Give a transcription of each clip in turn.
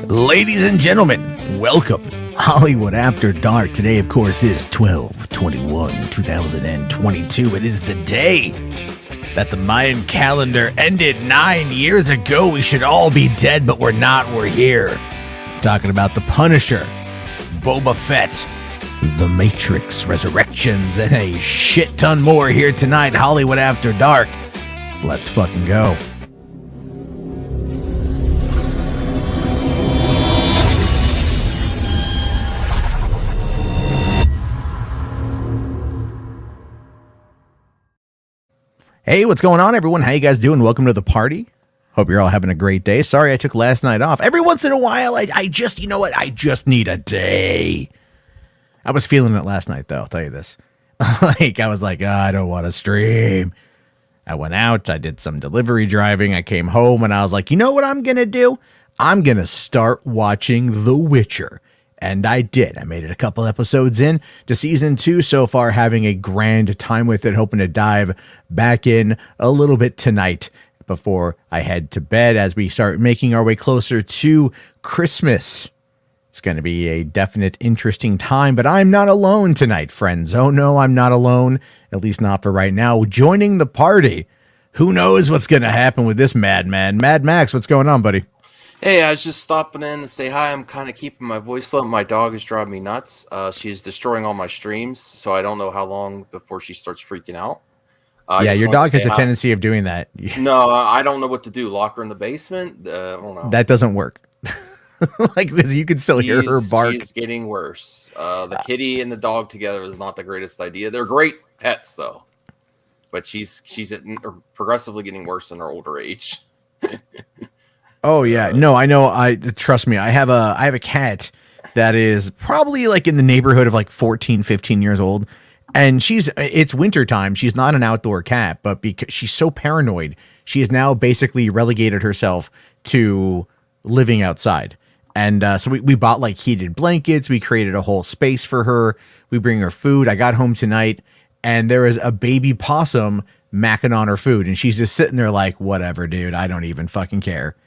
Ladies and gentlemen, welcome. Hollywood After Dark. Today, of course, is 12/21/2022. It is the day that the Mayan calendar ended 9 years ago. We should all be dead, but we're not. We're here. Talking about The Punisher, Boba Fett, The Matrix Resurrections, and a shit ton more here tonight. Hollywood After Dark. Let's fucking go. Hey, what's going on, everyone? How you guys doing? Welcome to the party. Hope you're all having a great day. Sorry I took last night off. Every once in a while, I just, you know what? I just need a day. I was feeling it last night, though. I'll tell you this. I was like, I don't want to stream. I went out. I did some delivery driving. I came home, and I was like, you know what I'm going to do? I'm going to start watching The Witcher. And I did. I made it a couple episodes in to season 2 so far, having a grand time with it, hoping to dive back in a little bit tonight before I head to bed as we start making our way closer to Christmas. It's going to be a definite interesting time, but I'm not alone tonight, friends. Oh no, I'm not alone, at least not for right now. Joining the party, who knows what's going to happen with this madman. Mad Max, what's going on, buddy? Hey, I was just stopping in to say hi. I'm kind of keeping my voice low. My dog is driving me nuts. She's destroying all my streams, so I don't know how long before she starts freaking out. Yeah, your dog has a tendency of doing that. No, I don't know what to do. Lock her in the basement? I don't know. That doesn't work. Because you can still hear her bark. She's getting worse. The kitty and the dog together is not the greatest idea. They're great pets, though. But she's progressively getting worse in her older age. Oh yeah, no, I know. Trust me. I have a cat that is probably like in the neighborhood of like 14, 15 years old, and it's wintertime. She's not an outdoor cat, but because she's so paranoid, she has now basically relegated herself to living outside. And so we bought like heated blankets. We created a whole space for her. We bring her food. I got home tonight, and there is a baby possum macking on her food, and she's just sitting there like, whatever, dude. I don't even fucking care.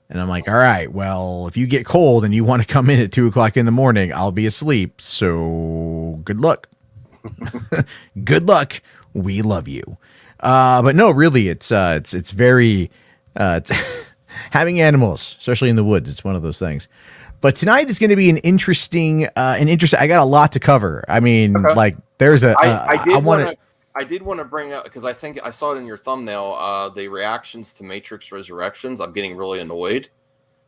And I'm like, all right, well, if you get cold and you want to come in at 2:00 in the morning, I'll be asleep. So good luck. Good luck. We love you. But no, really, it's very, having animals, especially in the woods. It's one of those things. But tonight is going to be an interesting, I got a lot to cover. I mean, like there's I did want to bring up, because I think I saw it in your thumbnail, the reactions to Matrix Resurrections. I'm getting really annoyed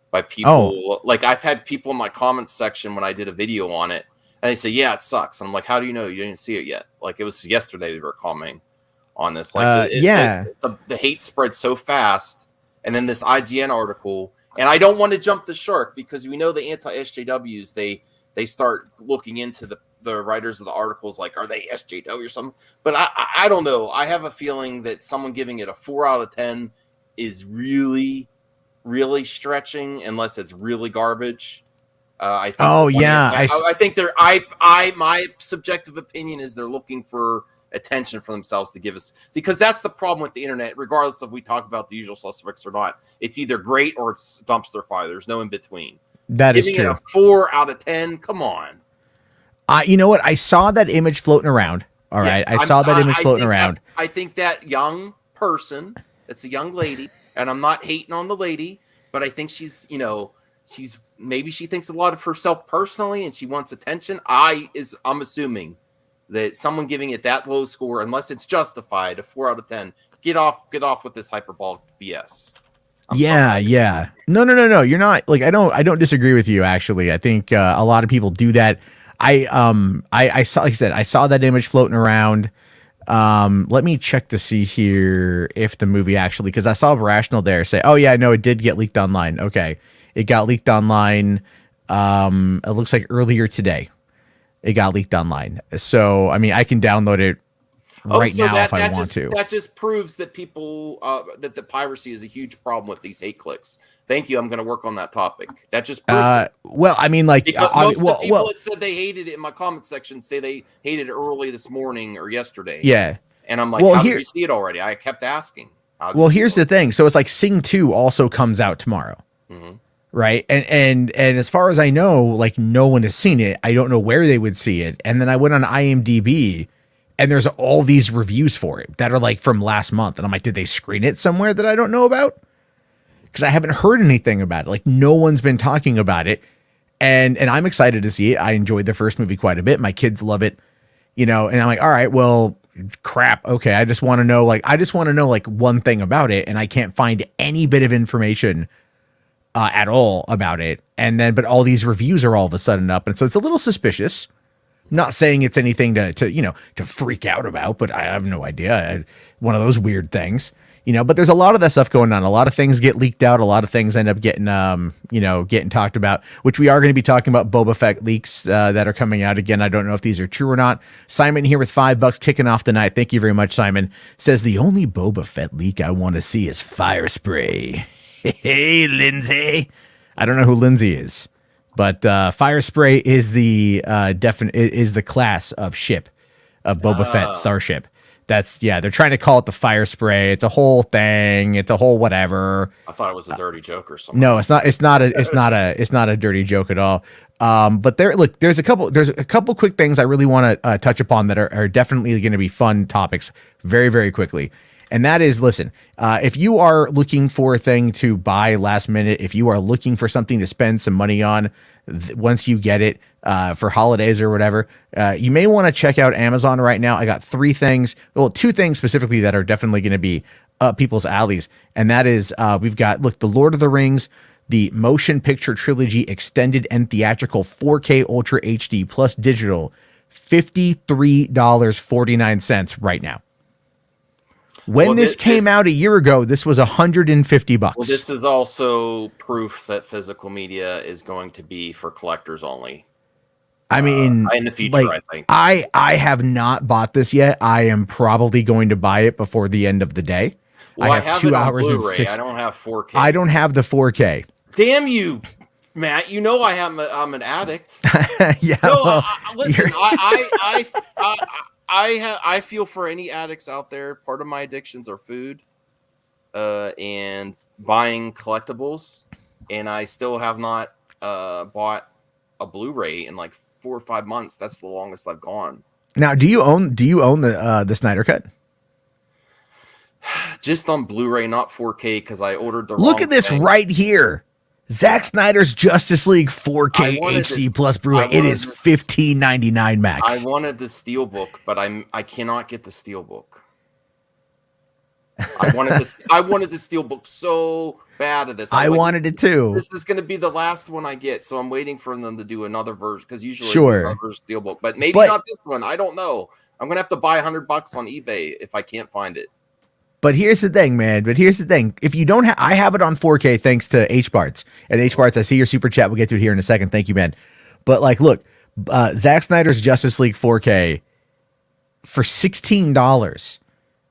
by people. Oh. Like, I've had people in my comments section when I did a video on it, and they say, yeah, it sucks. And I'm like, how do you know? You didn't see it yet. Like, it was yesterday they were commenting on this. Like, the hate spread so fast, and then this IGN article, and I don't want to jump the shark, because we know the anti-SJWs, they start looking into the writers of the articles, like, are they SJW or something? But I don't know. I have a feeling that someone giving it a 4 out of 10 is really, really stretching, unless it's really garbage. I think. Oh yeah, I think they're. My subjective opinion is they're looking for attention for themselves to give us, because that's the problem with the internet. Regardless of we talk about The Usual Suspects or not, it's either great or it's dumpster fire. There's no in between. That is true. Giving it a 4 out of 10. Come on. You know what? I saw that image floating around. All right. I saw that image floating around. I think that young person, it's a young lady, and I'm not hating on the lady, but I think she's maybe she thinks a lot of herself personally and she wants attention. I'm assuming that someone giving it that low score, unless it's justified, a 4 out of 10, get off with this hyperbolic BS. Yeah. No. You're not, like, I don't disagree with you, actually. I think a lot of people do that. I saw, like I said, I saw that image floating around. Let me check to see here if the movie actually, because I saw Rational there say, oh yeah, no, it did get leaked online. Okay. It got leaked online. It looks like earlier today it got leaked online. So, I mean, I can download it right now if I want to. That just proves that people, that the piracy is a huge problem with these hate clicks. Thank you. I'm going to work on that topic. That just proves it. Well, I mean, like, because most of the people that said they hated it in my comment section say they hated it early this morning or yesterday. Yeah. And I'm like, how did you see it already? I kept asking. Well, here's the thing. So it's like Sing 2 also comes out tomorrow. Mm-hmm. right? And as far as I know, like no one has seen it. I don't know where they would see it. And then I went on IMDb, and there's all these reviews for it that are like from last month, and I'm like, did they screen it somewhere that I don't know about? Because I haven't heard anything about it. Like no one's been talking about it, and I'm excited to see it. I enjoyed the first movie quite a bit. My kids love it, you know. And I'm like, all right, well, crap. Okay, I just want to know like one thing about it, and I can't find any bit of information at all about it. And then, but all these reviews are all of a sudden up, and so it's a little suspicious. Not saying it's anything to freak out about, but I have no idea. One of those weird things. But there's a lot of that stuff going on. A lot of things get leaked out. A lot of things end up getting, getting talked about, which we are going to be talking about Boba Fett leaks that are coming out again. I don't know if these are true or not. Simon here with $5 kicking off the night. Thank you very much, Simon. Says the only Boba Fett leak I want to see is fire spray. Hey, Lindsay. I don't know who Lindsay is, but fire spray is the is the class of ship of Boba Fett starship. They're trying to call it the fire spray. It's a whole thing. It's a whole whatever. I thought it was a dirty joke or something. No, it's not a dirty joke at all. But there's a couple quick things I really want to touch upon that are definitely going to be fun topics very, very quickly. And that is, listen, if you are looking for a thing to buy last minute, if you are looking for something to spend some money on once you get it for holidays or whatever, you may want to check out Amazon right now. I got two things specifically that are definitely going to be up people's alleys. And that is, we've got, the Lord of the Rings, the motion picture trilogy extended and theatrical 4K Ultra HD plus digital, $53.49 right now. When this came out a year ago, this was $150. Well, this is also proof that physical media is going to be for collectors only. I mean, in the future, I think. I have not bought this yet. I am probably going to buy it before the end of the day. Well, I have 2 hours and 6. I don't have 4K. I don't have the 4K. Damn you, Matt! You know I'm an addict. Yeah. No, listen. I feel for any addicts out there. Part of my addictions are food, and buying collectibles, and I still have not bought a Blu-ray in like 4 or 5 months. That's the longest I've gone. Now, do you own the Snyder Cut? Just on Blu-ray, not 4K, because I ordered the wrong Look at this thing. right here. Zack Snyder's Justice League 4K HD plus Blu-ray. It is $15.99 max. I wanted the Steelbook, but I cannot get the Steelbook. I wanted the Steelbook so bad of this. I wanted it too. This is going to be the last one I get, so I'm waiting for them to do another version, because usually another Steelbook, but maybe not this one. I don't know. I'm going to have to buy $100 on eBay if I can't find it. But here's the thing, man. If you don't have, I have it on 4K thanks to HBarts. And HBarts, I see your super chat. We'll get to it here in a second. Thank you, man. But look, Zack Snyder's Justice League 4K for $16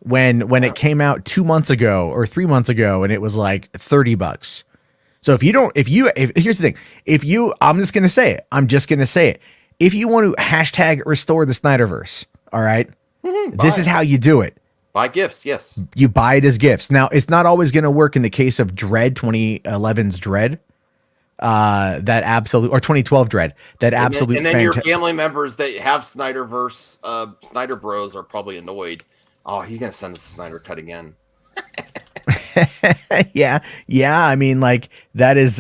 when it came out 2 months ago or 3 months ago, and it was like $30. So here's the thing. I'm just gonna say it. If you want to hashtag restore the Snyderverse, all right, this is how you do it. Buy gifts, yes. You buy it as gifts. Now, it's not always going to work in the case of Dredd, 2011's Dredd, or 2012 Dredd, and then your family members that have Snyderverse, Snyder Bros are probably annoyed. Oh, he's going to send us a Snyder Cut again. Yeah. I mean, that is,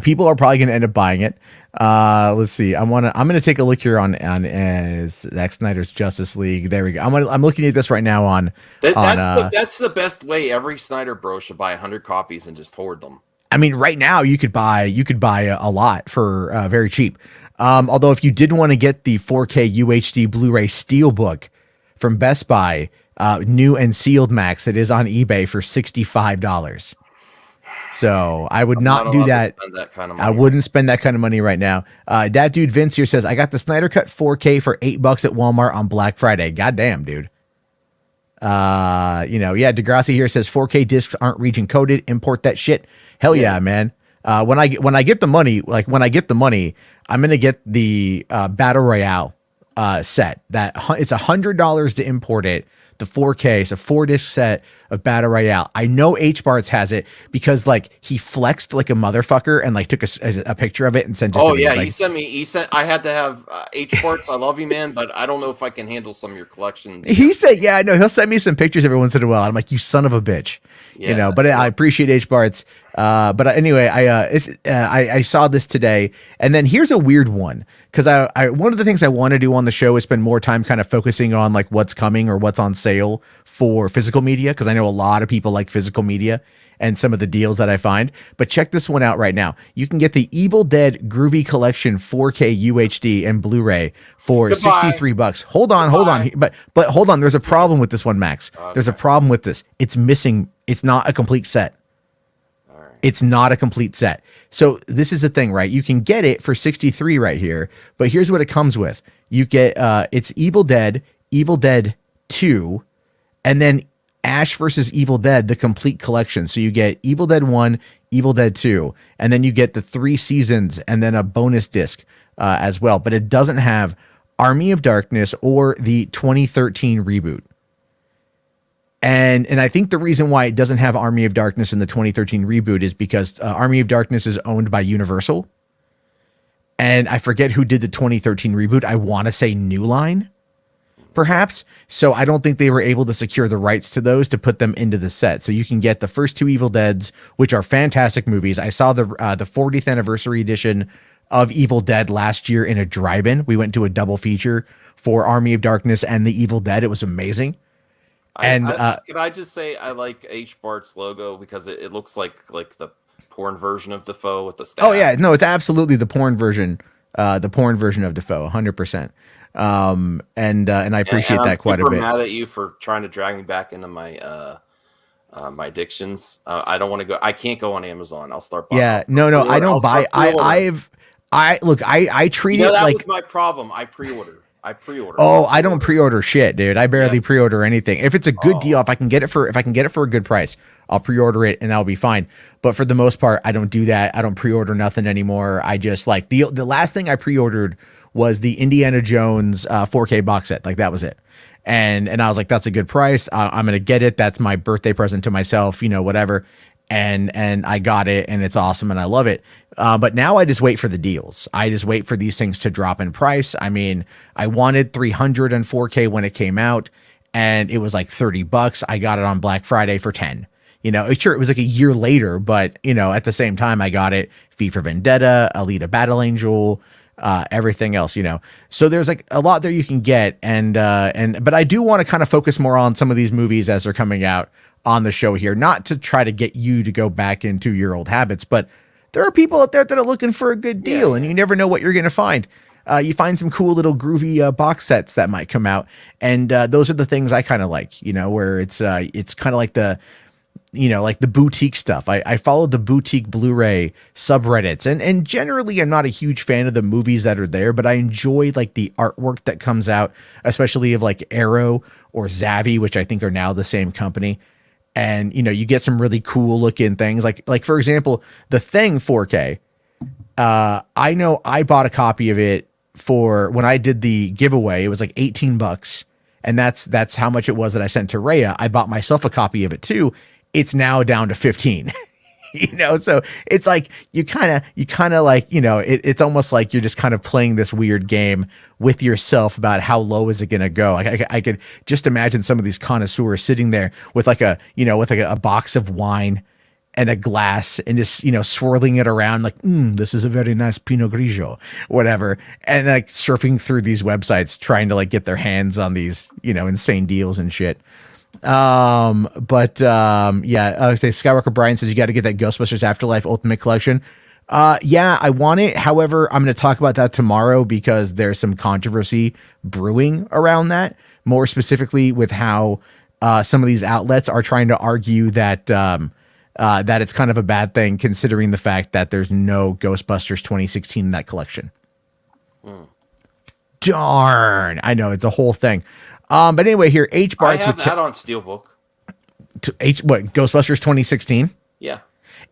people are probably going to end up buying it. Let's see. I'm going to take a look here on Zack Snyder's Justice League. There we go. I'm looking at this right now on. That's the best way. Every Snyder bro should buy 100 copies and just hoard them. I mean, right now you could buy a lot for very cheap. Although if you did want to get the 4K UHD Blu-ray Steelbook from Best Buy, new and sealed max, it is on eBay for $65. So I would not do that. I wouldn't spend that kind of money right now. That dude Vince here says, I got the Snyder Cut 4K for $8 at Walmart on Black Friday. Goddamn, dude. Degrassi here says 4K discs aren't region coded. Import that shit. Hell yeah, man. When I get the money, I'm gonna get the Battle Royale set. That it's $100 to import it. the 4K, so 4-disc set of Battle Royale. I know H-Barts has it because like he flexed like a motherfucker and like took a picture of it and sent it to me. Oh yeah, Like, he sent. I had to have H-Barts. I love you, man, but I don't know if I can handle some of your collection. He said, yeah, no, he'll send me some pictures every once in a while. I'm like, you son of a bitch, you know. But I appreciate H-Barts. But anyway, I saw this today, and then here's a weird one because I one of the things I want to do on the show is spend more time kind of focusing on like what's coming or what's on sale for physical media, because I know a lot of people like physical media and some of the deals that I find. But check this one out right now. You can get the Evil Dead Groovy Collection 4K UHD and Blu-ray for $63. Hold on. But hold on. There's a problem with this one, Max. Okay. There's a problem with this. It's missing. It's not a complete set. All right. It's not a complete set. So this is the thing, right? You can get it for $63 right here, but here's what it comes with. You get it's Evil Dead 2, and then Ash versus Evil Dead, the complete collection. So you get Evil Dead 1, Evil Dead 2, and then you get the 3 seasons and then a bonus disc as well. But it doesn't have Army of Darkness or the 2013 reboot. And I think the reason why it doesn't have Army of Darkness in the 2013 reboot is because Army of Darkness is owned by Universal. And I forget who did the 2013 reboot. I want to say New Line, perhaps. So I don't think they were able to secure the rights to those to put them into the set. So you can get the first 2 Evil Deads, which are fantastic movies. I saw the 40th anniversary edition of Evil Dead last year in a drive-in. We went to a double feature for Army of Darkness and the Evil Dead. It was amazing. And can I just say I like H-Bart's logo because it looks like the porn version of Defoe with the staff. Oh yeah, no, it's absolutely the porn version of Defoe, 100%. And I appreciate that quite a bit. I'm mad at you for trying to drag me back into my my addictions. I don't want to go. I can't go on Amazon. I'll start buying. Yeah, no, I don't buy. I treat it that like was my problem. I pre-order. Oh, I don't pre-order shit, dude. I barely pre-order anything. If it's a good deal, if I can get it for a good price, I'll pre-order it and I'll be fine. But for the most part, I don't do that. I don't pre-order nothing anymore. I just like the last thing I pre-ordered was the Indiana Jones 4K box set. Like that was it. And I was like, that's a good price. I'm going to get it. That's my birthday present to myself, you know, whatever. And I got it and it's awesome and I love it. But now I just wait for the deals. I just wait for these things to drop in price. I mean, I wanted 300 and 4K when it came out and it was like $30. I got it on Black Friday for 10. You know, sure, it was like a year later, but you know, at the same time I got it. V for Vendetta, Alita Battle Angel, everything else, you know. So there's like a lot there you can get but I do want to kind of focus more on some of these movies as they're coming out on the show here, not to try to get you to go back into your old habits, but there are people out there that are looking for a good deal and you never know what you're going to find. You find some cool little groovy box sets that might come out. And those are the things I kind of like, you know, where it's kind of like the, you know, like the boutique stuff. I followed the boutique Blu-ray subreddits and generally I'm not a huge fan of the movies that are there, but I enjoy like the artwork that comes out, especially of like Arrow or Zavvi, which I think are now the same company. And, you know, you get some really cool looking things like, for example, The Thing 4K. I know I bought a copy of it for when I did the giveaway. It was like $18. And that's how much it was that I sent to Rhea. I bought myself a copy of it too. It's now down to 15. You know, so it's like you kind of like, you know, it's almost like you're just kind of playing this weird game with yourself about how low is it going to go. I could just imagine some of these connoisseurs sitting there with like a box of wine and a glass and just, you know, swirling it around like, this is a very nice Pinot Grigio, whatever. And like surfing through these websites, trying to like get their hands on these, you know, insane deals and shit. Skywalker Brian says you got to get that Ghostbusters Afterlife Ultimate Collection. Yeah, I want it. However, I'm going to talk about that tomorrow because there's some controversy brewing around that, more specifically with how some of these outlets are trying to argue that that it's kind of a bad thing considering the fact that there's no Ghostbusters 2016 in that collection. Darn. I know it's a whole thing. But anyway, here H-Barts. I have that on Steelbook. Ghostbusters 2016? Yeah.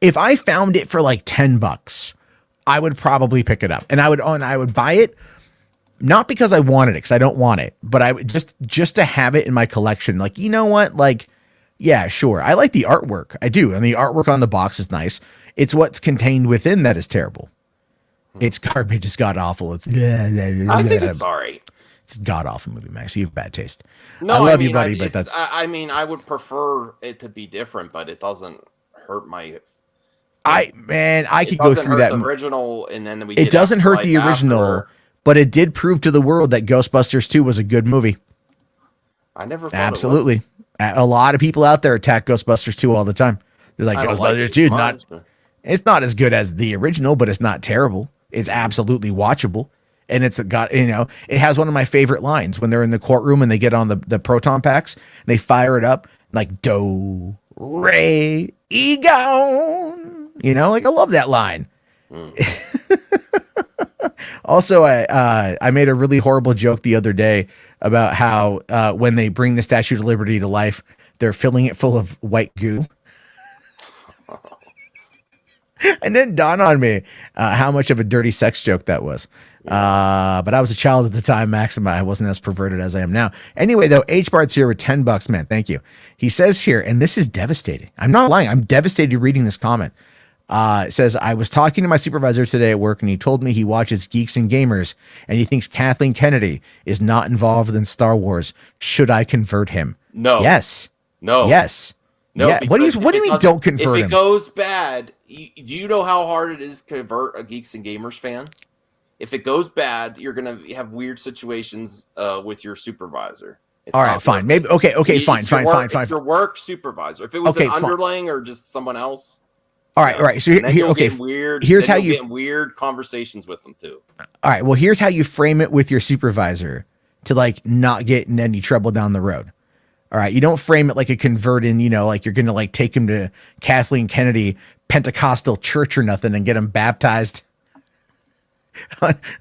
If I found it for like $10, I would probably pick it up, and I would buy it Not because I wanted it, because I don't want it, but I would just to have it in my collection. Like, you know what? Like, yeah, sure. I like the artwork. I do. And the artwork on the box is nice. It's what's contained within that is terrible. It's garbage. It's god awful. It's I think it's sorry. It's a god awful movie, Max. You have bad taste. No, I love you, buddy, but that's. I mean, I would prefer it to be different, but it doesn't hurt my. I could go through that. The original, and then we. It doesn't hurt the original, but it did prove to the world that Ghostbusters 2 was a good movie. I never thought absolutely. It was. A lot of people out there attack Ghostbusters 2 all the time. They're like, Ghostbusters 2 not. It's not as good as the original, but it's not terrible. It's absolutely watchable. And it's got, it has one of my favorite lines when they're in the courtroom and they get on the proton packs and they fire it up like do, re, egon. Like I love that line. Also, I made a really horrible joke the other day about how when they bring the Statue of Liberty to life, they're filling it full of white goo. And then dawned on me how much of a dirty sex joke that was. Yeah. But I was a child at the time, Max, and I wasn't as perverted as I am now. Anyway, though, H-Bart's here with $10, man. Thank you. He says here, and this is devastating. I'm not lying. I'm devastated reading this comment. It says, I was talking to my supervisor today at work, and he told me he watches Geeks and Gamers, and he thinks Kathleen Kennedy is not involved in Star Wars. Should I convert him? No. Yes. No. Yes. No. Yeah. What do you mean don't convert him? If it goes bad, do you know how hard it is to convert a Geeks and Gamers fan? If it goes bad, you're going to have weird situations with your supervisor. All right, fine. Maybe okay, fine. Your work supervisor. If it was an underling or just someone else. All right. So here okay. Weird. Here's how you get weird conversations with them too. All right. Well, here's how you frame it with your supervisor to like not get in any trouble down the road. All right. You don't frame it like a convert in, like you're going to like take him to Kathleen Kennedy Pentecostal church or nothing and get him baptized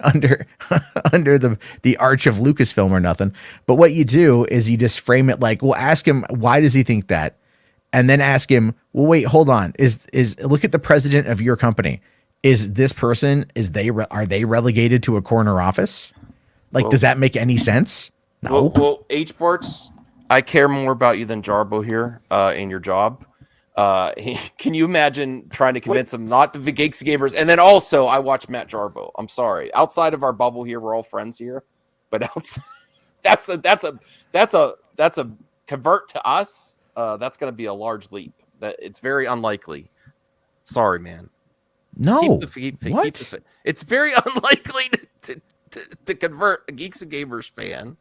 under the arch of Lucasfilm or nothing. But what you do is you just frame it like, well, ask him, why does he think that? And then ask him, well, wait, hold on. Is look at the president of your company. Is this person, are they relegated to a corner office? Like, does that make any sense? No. Well, H-Barts, I care more about you than Jarbo here in your job. Can you imagine trying to convince him not to be Geeks and Gamers? And then also, I watch Matt Jarbo. I'm sorry. Outside of our bubble here, we're all friends here. But that's a convert to us. That's going to be a large leap. That it's very unlikely. Sorry, man. No. It's very unlikely to convert a Geeks and Gamers fan.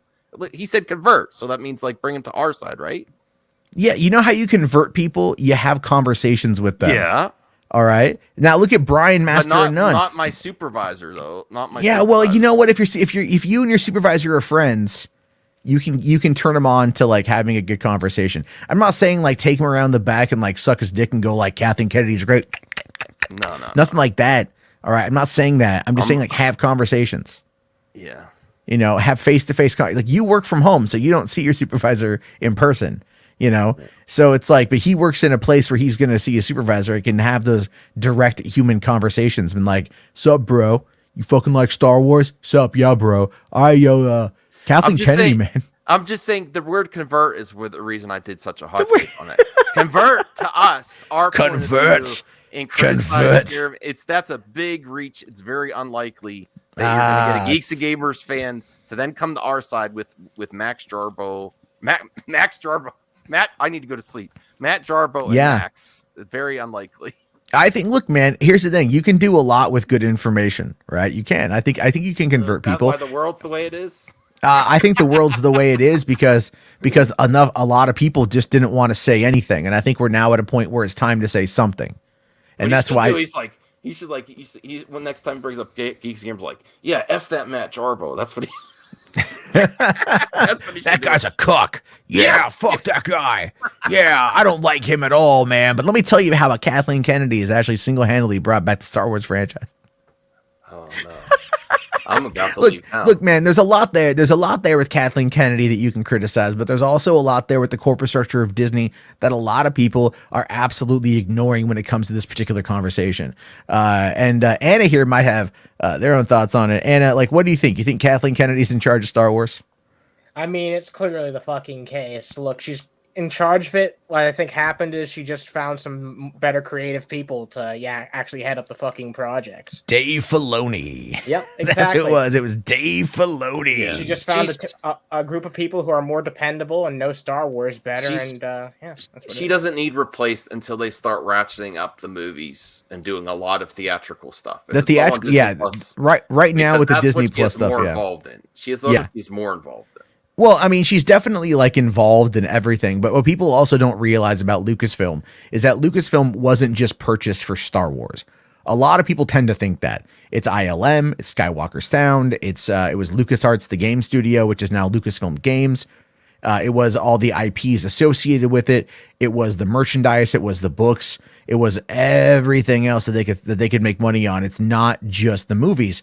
He said convert, so that means like bring him to our side, right? Yeah, you know how you convert people? You have conversations with them. Yeah. All right. Now look at Brian Master and None. Not my supervisor though. Not my. Yeah. Supervisor. Well, you know what? If you and your supervisor are friends, you can turn him on to like having a good conversation. I'm not saying like take him around the back and like suck his dick and go like Kathleen Kennedy's great. No. Nothing like that. All right. I'm not saying that. I'm just saying like have conversations. Yeah. Have face-to-face like you work from home, so you don't see your supervisor in person. So it's like, but he works in a place where he's going to see a supervisor. He can have those direct human conversations. Been like, sup, bro? You fucking like Star Wars? Sup, yeah, bro. All right, yo, Kathleen Kennedy, man. I'm just saying the word convert is the reason I did such a hot take on it. Convert to us, our convert. That's a big reach. It's very unlikely that you're going to get a Geeks and Gamers fan to then come to our side with Max Jarbo. Max Jarbo. Matt, I need to go to sleep. Matt Jarbo and Max. It's very unlikely. I think, look, man, here's the thing. You can do a lot with good information, right? You can. I think you can convert people. Why the world's the way it is? I think the world's the way it is because a lot of people just didn't want to say anything. And I think we're now at a point where it's time to say something. And that's why when next time he brings up Geeks and Gamers, like, yeah, F that Matt Jarbo. That's what he that guy's a cook. Yeah, fuck that guy. Yeah, I don't like him at all, man. But let me tell you how Kathleen Kennedy is actually single-handedly brought back the Star Wars franchise. Oh no! I'm about to leave now. Look, man, there's a lot there. There's a lot there with Kathleen Kennedy that you can criticize, but there's also a lot there with the corporate structure of Disney that a lot of people are absolutely ignoring when it comes to this particular conversation. And Anna here might have their own thoughts on it. Anna, like, what do you think? You think Kathleen Kennedy's in charge of Star Wars? I mean, it's clearly the fucking case. Look, she's in charge of it. What I think happened is she just found some better creative people to, actually head up the fucking projects. Dave Filoni. Yep, exactly. That's who it was. It was Dave Filoni. Yeah. She just found a group of people who are more dependable and know Star Wars better. That's what she doesn't need replaced until they start ratcheting up the movies and doing a lot of theatrical stuff. The theatrical, right now with the Disney Plus stuff, involved in. She's more involved in. Well, I mean, she's definitely like involved in everything, but what people also don't realize about Lucasfilm is that Lucasfilm wasn't just purchased for Star Wars. A lot of people tend to think that it's ILM, it's Skywalker Sound, it was LucasArts, the game studio, which is now Lucasfilm Games. It was all the IPs associated with it. It was the merchandise. It was the books. It was everything else that they could make money on. It's not just the movies.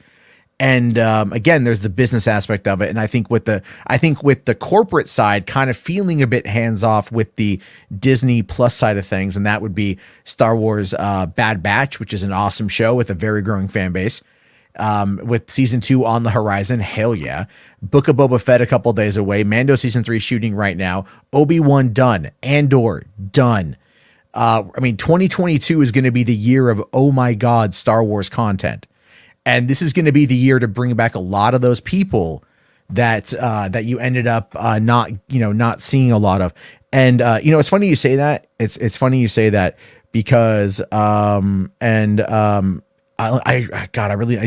And again, there's the business aspect of it, and I think with the corporate side, kind of feeling a bit hands off with the Disney Plus side of things, and that would be Star Wars Bad Batch, which is an awesome show with a very growing fan base. With season 2 on the horizon, hell yeah. Book of Boba Fett a couple days away. Mando season 3 shooting right now. Obi-Wan done. Andor done. 2022 is going to be the year of oh my god Star Wars content. And this is going to be the year to bring back a lot of those people that you ended up not seeing a lot of. And it's funny you say that. It's funny you say that because I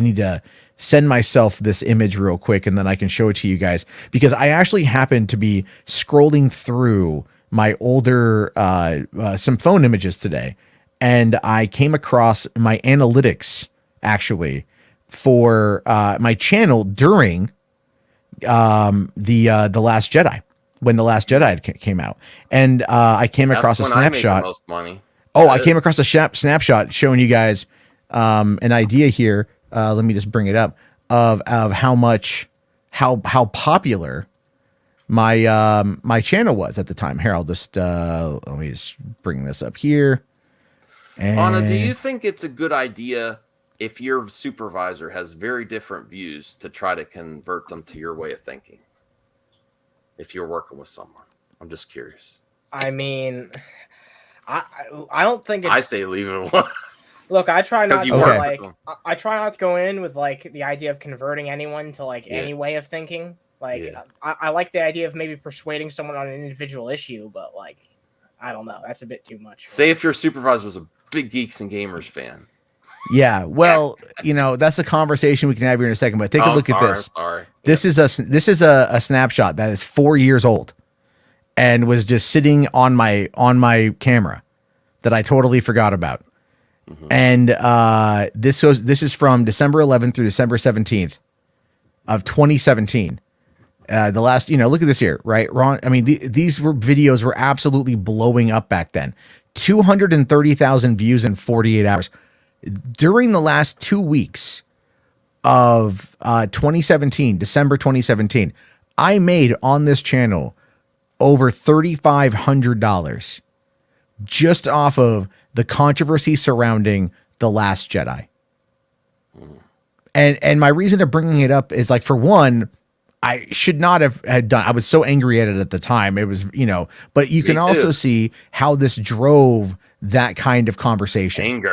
need to send myself this image real quick and then I can show it to you guys, because I actually happened to be scrolling through my older some phone images today, and I came across my analytics actually for my channel during the Last Jedi, when the Last Jedi came out, and I came across a snapshot. I made the most money. I came across a snapshot showing you guys an idea here. Let me just bring it up of how popular my channel was at the time. Here, I'll just let me just bring this up here. And Anna, do you think it's a good idea if your supervisor has very different views to try to convert them to your way of thinking? If you're working with someone, I'm just curious. I mean, I don't think it's... I say leave it alone. Look, I try not to I try not to go in with like the idea of converting anyone to any way of thinking. I like the idea of maybe persuading someone on an individual issue, but I don't know, that's a bit too much. Say if your supervisor was a big Geeks and Gamers fan. Yeah, well, that's a conversation we can have here in a second. But take a look at this. This is a snapshot that is 4 years old, and was just sitting on my camera that I totally forgot about. Mm-hmm. And this is from December 11th through December 17th of 2017. The last, look at this here, right? Ron, I mean, these videos were absolutely blowing up back then. 230,000 views in 48 hours. During the last 2 weeks of 2017, December 2017, I made on this channel over $3,500 just off of the controversy surrounding The Last Jedi. And my reason of bringing it up is for one, I should not have done. I was so angry at it at the time. It was, but you can also see how this drove that kind of conversation.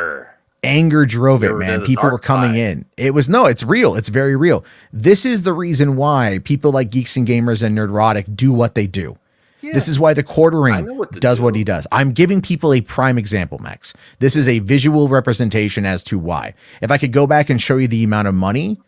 Anger drove it, man. People were coming in. It's real. It's very real. This is the reason why people like Geeks and Gamers and Nerdrotic do what they do. Yeah. This is why the Quartering does what he does. I'm giving people a prime example, Max. This is a visual representation as to why. If I could go back and show you the amount of money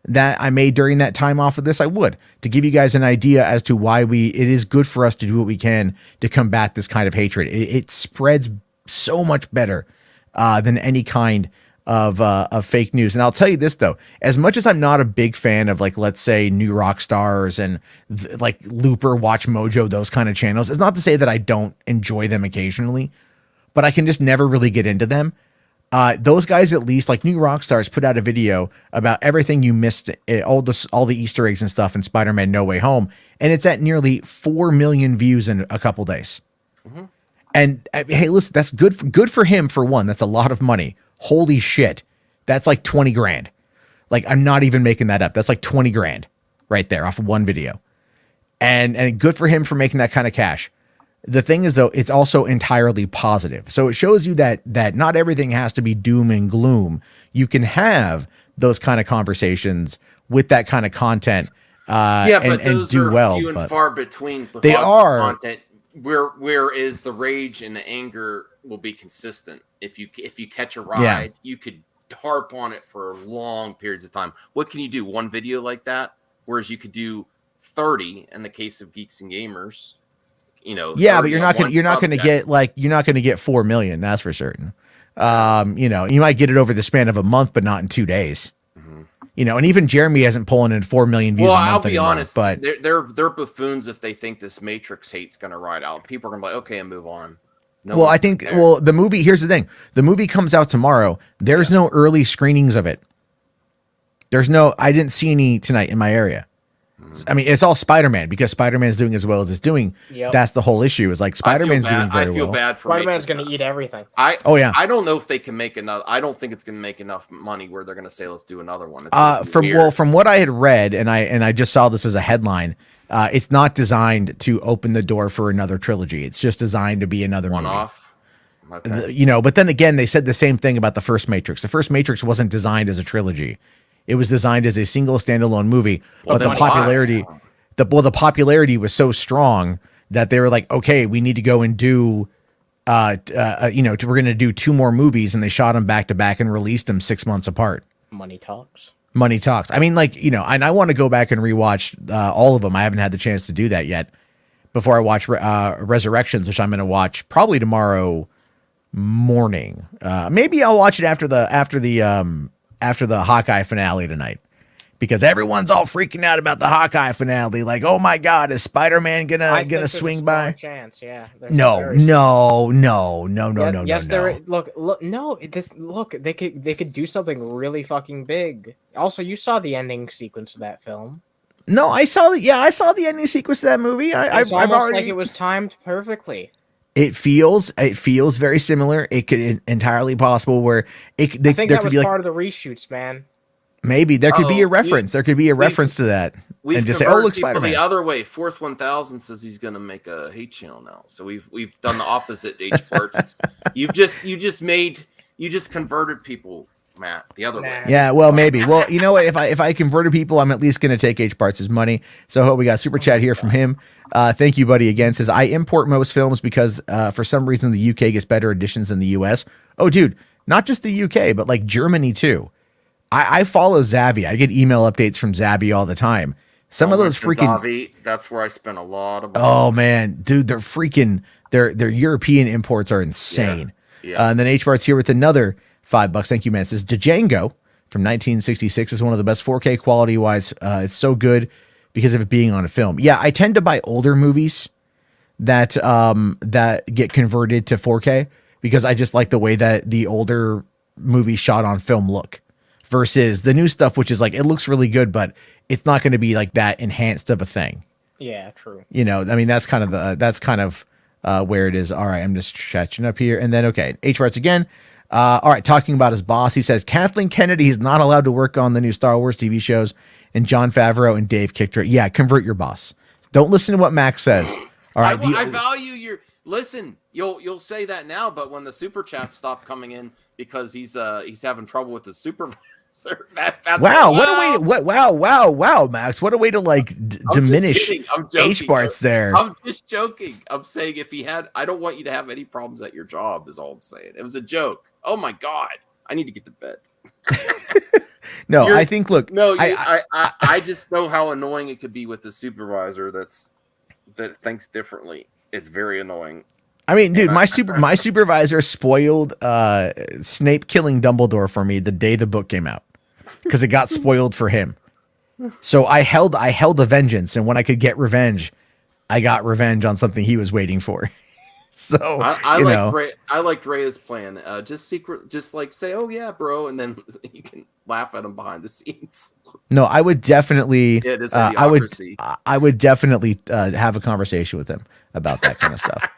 that I made during that time off of this, I would, to give you guys an idea as to why it is good for us to do what we can to combat this kind of hatred. It spreads so much better than any kind of fake news. And I'll tell you this though, as much as I'm not a big fan of let's say New Rock Stars and Looper, Watch Mojo, those kind of channels, it's not to say that I don't enjoy them occasionally, but I can just never really get into them. those guys, at least, like New Rockstars, put out a video about everything you missed, all the Easter eggs and stuff in Spider-Man No Way Home, and it's at nearly 4 million views in a couple days. Mm-hmm. And hey, listen, that's good for him. For one, that's a lot of money. Holy shit, that's like 20 grand. Like, I'm not even making that up. That's like 20 grand right there off of one video, and good for him for making that kind of cash. The thing is, though, it's also entirely positive. So it shows you that not everything has to be doom and gloom. You can have those kind of conversations with that kind of content. But those do are well, few and far between. They are content. Whereas the rage and the anger will be consistent. If you catch a ride, you could harp on it for long periods of time. What can you do? One video like that, whereas you could do 30 in the case of Geeks and Gamers. But you're not going to get 4 million. That's for certain. You might get it over the span of a month, but not in 2 days. Mm-hmm. And even Jeremy hasn't pulling in 4 million views. Well, a month I'll be anymore, honest, but they're buffoons if they think this Matrix hate's going to ride out. People are going to be like, okay, and move on. I think the movie. Here's the thing: the movie comes out tomorrow. There's no early screenings of it. I didn't see any tonight in my area. I mean, it's all Spider-Man because Spider-Man's doing as well as it's doing. Yep. That's the whole issue. Is like Spider-Man's doing very well. I feel bad for Spider-Man's going to eat everything. I don't know if they can make another. I don't think it's going to make enough money where they're going to say, "Let's do another one." From what I had read, and I just saw this as a headline. It's not designed to open the door for another trilogy. It's just designed to be another one-off. Okay. But then again, they said the same thing about the first Matrix. The first Matrix wasn't designed as a trilogy. It was designed as a single standalone movie, but the popularity was so strong that they were like, okay, we need to go and do, we're going to do 2 more movies, and they shot them back to back and released them 6 months apart. Money talks. I mean, and I want to go back and rewatch all of them. I haven't had the chance to do that yet before I watch Resurrections, which I'm going to watch probably tomorrow morning. Maybe I'll watch it after the Hawkeye finale tonight, because everyone's all freaking out about the Hawkeye finale. Like, oh my God, is Spider-Man gonna swing by? Chance, yeah. No. Yes, there. Look. They could do something really fucking big. Also, you saw the ending sequence of that film. No, I saw the ending sequence of that movie. It's almost like it was timed perfectly. It feels very similar. It could entirely possible where I think that was part of the reshoots, man. Maybe there could be a reference. There could be a reference to that. We've just say, "Oh, look, Spider-Man." The other way, Fourth 1000 says he's going to make a hate channel now. So we've done the opposite. H parts. You just converted people, Matt. The other way. Yeah, well, maybe. Well, you know what? If I converted people, I'm at least going to take H parts' money. So I hope we got super chat here from him. Thank you, buddy. Again, says I import most films because for some reason the UK gets better editions than the US. Oh, dude, not just the UK, but like Germany too. I follow Zavvi. I get email updates from Zavvi all the time. Some of those freaking Zavvi, that's where I spent a lot of money. Oh man, dude, they're freaking their European imports are insane. Yeah. And then H Bart's here with another $5. Thank you, man. It says Django from 1966 is one of the best 4K quality wise. It's so good because of it being on a film. Yeah, I tend to buy older movies that get converted to 4K because I just like the way that the older movies shot on film look. Versus the new stuff, which is like, it looks really good, but it's not going to be like that enhanced of a thing. Yeah, true. I mean, that's kind of where it is. All right, I'm just catching up here. And then, okay, H-Barts again. All right, talking about his boss, he says, Kathleen Kennedy is not allowed to work on the new Star Wars TV shows, and Jon Favreau and Dave kicked her. Yeah, convert your boss. Don't listen to what Max says. All right. I value your... Listen, you'll say that now, but when the super chats stop coming in because he's having trouble with his supervisor. Wow, wow, Max. What a way to diminish H-Barts there. I'm just joking. I'm saying if he had, I don't want you to have any problems at your job is all I'm saying. It was a joke. Oh my God. I need to get to bed. No, I think, look. No, I just know how annoying it could be with the supervisor that thinks differently. It's very annoying. I mean, dude, my supervisor spoiled Snape killing Dumbledore for me the day the book came out because it got spoiled for him. So I held a vengeance, and when I could get revenge, I got revenge on something he was waiting for. So I like Rhea's plan. Just like say, "Oh yeah, bro," and then you can laugh at him behind the scenes. No, I would definitely. Yeah, it is I would definitely have a conversation with him about that kind of stuff.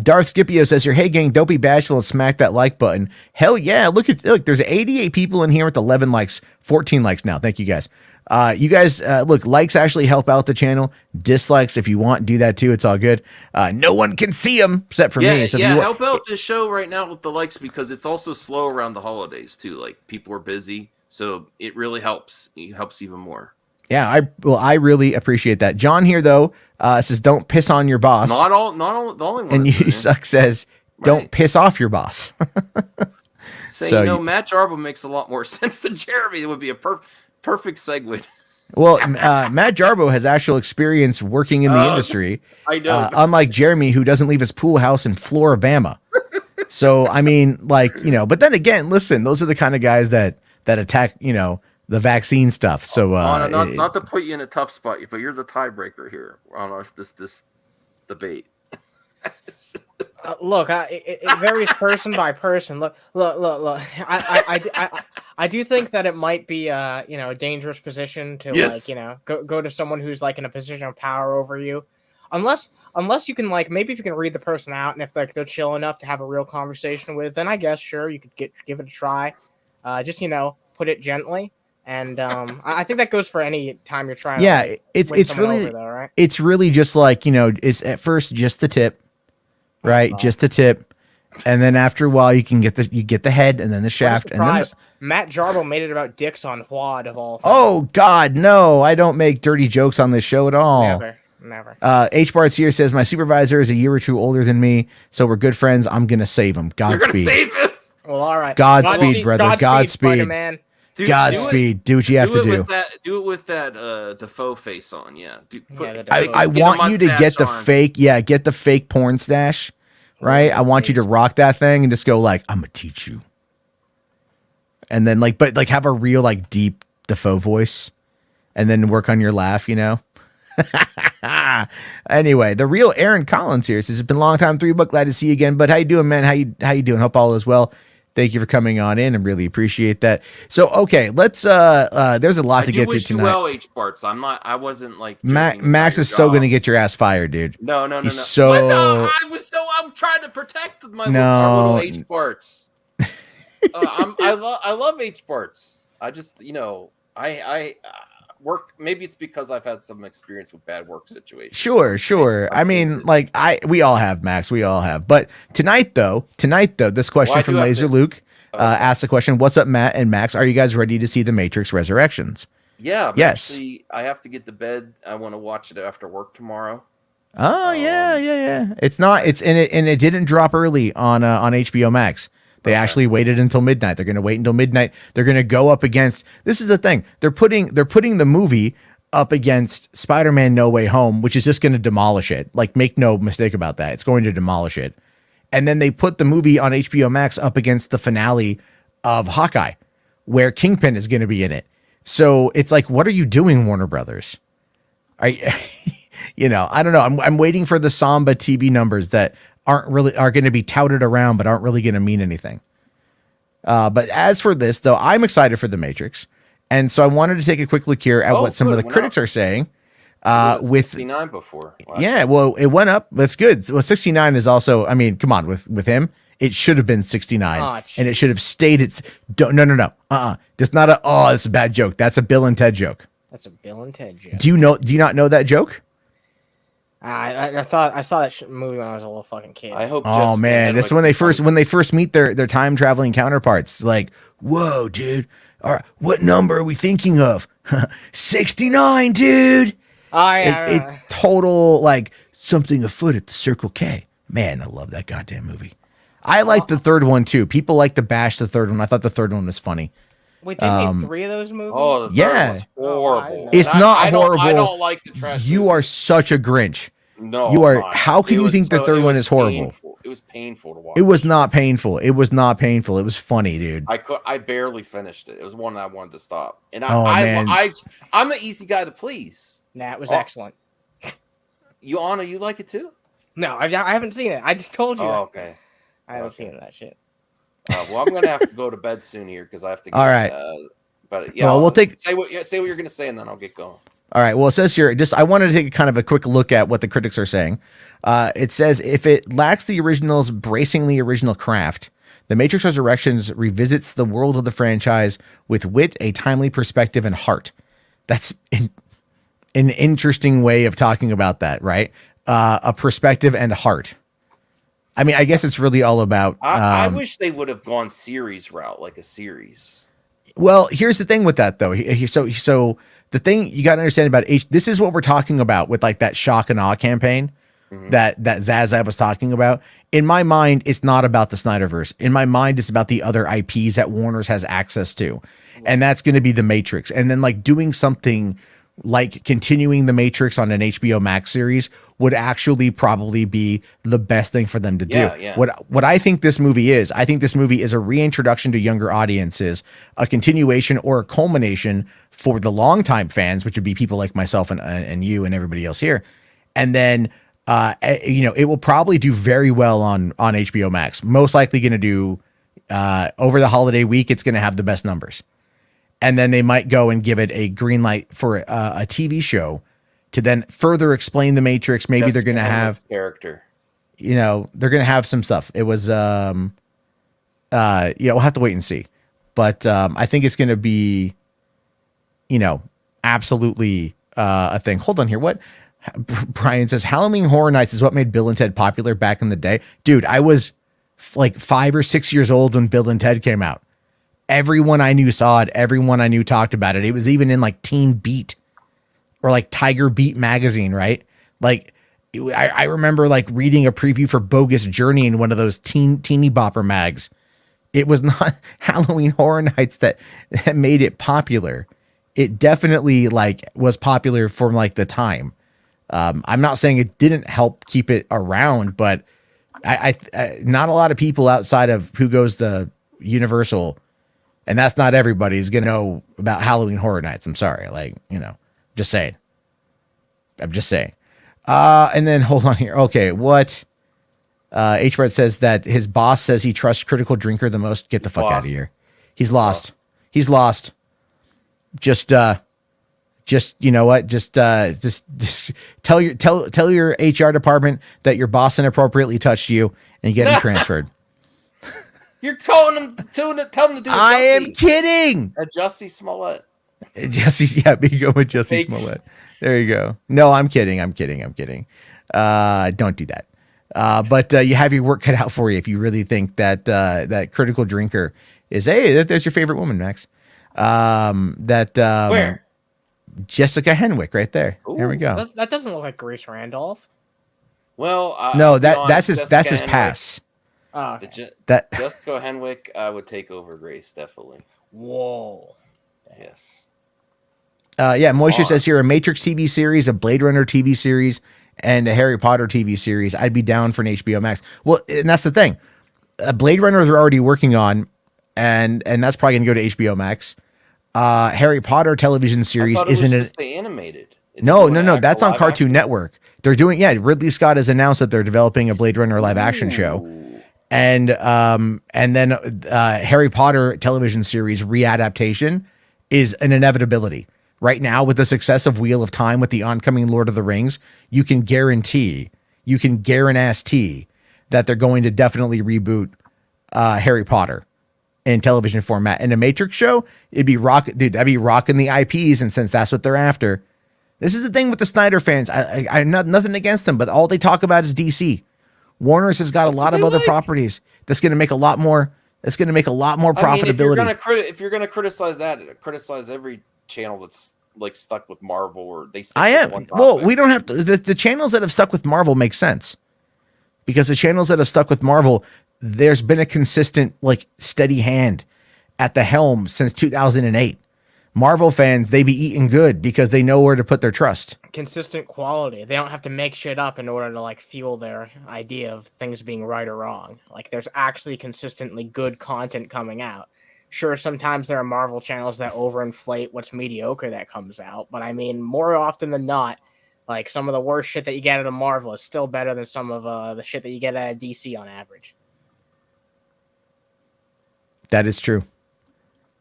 Darth Scipio says here, "Hey gang, don't be bashful and smack that like button." Hell yeah! Look, there's 88 people in here with 11 likes, 14 likes now. Thank you guys. You guys, look, likes actually help out the channel. Dislikes, if you want, do that too. It's all good. No one can see them except for me. So help out this show right now with the likes because it's also slow around the holidays too. Like people are busy, so it really helps. It helps even more. Yeah, I really appreciate that. John here though says, "Don't piss on your boss." Not all the only one. And you suck says, "Don't piss off your boss." So Matt Jarbo makes a lot more sense than Jeremy. It would be a perfect segue. Well, Matt Jarbo has actual experience working in the industry. I know. Unlike Jeremy, who doesn't leave his pool house in Floribama. So, I mean, like, but then again, listen, those are the kind of guys that attack, the vaccine stuff. So, not to put you in a tough spot, but you're the tiebreaker here on this debate. Look, it varies person by person. Look. I do think that it might be a dangerous position to go to someone who's like in a position of power over you, unless you can maybe if you can read the person out and if they're chill enough to have a real conversation with, then I guess sure you could give it a try. Just put it gently. And I think that goes for any time you're trying. Yeah, it's really over, though, right? It's really just like it's at first just the tip, right? Just the tip, and then after a while you get the head and then the shaft, and then Matt Jarbo made it about dicks on Quad of all things. Oh God, no! I don't make dirty jokes on this show at all. Never. H Bart's here says my supervisor is a year or two older than me, so we're good friends. I'm gonna save him. Godspeed. You're gonna save him. Well, all right. Godspeed, brother. Godspeed. SpiderMan. Godspeed. Do what you have to do. Do it with that Defoe face on. Yeah. I want you to get the fake. Yeah, get the fake porn stash. Right. I want you to rock that thing and just go like, "I'm gonna teach you." And then but have a real deep Defoe voice, and then work on your laugh. Anyway, the real Aaron Collins here says, "It's been a long time, $3. Glad to see you again. But how you doing, man? How you doing? Hope all is well. Thank you for coming on in and really appreciate that." So, okay, let's there's a lot to get to tonight. Well, H-Barts. I wasn't Max is so going to get your ass fired, dude. No. So I'm trying to protect our little H-Barts. I love H-Barts. I just, I work. Maybe it's because I've had some experience with bad work situations. Sure. I mean, we all have, Max. We all have. But tonight though, this question from Laser Luke asked the question: "What's up, Matt and Max? Are you guys ready to see The Matrix Resurrections?" Yeah. Yes. Actually, I have to get to bed. I want to watch it after work tomorrow. Oh yeah. It's not. It's and it didn't drop early on HBO Max. They actually waited until midnight. They're going to wait until midnight. They're going to go up against. This is the thing. They're putting the movie up against Spider-Man No Way Home, which is just going to demolish it. Make no mistake about that. It's going to demolish it. And then they put the movie on HBO Max up against the finale of Hawkeye, where Kingpin is going to be in it. So it's like, what are you doing, Warner Brothers? I don't know. I'm waiting for the Samba TV numbers that are going to be touted around, but aren't really going to mean anything. But as for this, though, I'm excited for The Matrix. And so I wanted to take a quick look here at what some of the critics are saying. With 69 before. Well, it went up. That's good. Well, 69 is also, I mean, come on, with him, it should have been 69 and it should have stayed. No. That's not that's a bad joke. That's a Bill and Ted joke. That's a Bill and Ted joke. Do you not know that joke? I thought I saw that movie when I was a little fucking kid. I hope. Oh man, this is when they first meet their time traveling counterparts. Like, whoa, dude. All right, what number are we thinking of? 69, dude. Oh yeah. It's total something afoot at the Circle K. Man, I love that goddamn movie. I like the third one too. People like to bash the third one. I thought the third one was funny. Wait, they made 3 of those movies? Oh, the third one's horrible. It's not horrible. I don't like the trash movies. You are such a Grinch. No, you are. How can you think the third one is horrible? It was painful to watch. It was not painful. It was funny, dude. I barely finished it. It was one that I wanted to stop. And man. I'm an easy guy to please. Nah, it was excellent. You like it too? No, I haven't seen it. I just told you. Oh, okay. I haven't seen that shit. Well, I'm gonna have to go to bed soon here because I have to. Get, all right. But yeah, well, we'll say what you're gonna say, and then I'll get going. All right. Well, it says here, I wanted to take kind of a quick look at what the critics are saying. It says, if it lacks the original's bracingly original craft, The Matrix Resurrections revisits the world of the franchise with wit, a timely perspective, and heart. That's an interesting way of talking about that, right? A perspective and heart. I mean, I guess it's really all about... I wish they would have gone series route, like a series. Well, here's the thing with that, though. So the thing you got to understand about this is what we're talking about with like that shock and awe campaign that Zazab was talking about. In my mind, it's not about the Snyderverse. In my mind, it's about the other IPs that Warner's has access to. And that's going to be the Matrix. And then like doing something like continuing the Matrix on an HBO Max series would actually probably be the best thing for them to do. Yeah. What I think this movie is, I think this movie is a reintroduction to younger audiences, a continuation or a culmination for the longtime fans, which would be people like myself and you and everybody else here. And then, it will probably do very well on HBO Max. Most likely going to do over the holiday week. It's going to have the best numbers. And then they might go and give it a green light for a TV show to then further explain the Matrix. Maybe they're going to have character. They're going to have some stuff. It was, we'll have to wait and see. But I think it's going to be, absolutely a thing. Hold on here. What? Brian says Halloween Horror Nights is what made Bill and Ted popular back in the day. Dude, I was like 5 or 6 years old when Bill and Ted came out. Everyone I knew saw it. Everyone I knew talked about it. It was even in like Teen Beat or like Tiger Beat magazine, right? Like I remember like reading a preview for Bogus Journey in one of those teeny bopper mags. It was not Halloween Horror Nights that made it popular. It definitely like was popular for like the time. I'm not saying it didn't help keep it around, but I not a lot of people outside of who goes to Universal, and that's not everybody, is going to know about Halloween Horror Nights. I'm sorry. Just saying. I'm just saying. And then hold on here. Okay. What? H-Red says that his boss says he trusts Critical Drinker the most. Get the fuck out of here. He's lost. He's lost. Just you know what? Just tell your HR department that your boss inappropriately touched you and get him transferred. You're telling them to do it. I am kidding. A Jussie Smollett. Be going with Jussie Smollett. There you go. No, I'm kidding. Don't do that. But you have your work cut out for you if you really think that that Critical Drinker is there's your favorite woman, Max. Where? Jessica Henwick, right there. Ooh, there we go. That doesn't look like Grace Randolph. Well, no, that's his pass. Oh, okay. Jessica Henwick would take over Grace, definitely. Whoa. Yes. Moisture says here a Matrix TV series, a Blade Runner TV series, and a Harry Potter TV series. I'd be down for an HBO Max. Well, and that's the thing. Blade Runner they're already working on, and that's probably going to go to HBO Max. Harry Potter television series isn't it? They animated. No. That's on Cartoon Network. They're doing Ridley Scott has announced that they're developing a Blade Runner live action show. And then Harry Potter television series readaptation is an inevitability. Right now, with the success of Wheel of Time, with the oncoming Lord of the Rings, you can guarantee that they're going to definitely reboot Harry Potter in television format. And a Matrix show, that'd be rocking the IPs, and since that's what they're after. This is the thing with the Snyder fans. I nothing against them, but all they talk about is DC. Warner's has got a lot of other properties that's going to make a lot more. That's going to make a lot more profitability. If you're going to criticize that, criticize every channel that's like stuck with Marvel or they. I am. Well, we don't have to. The channels that have stuck with Marvel make sense because the channels that have stuck with Marvel, there's been a consistent, like, steady hand at the helm since 2008. Marvel fans, they be eating good because they know where to put their trust. Consistent quality. They don't have to make shit up in order to like fuel their idea of things being right or wrong. Like there's actually consistently good content coming out. Sure, sometimes there are Marvel channels that overinflate what's mediocre that comes out, but I mean, more often than not, Like some of the worst shit that you get out of Marvel is still better than some of the shit that you get out of DC on average. That is true.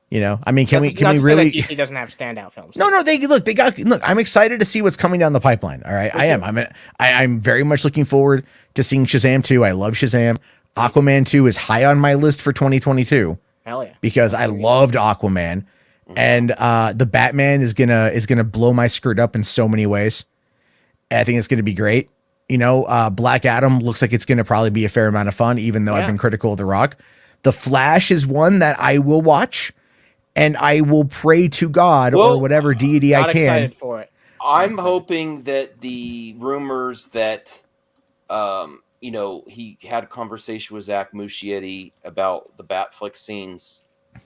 You know, I mean, can we say really? That DC doesn't have standout films. No. Look. I'm excited to see what's coming down the pipeline. All right, I'm very much looking forward to seeing Shazam 2. I love Shazam. Aquaman 2 is high on my list for 2022. Hell yeah! Because I loved Aquaman, and the Batman is gonna blow my skirt up in so many ways. I think it's gonna be great. You know, Black Adam looks like it's gonna probably be a fair amount of fun, even though I've been critical of The Rock. The Flash is one that I will watch. And I will pray to God or whatever deity I can. Excited for it. I'm hoping that the rumors that, you know, he had a conversation with Zach Muschietti about the Batflick scenes,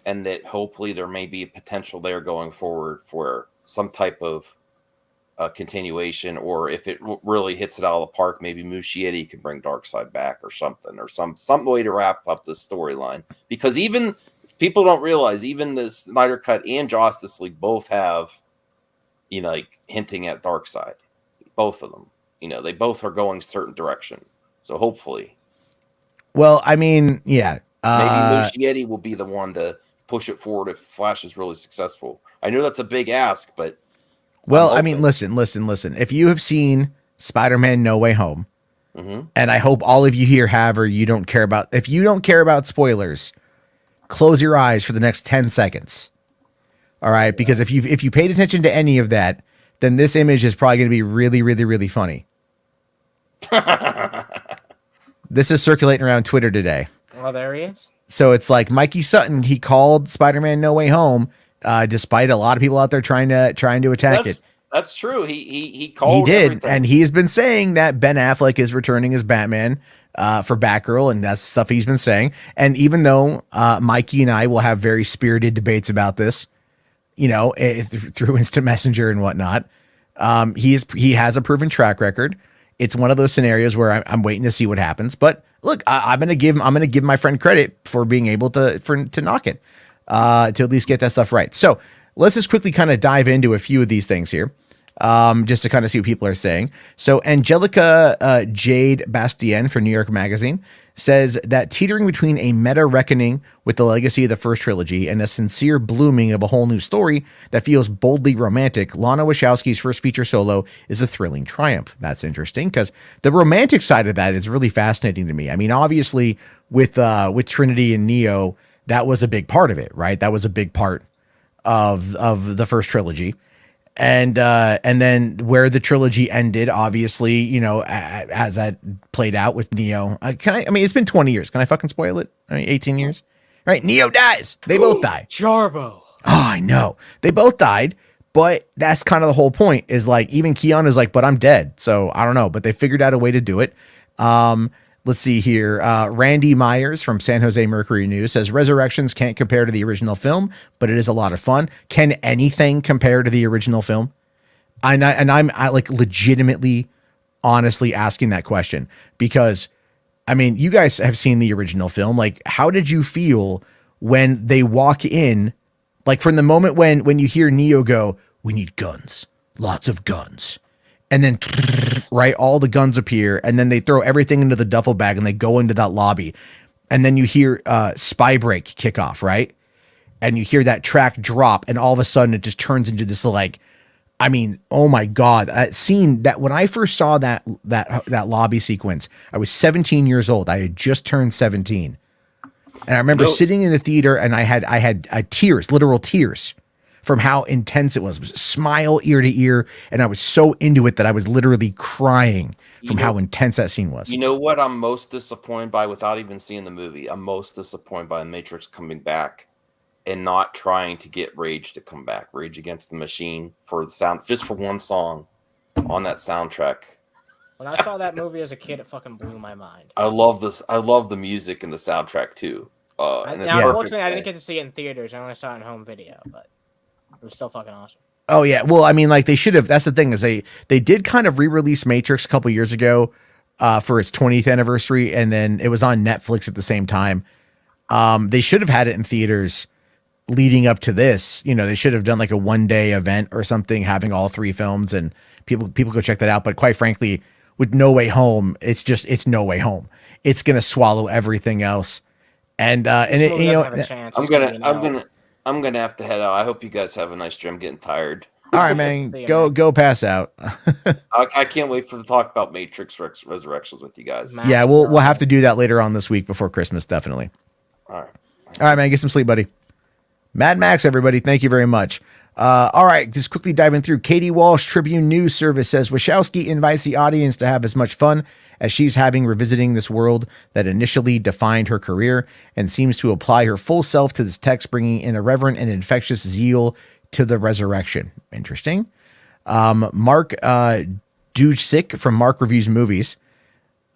and that hopefully there may be a potential there going forward for some type of continuation, or if it really hits it out of the park, maybe Muschietti can bring Darkseid back or something, or some way to wrap up the storyline. Because even people don't realize, even the Snyder Cut and Justice League both have, you know, like hinting at Darkseid. Both of them, you know, they both are going a certain direction. So hopefully, well, I mean, yeah, maybe Muschietti will be the one to push it forward if Flash is really successful. I know that's a big ask, but well, I mean, listen. If you have seen Spider-Man No Way Home, and I hope all of you here have, or you don't care about, if you don't care about spoilers, close your eyes for the next 10 seconds. All right, because if you paid attention to any of that, then this image is probably going to be really, really, really funny. This is circulating around Twitter today. Well, there he is. So it's like Mikey Sutton, he called Spider-Man No Way Home, despite a lot of people out there trying to attack it. That's true. He called. He did, everything. and he has been saying that Ben Affleck is returning as Batman for Batgirl, and that's stuff he's been saying. And even though Mikey and I will have very spirited debates about this, you know, through Instant Messenger and whatnot, he has a proven track record. It's one of those scenarios where I'm waiting to see what happens. But look, I'm gonna give my friend credit for being able to knock it, to at least get that stuff right. So let's just quickly kind of dive into a few of these things here. Just to kind of see what people are saying. So Angelica Jade Bastien for New York Magazine says that teetering between a meta reckoning with the legacy of the first trilogy and a sincere blooming of a whole new story that feels boldly romantic, Lana Wachowski's first feature solo is a thrilling triumph. That's interesting because the romantic side of that is really fascinating to me. I mean, obviously with Trinity and Neo, that was a big part of it, right? That was a big part of the first trilogy. And then where the trilogy ended, obviously, you know, as that played out with Neo. I mean, it's been 20 years. Can I fucking spoil it? I mean, 18 years. Right? Neo dies. They both die. Jarbo. Oh, I know. They both died. But that's kind of the whole point, is like, even Keanu's like, but I'm dead. So I don't know. But they figured out a way to do it. Let's see here. Randy Myers from San Jose Mercury News says Resurrections can't compare to the original film, but it is a lot of fun. Can anything compare to the original film? I'm like legitimately, honestly asking that question because, I mean, you guys have seen the original film. Like, how did you feel when they walk in, like from the moment when you hear Neo go, "We need guns, lots of guns." And then, right, all the guns appear, and then they throw everything into the duffel bag, and they go into that lobby. And then you hear Spy Break kick off, right? And you hear that track drop, and all of a sudden it just turns into this, like, I mean, oh my God. That scene, that when I first saw that lobby sequence, I was 17 years old. I had just turned 17. And I remember sitting in the theater, and I had tears, literal tears, from how intense it was. It was a smile ear to ear, and I was so into it that I was literally crying from how intense that scene was. You know what I'm most disappointed by, without even seeing the movie? I'm most disappointed by Matrix coming back and not trying to get Rage to come back. Rage Against the Machine for the sound, just for one song on that soundtrack. When I saw that movie as a kid, it fucking blew my mind. I love this. I love the music and the soundtrack too. Now, unfortunately, I didn't get to see it in theaters. I only saw it in home video, but it was still fucking awesome. Oh yeah, well, I mean, like they should have. That's the thing, is they did kind of re-release Matrix a couple years ago for its 20th anniversary, and then it was on Netflix at the same time. They should have had it in theaters leading up to this. You know, they should have done like a one-day event or something, having all three films and People go check that out. But quite frankly, with No Way Home, it's No Way Home. It's gonna swallow everything else. And I'm gonna have to head out. I hope you guys have a nice dream. I'm getting tired. All right, man. Go pass out. I can't wait to talk about Matrix Resurrections with you guys. Yeah, we'll have to do that later on this week before Christmas, definitely. All right, man. Get some sleep, buddy. Mad Max, everybody. Thank you very much. All right, just quickly diving through. Katie Walsh, Tribune News Service says Wachowski invites the audience to have as much fun as she's having revisiting this world that initially defined her career, and seems to apply her full self to this text, bringing in a reverent and infectious zeal to the resurrection. Interesting. Mark Dujcik from Mark Reviews Movies.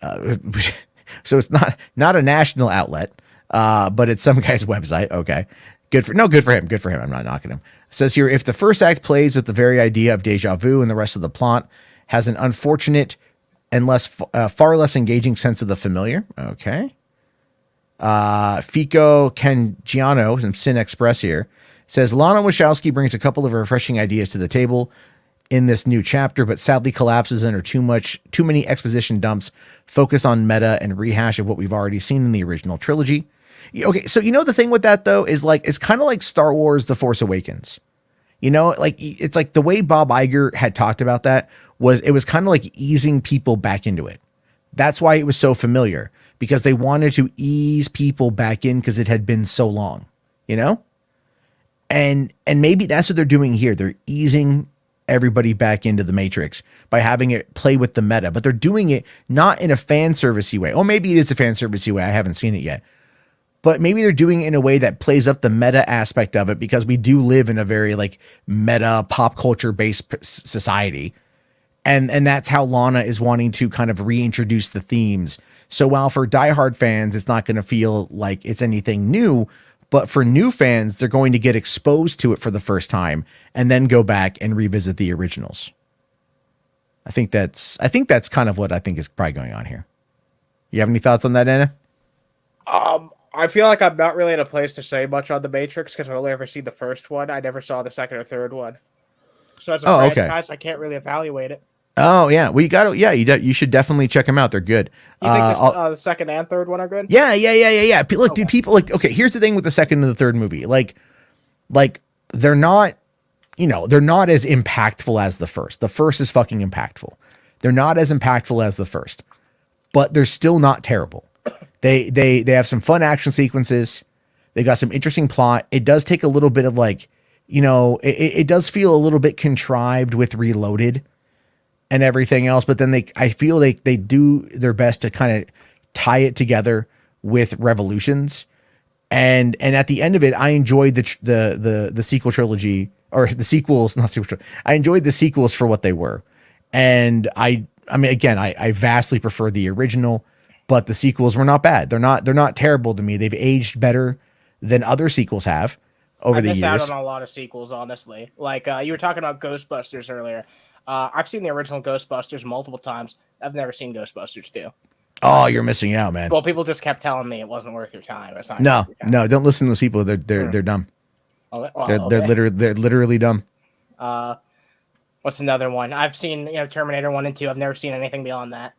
So it's not a national outlet, but it's some guy's website. Okay. Good for him. Good for him. I'm not knocking him. It says here, if the first act plays with the very idea of deja vu and the rest of the plot has an unfortunate and far less engaging sense of the familiar. Okay. Fico Cangiano from Sin Express here says Lana Wachowski brings a couple of refreshing ideas to the table in this new chapter, but sadly collapses under too many exposition dumps, focus on meta and rehash of what we've already seen in the original trilogy. Okay, so the thing with that though is like it's kind of like Star Wars: The Force Awakens. Like it's like the way Bob Iger had talked about that was it was kind of like easing people back into it. That's why it was so familiar, because they wanted to ease people back in because it had been so long, And maybe that's what they're doing here. They're easing everybody back into the Matrix by having it play with the meta, but they're doing it not in a fan servicey way. Or maybe it is a fan servicey way. I haven't seen it yet, but maybe they're doing it in a way that plays up the meta aspect of it, because we do live in a very like meta pop culture based society. And that's how Lana is wanting to kind of reintroduce the themes. So while for diehard fans, it's not going to feel like it's anything new, but for new fans, they're going to get exposed to it for the first time and then go back and revisit the originals. I think that's kind of what I think is probably going on here. You have any thoughts on that, Anna? I feel like I'm not really in a place to say much on the Matrix because I only ever see the first one. I never saw the second or third one. So as a franchise, I can't really evaluate it. Oh yeah, well you should definitely check them out. They're good. You think the second and third one are good? Yeah. Look, dude, people like. Okay, here's the thing with the second and the third movie. Like they're not, they're not as impactful as the first. The first is fucking impactful. They're not as impactful as the first, but they're still not terrible. They have some fun action sequences. They got some interesting plot. It does take a little bit of like, it does feel a little bit contrived with Reloaded and everything else, but then I feel they do their best to kind of tie it together with Revolutions, and at the end of it, I enjoyed the sequel trilogy, or the sequels, not sequel. I enjoyed the sequels for what they were, and I mean, again, I vastly prefer the original, but the sequels were not bad. They're not terrible to me. They've aged better than other sequels have over the years. I missed out on a lot of sequels, honestly. Like you were talking about Ghostbusters earlier. I've seen the original Ghostbusters multiple times. I've never seen Ghostbusters 2. Oh, you're missing out, man. Well, people just kept telling me it wasn't worth your time. No, don't listen to those people. They're dumb. Oh, well, they're literally dumb. What's another one? I've seen Terminator 1 and 2. I've never seen anything beyond that.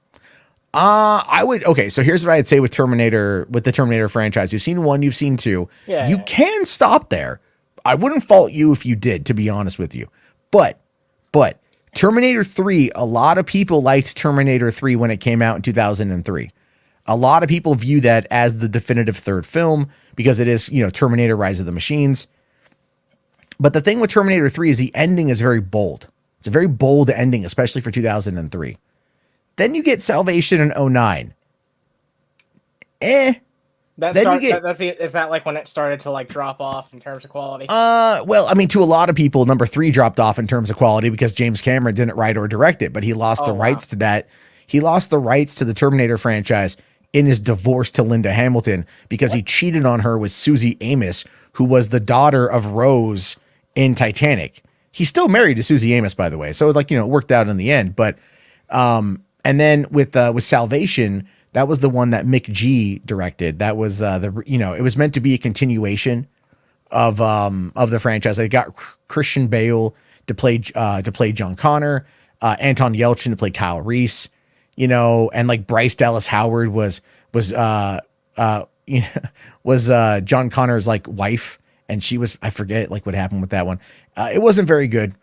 So here's what I'd say with the Terminator franchise. You've seen 1, you've seen 2. Yeah. You can stop there. I wouldn't fault you if you did, to be honest with you. But Terminator 3, a lot of people liked Terminator 3 when it came out in 2003. A lot of people view that as the definitive third film because it is, Terminator Rise of the Machines. But the thing with Terminator 3 is the ending is very bold. It's a very bold ending, especially for 2003. Then you get Salvation in 2009. Is that like when it started to like drop off in terms of quality? Well, I mean, to a lot of people, number 3 dropped off in terms of quality because James Cameron didn't write or direct it, but he lost the rights to that. He lost the rights to the Terminator franchise in his divorce to Linda Hamilton because he cheated on her with Susie Amos, who was the daughter of Rose in Titanic. He's still married to Susie Amos, by the way. So it worked out in the end. But, and then with Salvation, that was the one that Mick G directed. That was it was meant to be a continuation of the franchise. They got Christian Bale to play John Connor. Anton Yelchin to play Kyle Reese, you know, and like Bryce Dallas Howard was John Connor's like wife, and she was, I forget like what happened with that one. It wasn't very good.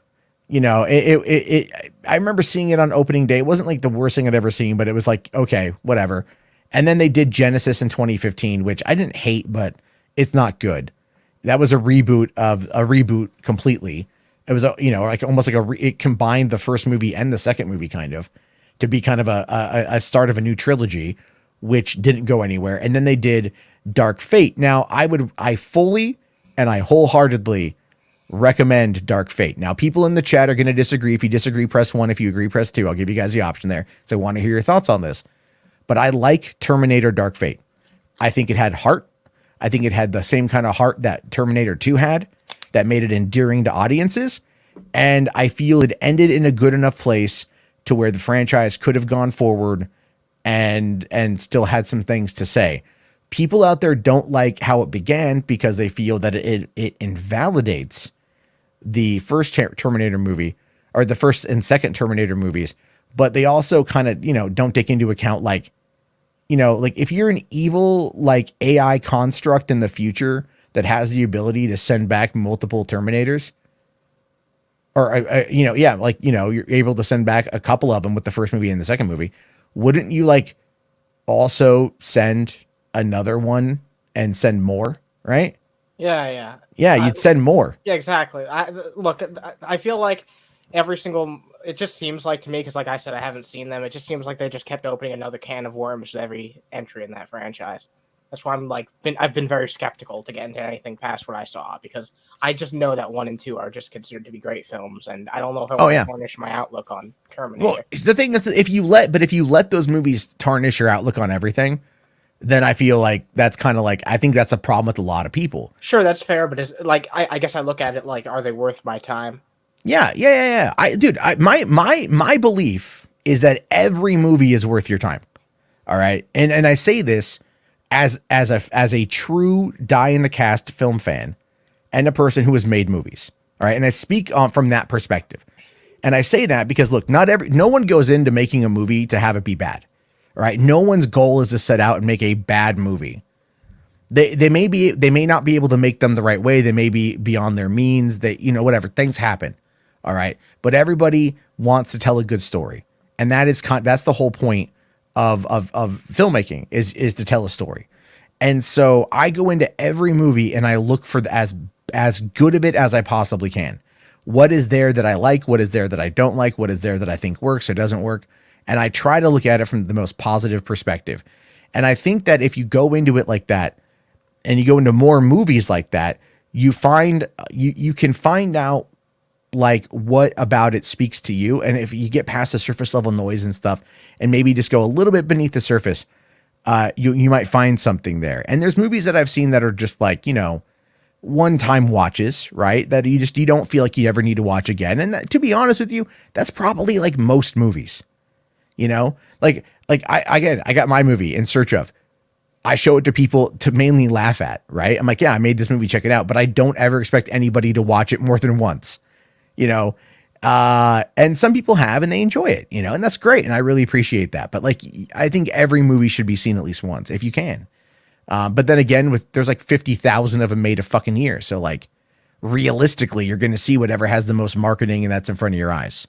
You know, I remember seeing it on opening day. It wasn't like the worst thing I'd ever seen, but it was like, okay, whatever. And then they did Genesis in 2015, which I didn't hate, but it's not good. That was a reboot completely. It was like almost like it combined the first movie and the second movie kind of to be kind of a start of a new trilogy, which didn't go anywhere. And then they did Dark Fate. Now I fully and I wholeheartedly recommend Dark Fate. Now, people in the chat are going to disagree. If you disagree, press 1. If you agree, press 2. I'll give you guys the option there. So I want to hear your thoughts on this. But I like Terminator Dark Fate. I think it had heart. I think it had the same kind of heart that Terminator 2 had that made it endearing to audiences. And I feel it ended in a good enough place to where the franchise could have gone forward and still had some things to say. People out there don't like how it began because they feel that it invalidates the first Terminator movie or the first and second Terminator movies, but they also kind of, don't take into account like if you're an evil like AI construct in the future that has the ability to send back multiple Terminators, or you're able to send back a couple of them with the first movie and the second movie, wouldn't you like also send another one and send more, right? Yeah. You'd send more. Yeah, exactly. I feel like it just seems like to me, because like I said, I haven't seen them. It just seems like they just kept opening another can of worms with every entry in that franchise. That's why I've been very skeptical to get into anything past what I saw, because I just know that 1 and 2 are just considered to be great films, and I don't know if I want to tarnish my outlook on Terminator. Well, the thing is, if you let those movies tarnish your outlook on everything, then I feel like that's kind of like, I think that's a problem with a lot of people. Sure, that's fair, but it's like I guess I look at it like, are they worth my time? Yeah. My belief is that every movie is worth your time. All right, and I say this as a true die in the cast film fan and a person who has made movies. All right, and I speak from that perspective, and I say that because look, no one goes into making a movie to have it be bad. All right, no one's goal is to set out and make a bad movie. They may not be able to make them the right way. They may be beyond their means. Whatever, things happen. All right, but everybody wants to tell a good story, and that's the whole point of filmmaking is to tell a story. And so I go into every movie and I look for as good of it as I possibly can. What is there that I like? What is there that I don't like? What is there that I think works or doesn't work? And I try to look at it from the most positive perspective. And I think that if you go into it like that, and you go into more movies like that, you can find out like what about it speaks to you. And if you get past the surface level noise and stuff, and maybe just go a little bit beneath the surface, you might find something there. And there's movies that I've seen that are just like, one-time watches, right? That you don't feel like you ever need to watch again. And that, to be honest with you, that's probably like most movies. I got my movie In Search Of. I show it to people to mainly laugh at, right? I'm like, yeah, I made this movie, check it out. But I don't ever expect anybody to watch it more than once, and some people have, and they enjoy it, and that's great. And I really appreciate that. But like, I think every movie should be seen at least once if you can. But then again, there's like 50,000 of them made a fucking year. So like, realistically, you're going to see whatever has the most marketing and that's in front of your eyes,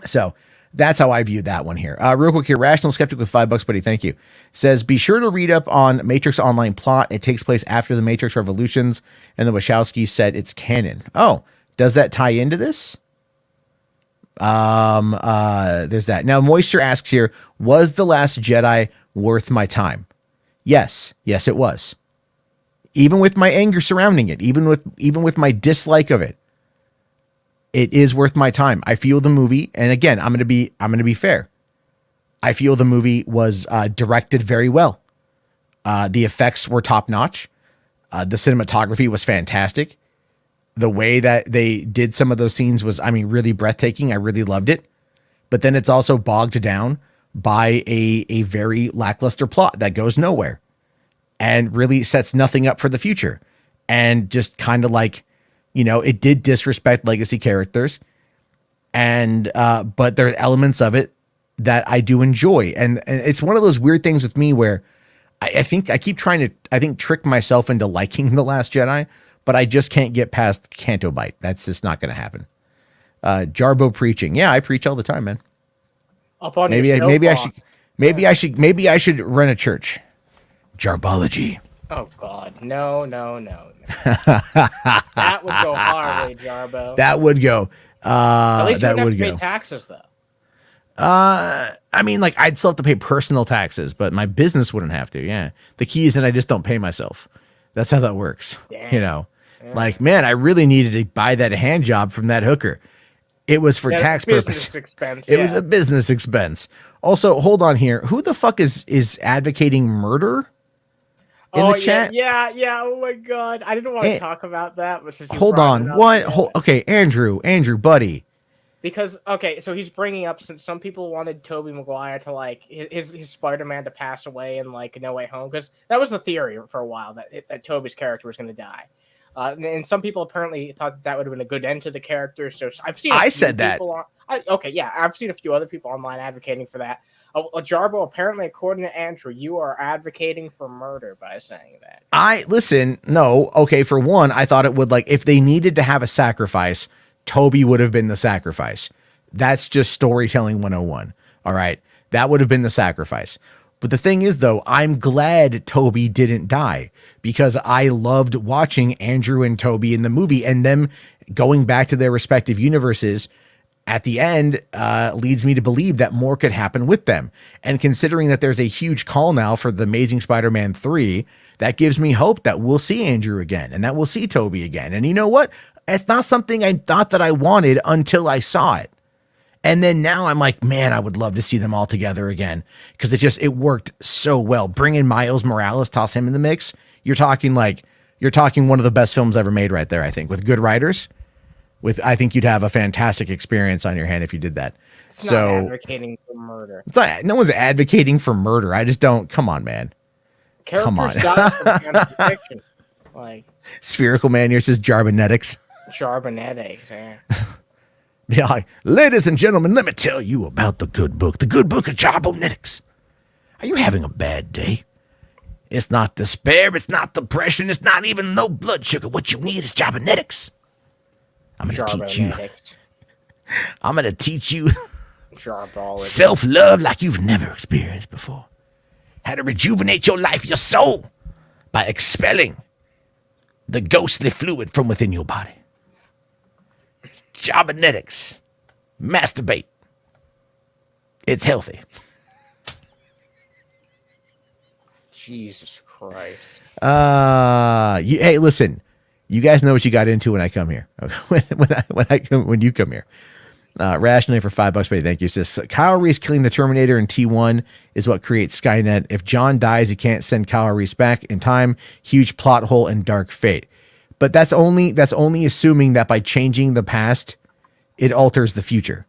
So that's how I view that one here. Real quick here, Rational Skeptic with $5, buddy. Thank you. Says, be sure to read up on Matrix Online plot. It takes place after the Matrix Revolutions, and the Wachowskis said it's canon. Oh, does that tie into this? There's that. Now, Moisture asks here, was The Last Jedi worth my time? Yes, it was. Even with my anger surrounding it, even with my dislike of it. It is worth my time. I feel the movie, and again, I'm gonna be fair. I feel the movie was directed very well. The effects were top notch. The cinematography was fantastic. The way that they did some of those scenes was, really breathtaking. I really loved it. But then it's also bogged down by a very lackluster plot that goes nowhere and really sets nothing up for the future, and just kind of like. It did disrespect legacy characters, and but there are elements of it that I do enjoy, and it's one of those weird things with me where I think I keep trying to trick myself into liking The Last Jedi, but I just can't get past Canto Bite. That's just not going to happen. Jarbo preaching, yeah, I preach all the time, man. Maybe I should run a church. Jarbology. Oh God, no. That would go hardly, Jarbo. That would go. At least you wouldn't have to pay taxes, though. I mean, like, I'd still have to pay personal taxes, but my business wouldn't have to. Yeah. The key is that I just don't pay myself. That's how that works. Damn. You know, like, man, I really needed to buy that hand job from that hooker. It was for tax purposes. It was a business expense. Also, hold on here. Who the fuck is advocating murder in the chat? Yeah. Oh my God. I didn't want to talk about that, but since you hold on. What? Okay, Andrew, buddy. Because so he's bringing up, since some people wanted Tobey Maguire to, like, his Spider-Man to pass away in, like, No Way Home, because that was the theory for a while that Tobey's character was going to die, and some people apparently thought that would have been a good end to the character. So I've seen I've seen a few other people online advocating for that. Jarbo, apparently, according to Andrew, you are advocating for murder by saying that. No, okay. For one, I thought it would, like, if they needed to have a sacrifice, Tobey would have been the sacrifice. That's just storytelling 101. All right. That would have been the sacrifice. But the thing is, though, I'm glad Tobey didn't die, because I loved watching Andrew and Tobey in the movie, and them going back to their respective universes at the end leads me to believe that more could happen with them. And considering that there's a huge call now for The Amazing Spider-Man 3, that gives me hope that we'll see Andrew again and that we'll see Tobey again. And you know what? It's not something I thought that I wanted until I saw it. And then now I'm like, man, I would love to see them all together again, because it worked so well. Bring in Miles Morales, toss him in the mix. You're talking one of the best films ever made right there, I think, with good writers. I think you'd have a fantastic experience on your hand if you did that. It's not advocating for murder. No one's advocating for murder. I just don't. Come on, man. Come on. Fiction. Like, Spherical Man here says Jarbonetics. Yeah. Yeah, like, ladies and gentlemen, let me tell you about the good book of Jarbonetics. Are you having a bad day? It's not despair, it's not depression, it's not even low blood sugar. What you need is Jarbonetics. I'm going to teach you self-love like you've never experienced before. How to rejuvenate your life, your soul, by expelling the ghostly fluid from within your body. Jarbonetics. Masturbate. It's healthy. Jesus Christ. Hey, listen. You guys know what you got into when I come here. When you come here. Rationally for $5, buddy. Thank you. It says Kyle Reese killing the Terminator in T1 is what creates Skynet. If John dies, you can't send Kyle Reese back in time. Huge plot hole and dark fate. But that's only assuming that by changing the past, it alters the future.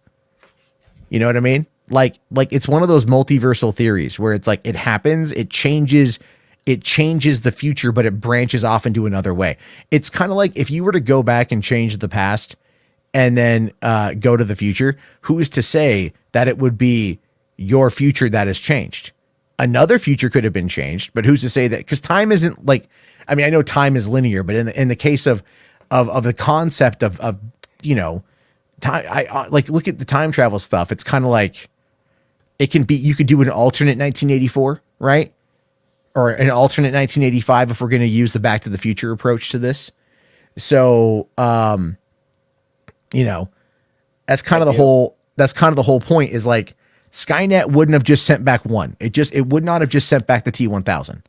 You know what I mean? Like it's one of those multiversal theories where it's like it happens, it changes the future, but it branches off into another way. It's kind of like if you were to go back and change the past and then go to the future, who's to say that it would be your future that has changed? Another future could have been changed, but who's to say that? Because time isn't like, I mean, I know time is linear, but in the case of the concept of time, I like look at the time travel stuff. It's kind of like it can be, you could do an alternate 1984, right? Or an alternate 1985 if we're going to use the Back to the Future approach to this. So, that's kind of the whole point is like Skynet wouldn't have just sent back one. It would not have just sent back the T-1000.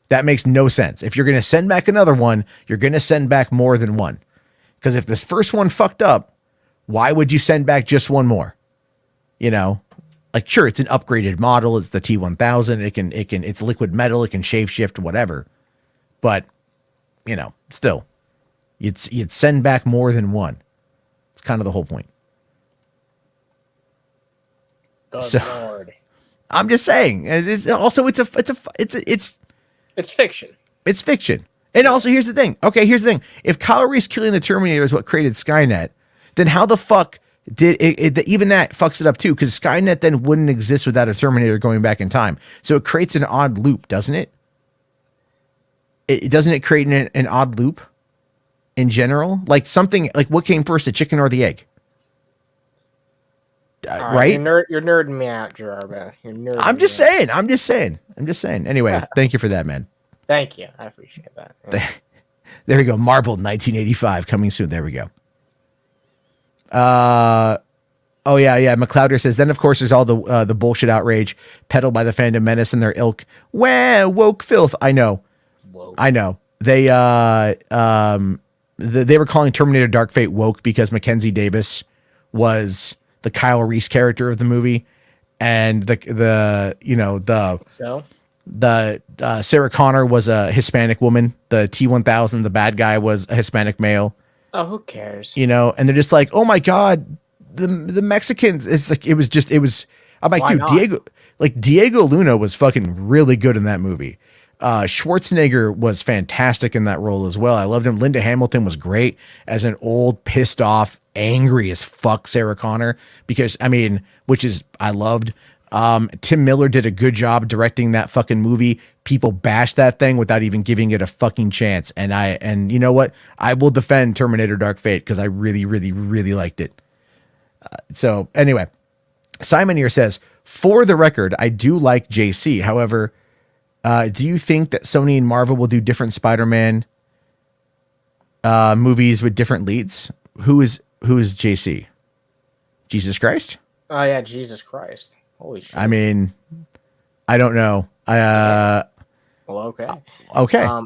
That makes no sense. If you're going to send back another one, you're going to send back more than one. Because if this first one fucked up, why would you send back just one more? Like, sure, it's an upgraded model. It's the T-1000. It's liquid metal. It can shave shift, whatever. But, still, you'd send back more than one. It's kind of the whole point. Good Lord. I'm just saying. It's fiction. It's fiction. And also, here's the thing. Okay, here's the thing. If Kyle Reese killing the Terminator is what created Skynet, then how the fuck Even that fucks it up too, because Skynet then wouldn't exist without a Terminator going back in time. So it creates an odd loop, doesn't it? Doesn't it create an odd loop in general? Like something like what came first, the chicken or the egg? Right? You're nerding me out, Gerard. You're nerding. I'm just saying. Anyway, thank you for that, man. Thank you. I appreciate that. Yeah. There we go. Marvel 1985 coming soon. There we go. Oh yeah. McLeoder says, then of course there's all the bullshit outrage peddled by the fandom menace and their ilk. Wow, woke filth. I know. They they were calling Terminator Dark Fate woke because Mackenzie Davis was the Kyle Reese character of the movie, and the Sarah Connor was a Hispanic woman. The T-1000, the bad guy, was a Hispanic male. Oh, who cares? And they're just like, oh my god, the Mexicans. It's like it was. I'm like, dude, Diego Luna was fucking really good in that movie. Schwarzenegger was fantastic in that role as well. I loved him. Linda Hamilton was great as an old, pissed off, angry as fuck Sarah Connor, because I loved. Tim Miller did a good job directing that fucking movie. People bashed that thing without even giving it a fucking chance. And you know what? I will defend Terminator Dark Fate because I really, really, really liked it. So anyway, Simon here says, for the record, I do like JC. However, do you think that Sony and Marvel will do different Spider-Man movies with different leads? Who is JC? Jesus Christ? Oh yeah, Jesus Christ. Holy shit. I mean, I don't know. Well, okay. Okay.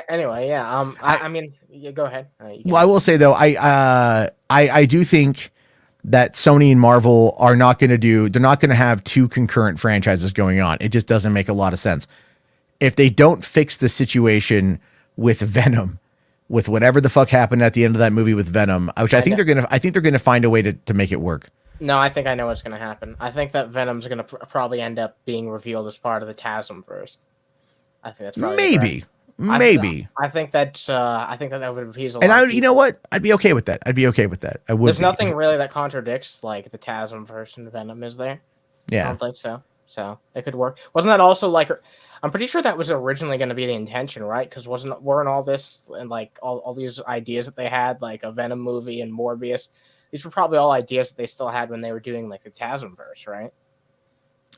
Anyway, yeah. I mean, go ahead. Well, I will say though, I do think that Sony and Marvel are not going to they're not going to have two concurrent franchises going on. It just doesn't make a lot of sense. If they don't fix the situation with Venom, with whatever the fuck happened at the end of that movie with Venom, which I think they're going to find a way to make it work. No, I think I know what's going to happen. I think that Venom's going to probably end up being revealed as part of the TASMverse. I think that's probably maybe. I think that would appease a lot. And you know what? I'd be okay with that. I would. There's nothing really that contradicts like the TASMverse and Venom, is there? Yeah, I don't think so. So it could work. Wasn't that also like? I'm pretty sure that was originally going to be the intention, right? Because weren't all this and like all these ideas that they had, like a Venom movie and Morbius, these were probably all ideas that they still had when they were doing like the TASMverse, right?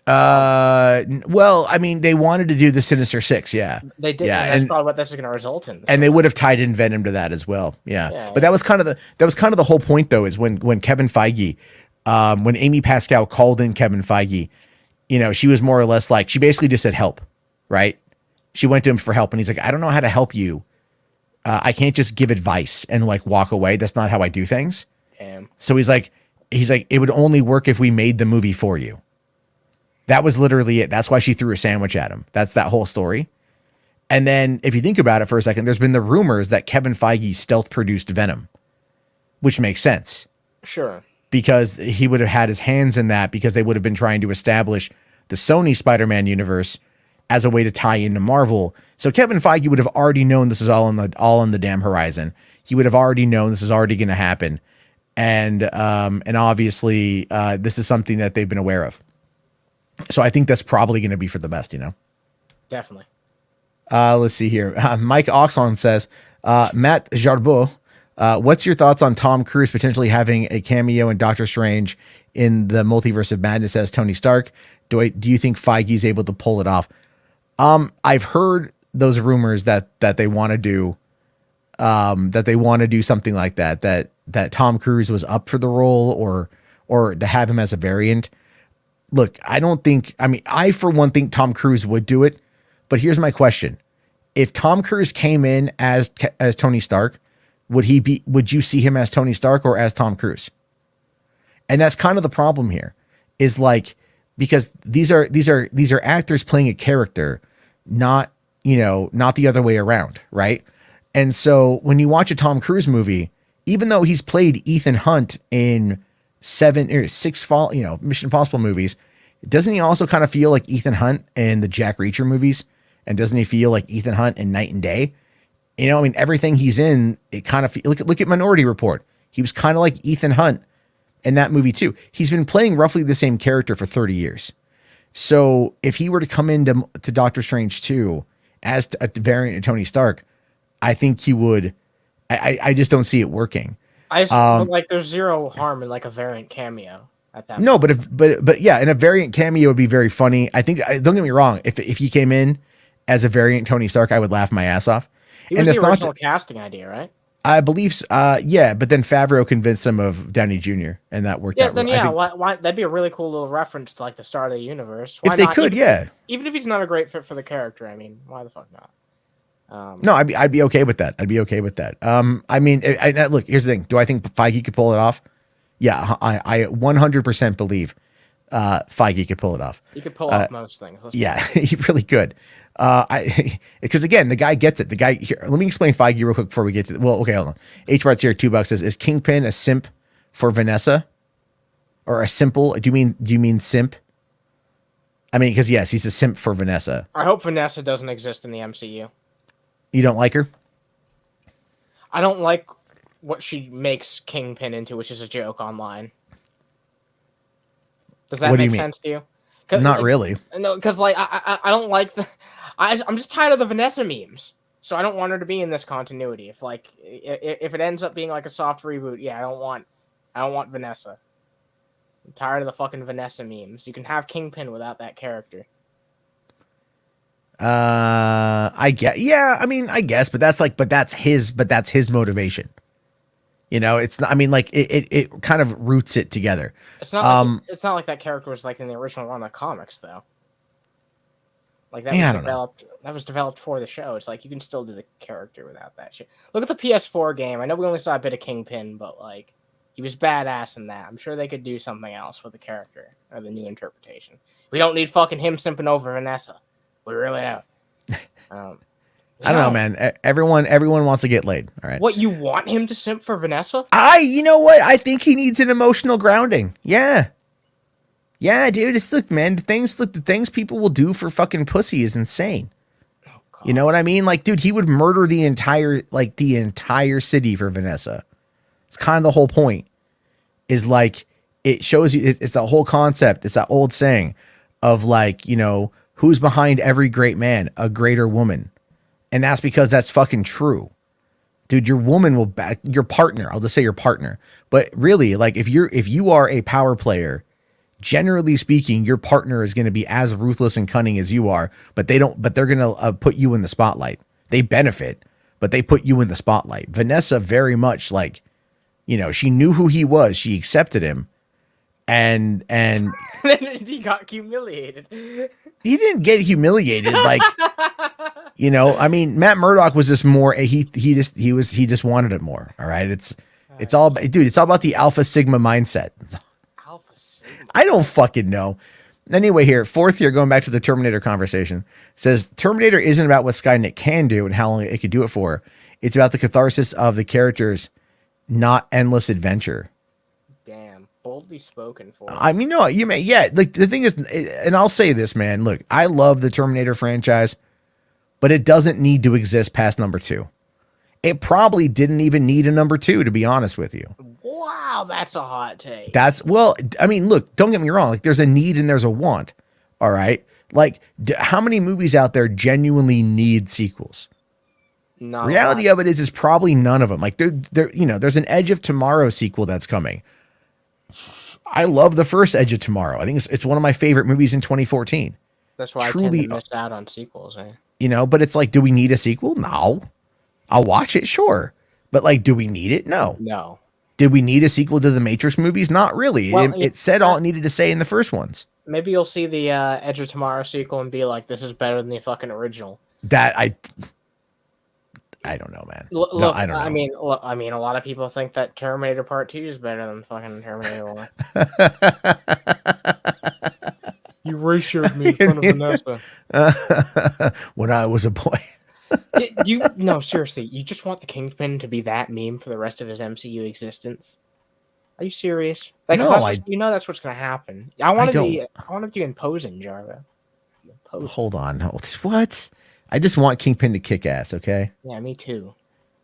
Well, I mean, they wanted to do the Sinister Six, yeah. They did, yeah, and that's probably what this is going to result in. And they would have tied in Venom to that as well, yeah. But that was kind of the whole point, though, is when Kevin Feige, when Amy Pascal called in Kevin Feige, she was more or less like, she basically just said help, right? She went to him for help, and he's like, I don't know how to help you. I can't just give advice and like walk away. That's not how I do things. Damn. So he's like, it would only work if we made the movie for you. That was literally it. That's why she threw a sandwich at him. That's that whole story. And then if you think about it for a second, there's been the rumors that Kevin Feige stealth produced Venom, which makes sense. Sure. Because he would have had his hands in that, because they would have been trying to establish the Sony Spider-Man universe as a way to tie into Marvel. So Kevin Feige would have already known this is all on the damn horizon. He would have already known this is already going to happen. And obviously this is something that they've been aware of. So I think that's probably going to be for the best, Definitely. Let's see here. Mike Oxlon says, Matt Jarbeau, what's your thoughts on Tom Cruise potentially having a cameo in Doctor Strange in the Multiverse of Madness as Tony Stark? Do you think Feige's able to pull it off? I've heard those rumors that they want to do, something like that Tom Cruise was up for the role or to have him as a variant. Look, I for one think Tom Cruise would do it, but here's my question. If Tom Cruise came in as Tony Stark, would you see him as Tony Stark or as Tom Cruise? And that's kind of the problem here, is like, because these are actors playing a character, not the other way around, right? And so when you watch a Tom Cruise movie, even though he's played Ethan Hunt in 7 or 6 Mission Impossible movies, doesn't he also kind of feel like Ethan Hunt in the Jack Reacher movies? And doesn't he feel like Ethan Hunt in Night and Day? Everything he's in, it kind of look at Minority Report. He was kind of like Ethan Hunt in that movie too. He's been playing roughly the same character for 30 years. So if he were to come into Doctor Strange 2 as a variant of Tony Stark, I think he would. I just don't see it working. I just, like there's zero harm in like a variant cameo at that. No, point. but yeah, and a variant cameo would be very funny. I think. Don't get me wrong. If he came in as a variant Tony Stark, I would laugh my ass off. He was the original casting idea, right? I believe, yeah, but then Favreau convinced him of Downey Jr. and that worked out. Yeah, then yeah, why, that'd be a really cool little reference to like the start of the universe. Why if they could, even if he's not a great fit for the character, I mean, why the fuck not? No, I'd be okay with that. I'd be okay with that. I mean, look, here's the thing. Do I think Feige could pull it off? Yeah, I 100% believe Feige could pull it off. He could pull off most things. Yeah, he really could. Because again, the guy gets it. The guy here. Let me explain Feige real quick before we get to. Well, okay, hold on. H-Bart's here. $2 says, "Is Kingpin a simp for Vanessa, or a simple? Do you mean simp? I mean, because yes, he's a simp for Vanessa. I hope Vanessa doesn't exist in the MCU. You don't like her? I don't like what she makes Kingpin into, which is a joke online. Does that make sense to you? Not really. No, because like I don't like the. I'm just tired of the Vanessa memes, so I don't want her to be in this continuity. If it ends up being like a soft reboot, yeah, I don't want Vanessa. I'm tired of the fucking Vanessa memes. You can have Kingpin without that character. I guess, but that's his motivation. You know, it's not. I mean, like it kind of roots it together. It's not like that character was like in the original run of the comics, though. Like that was developed for the show. It's like you can still do the character without that shit. Look at the PS4 game. I know we only saw a bit of Kingpin, but like he was badass in that. I'm sure they could do something else with the character or the new interpretation. We don't need fucking him simping over Vanessa. We really don't. I don't know, man. Everyone wants to get laid. All right. What, you want him to simp for Vanessa? You know what? I think he needs an emotional grounding. Yeah. Yeah, dude. The things people will do for fucking pussy is insane. Oh, God. You know what I mean? Like, dude, he would murder the entire city for Vanessa. It's kind of the whole point. Is like, it shows you, it's a whole concept. It's that old saying of like, you know, who's behind every great man? A greater woman. And that's because that's fucking true. Dude, your woman will back your partner. I'll just say your partner. But really, like if you are a power player, generally speaking, your partner is going to be as ruthless and cunning as you are, but they're going to put you in the spotlight. They benefit, but they put you in the spotlight. Vanessa very much like, you know, she knew who he was. She accepted him. And he got humiliated. He didn't get humiliated. Like, you know, I mean, Matt Murdock was just more, he just wanted it more. All right. It's all about the Alpha Sigma mindset. Alpha Sigma. I don't fucking know. Anyway, here, fourth year, going back to the Terminator conversation, says Terminator isn't about what Skynet can do and how long it could do it for. It's about the catharsis of the characters, not endless adventure. Damn, boldly spoken for. I mean, no, you may, yeah. Like the thing is, and I'll say this, man. Look, I love the Terminator franchise, but it doesn't need to exist past number 2. It probably didn't even need a number 2, to be honest with you. Wow, that's a hot take. Well, I mean, look, don't get me wrong. Like, there's a need and there's a want. All right. Like, how many movies out there genuinely need sequels? Not Reality of it is probably none of them. Like, you know, there's an Edge of Tomorrow sequel that's coming. I love the first Edge of Tomorrow. I think it's one of my favorite movies in 2014. That's why I tend to miss out on sequels. You know, but it's like, do we need a sequel? No. I'll watch it, sure. But like, do we need it? No. No. Did we need a sequel to the Matrix movies? Not really. Well, it said all it needed to say in the first ones. Maybe you'll see the Edge of Tomorrow sequel and be like, this is better than the fucking original. I don't know, man. Look, no, I don't know. I mean, a lot of people think that Terminator Part 2 is better than fucking Terminator 1. You ratioed me in front of Vanessa. When I was a boy. No, seriously, you just want the Kingpin to be that meme for the rest of his MCU existence? Are you serious? Like, no, that's what's going to happen. I want to be imposing, Jarvo. Hold on. What? I just want Kingpin to kick ass, okay? Yeah, me too.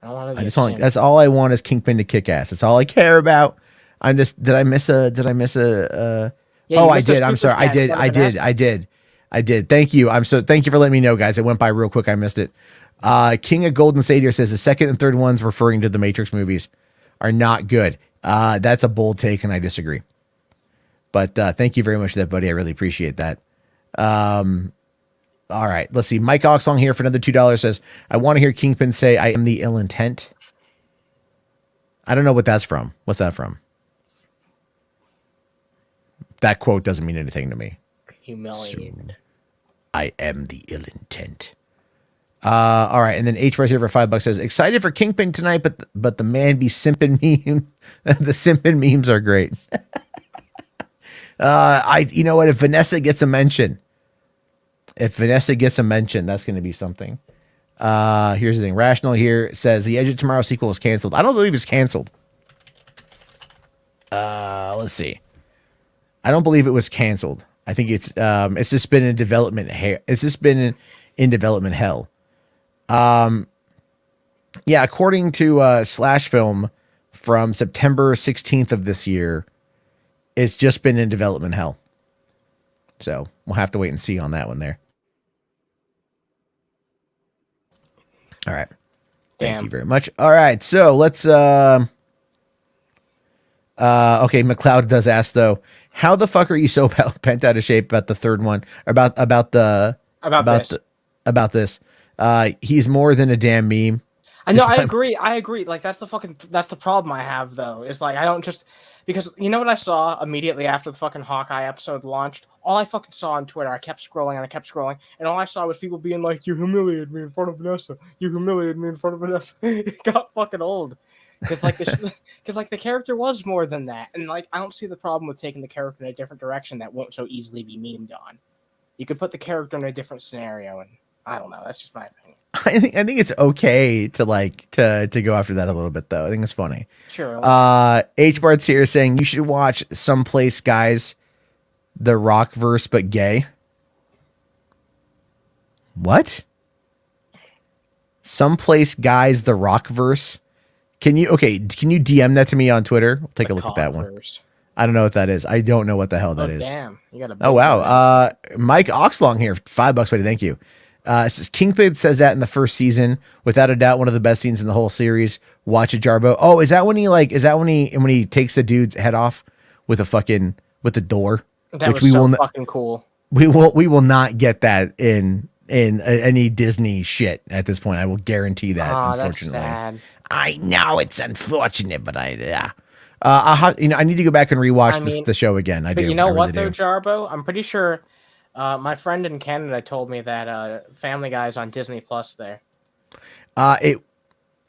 I don't want to. That's all I want is Kingpin to kick ass. That's all I care about. I'm just. Did I miss a? Yeah, oh, I did. I'm sorry. I did. Thank you. Thank you for letting me know, guys. It went by real quick. I missed it. King of Golden Savior says the second and third ones referring to the Matrix movies are not good. That's a bold take, and I disagree. But thank you very much for that, buddy. I really appreciate that. All right, let's see. Mike Oxlong here for another $2 says, I want to hear Kingpin say, I am the ill intent. I don't know what that's from. What's that from? That quote doesn't mean anything to me. Humiliated. So, I am the ill intent. All right, and then H here for $5 says, excited for Kingpin tonight, but the man be simping meme. The simping memes are great. You know what? If Vanessa gets a mention, that's going to be something. Here's the thing. Rational here says the Edge of Tomorrow sequel is canceled. I don't believe it's canceled. Let's see. I don't believe it was canceled. I think it's just been in development. It's just been in development hell. Yeah, according to Slash Film from September 16th of this year, it's just been in development hell. So we'll have to wait and see on that one there. All right. Thank you very much. All right. So let's, okay. McLeod does ask though, how the fuck are you so bent out of shape about the third one? About this. He's more than a damn meme. I know. I agree. Like that's the problem I have though. Is like, I don't just, because you know what I saw immediately after the fucking Hawkeye episode launched? All I fucking saw on Twitter, I kept scrolling, and all I saw was people being like, you humiliated me in front of Vanessa. You humiliated me in front of Vanessa. It got fucking old. Because like, the character was more than that. And like, I don't see the problem with taking the character in a different direction that won't so easily be memed on. You could put the character in a different scenario, and I don't know. That's just my opinion. I think it's okay to to go after that a little bit though. I think it's funny. Sure. H Bart's here saying you should watch Someplace Guys, the Rockverse but gay. What? Someplace Guys, the Rockverse. Can you DM that to me on Twitter? I'll take a look at that one. I don't know what that is. I don't know what the hell that is. Damn. You got oh wow. Mike Oxlong here, $5, buddy. Thank you. Kingpin says that in the first season, without a doubt, one of the best scenes in the whole series. Watch it, Jarbo. Oh, is that when he takes the dude's head off with the door? That which was so fucking cool. We will not get that in any Disney shit at this point. I will guarantee that. Unfortunately, that's sad. I know it's unfortunate, but I need to go back and rewatch the show again. But you know what though, Jarbo? I'm pretty sure. My friend in Canada told me that Family Guy is on Disney Plus there.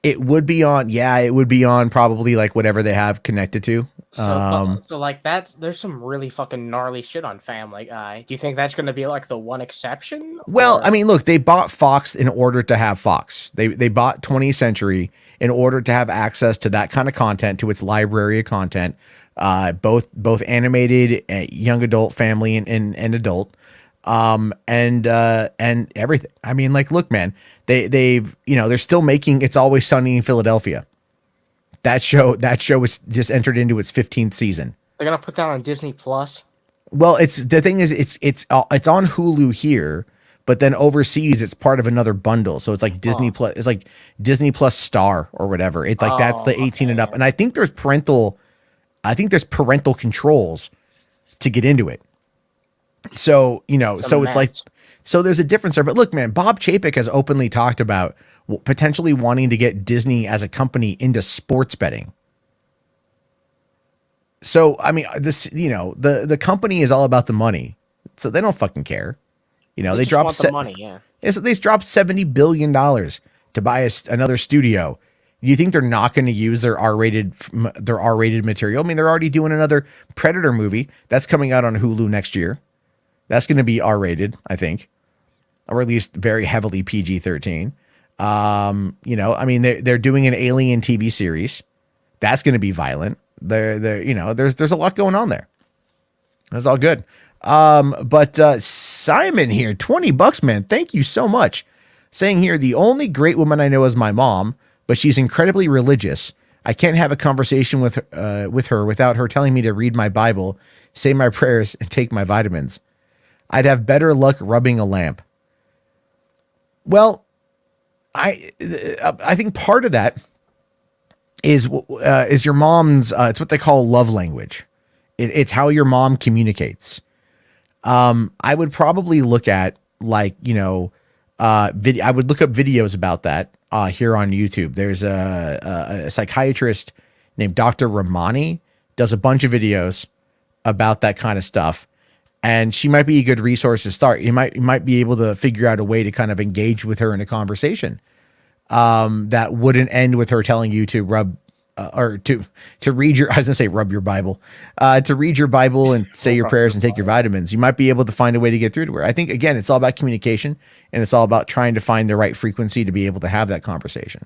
It would be on. Yeah, it would be on probably like whatever they have connected to. So like that, there's some really fucking gnarly shit on Family Guy. Do you think that's going to be like the one exception? Well, I mean, look, they bought Fox in order to have Fox. They bought 20th Century in order to have access to that kind of content, to its library of content, both animated, young adult, family, and adult. And everything. I mean, like, look, man, they're still making It's Always Sunny in Philadelphia. That show was just entered into its 15th season. They're gonna put that on Disney Plus. Well, it's on Hulu here, but then overseas it's part of another bundle. So it's like Disney Plus. It's like Disney Plus Star or whatever. It's like that's the 18 and up. And I think there's parental controls to get into it. So, it's like, so there's a difference there. But look, man, Bob Chapek has openly talked about potentially wanting to get Disney as a company into sports betting. So, I mean, the company is all about the money. So they don't fucking care. They dropped the money. Yeah. So they dropped $70 billion to buy another studio. Do you think they're not going to use their R-rated material? I mean, they're already doing another Predator movie that's coming out on Hulu next year. That's going to be R-rated, I think, or at least very heavily PG-13. I mean, they're doing an Alien TV series. That's going to be violent. There's a lot going on there. That's all good. But Simon here, $20, man. Thank you so much. Saying here, the only great woman I know is my mom, but she's incredibly religious. I can't have a conversation with her without her telling me to read my Bible, say my prayers, and take my vitamins. I'd have better luck rubbing a lamp. Well, I think part of that is your mom's. It's what they call love language. It's how your mom communicates. I would probably look at I would look up videos about that here on YouTube. There's a psychiatrist named Dr. Ramani, does a bunch of videos about that kind of stuff. And she might be a good resource to start. You might be able to figure out a way to kind of engage with her in a conversation that wouldn't end with her telling you to rub or to read your, I was gonna say rub your Bible, to read your Bible and say your prayers and take your vitamins. You might be able to find a way to get through to her. I think, again, it's all about communication, and it's all about trying to find the right frequency to be able to have that conversation.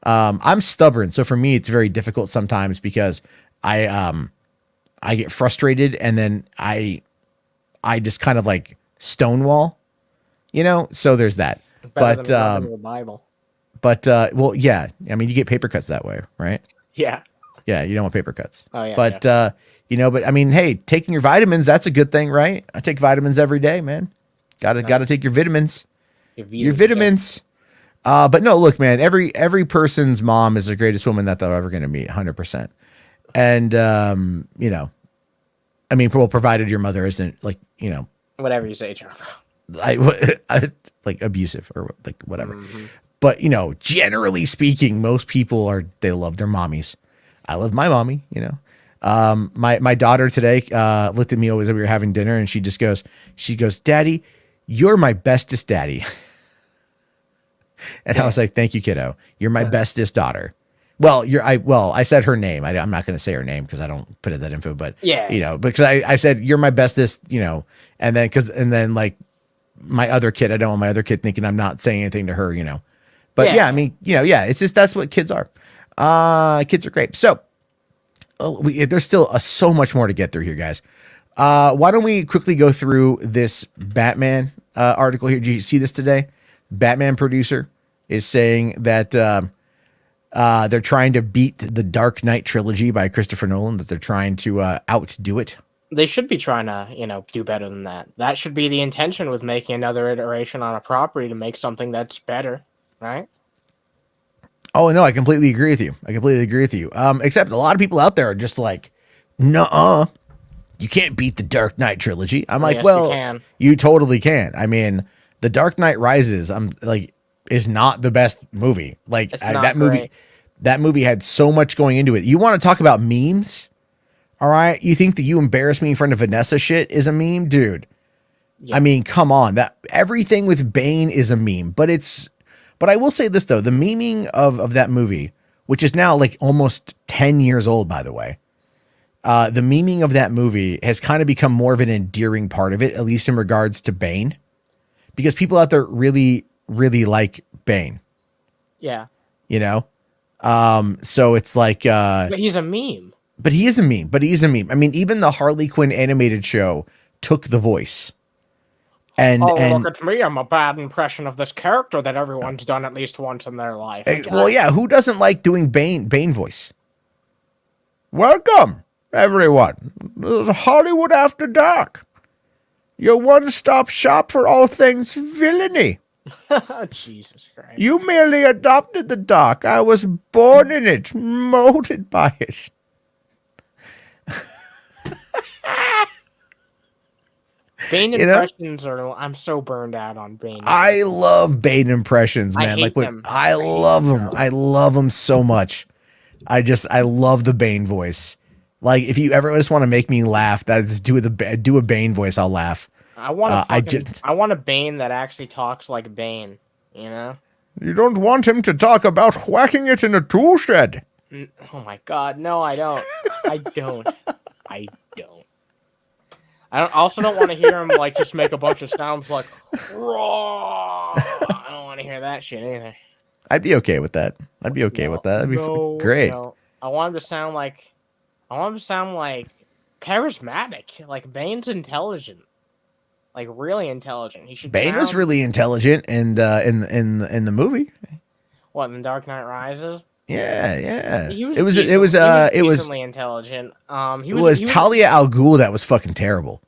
I'm stubborn, so for me, it's very difficult sometimes because I get frustrated, and then I just kind of like stonewall, so there's that. Better than the Bible. Well, yeah, I mean, you get paper cuts that way, right? Yeah. Yeah, you don't want paper cuts. Oh, yeah. But, but I mean, hey, taking your vitamins, that's a good thing, right? I take vitamins every day, man. Gotta take your vitamins. Your vitamins. But no, look, man, every person's mom is the greatest woman that they're ever going to meet, 100%. And, I mean, well, provided your mother isn't whatever you say, John. I like abusive or like whatever. Mm-hmm. But, generally speaking, most people they love their mommies. I love my mommy, my daughter today looked at me as we were having dinner, and she goes, Daddy, you're my bestest daddy. And I was like, thank you, kiddo. You're my bestest daughter. Well, I said her name. I'm not going to say her name because I don't put in that info, but because I said, you're my bestest, and then like my other kid, I don't want my other kid thinking I'm not saying anything to her, but I mean, it's just, that's what kids are. Kids are great. So there's still so much more to get through here, guys. Why don't we quickly go through this Batman article here? Did you see this today? Batman producer is saying that they're trying to beat the Dark Knight trilogy by Christopher Nolan, that they're trying to outdo it. They should be trying to, do better than that. That should be the intention with making another iteration on a property, to make something that's better, right? Oh, no, I completely agree with you. Except a lot of people out there are just like, nuh-uh, you can't beat the Dark Knight trilogy. I'm like, well, you totally can. I mean, The Dark Knight Rises, is not the best movie. Like that movie had so much going into it. You want to talk about memes? All right. You think that you embarrass me in front of Vanessa shit is a meme, dude? Yeah. I mean, come on. That everything with Bane is a meme, but I will say this though, the memeing of that movie, which is now like almost 10 years old, by the way. The memeing of that movie has kind of become more of an endearing part of it, at least in regards to Bane, because people out there really, really like Bane. Yeah. So it's like, but he's a meme. But he is a meme. I mean, even the Harley Quinn animated show took the voice. And look at me, I'm a bad impression of this character that everyone's done at least once in their life. Well, yeah, who doesn't like doing Bane voice? Welcome, everyone. This is Hollywood After Dark. Your one-stop shop for all things villainy. Jesus Christ. You merely adopted the dark. I was born in it, molded by it. Bane impressions I'm so burned out on Bane. I love Bane impressions, man. I love them. I love them so much. I love the Bane voice. Like, if you ever just want to make me laugh, do a Bane voice. I'll laugh. I want a Bane that actually talks like Bane. You don't want him to talk about whacking it in a tool shed. Oh my God, no, I don't. I don't. I also don't want to hear him just make a bunch of sounds like raw. I don't want to hear that shit either. I'd be okay with that. That'd be great. No. I want him to sound like charismatic. Like Bane's intelligent. Like really intelligent. Bane is really intelligent in the movie. What, in Dark Knight Rises? Yeah. He was it was decently intelligent. It was Talia al Ghul that was fucking terrible.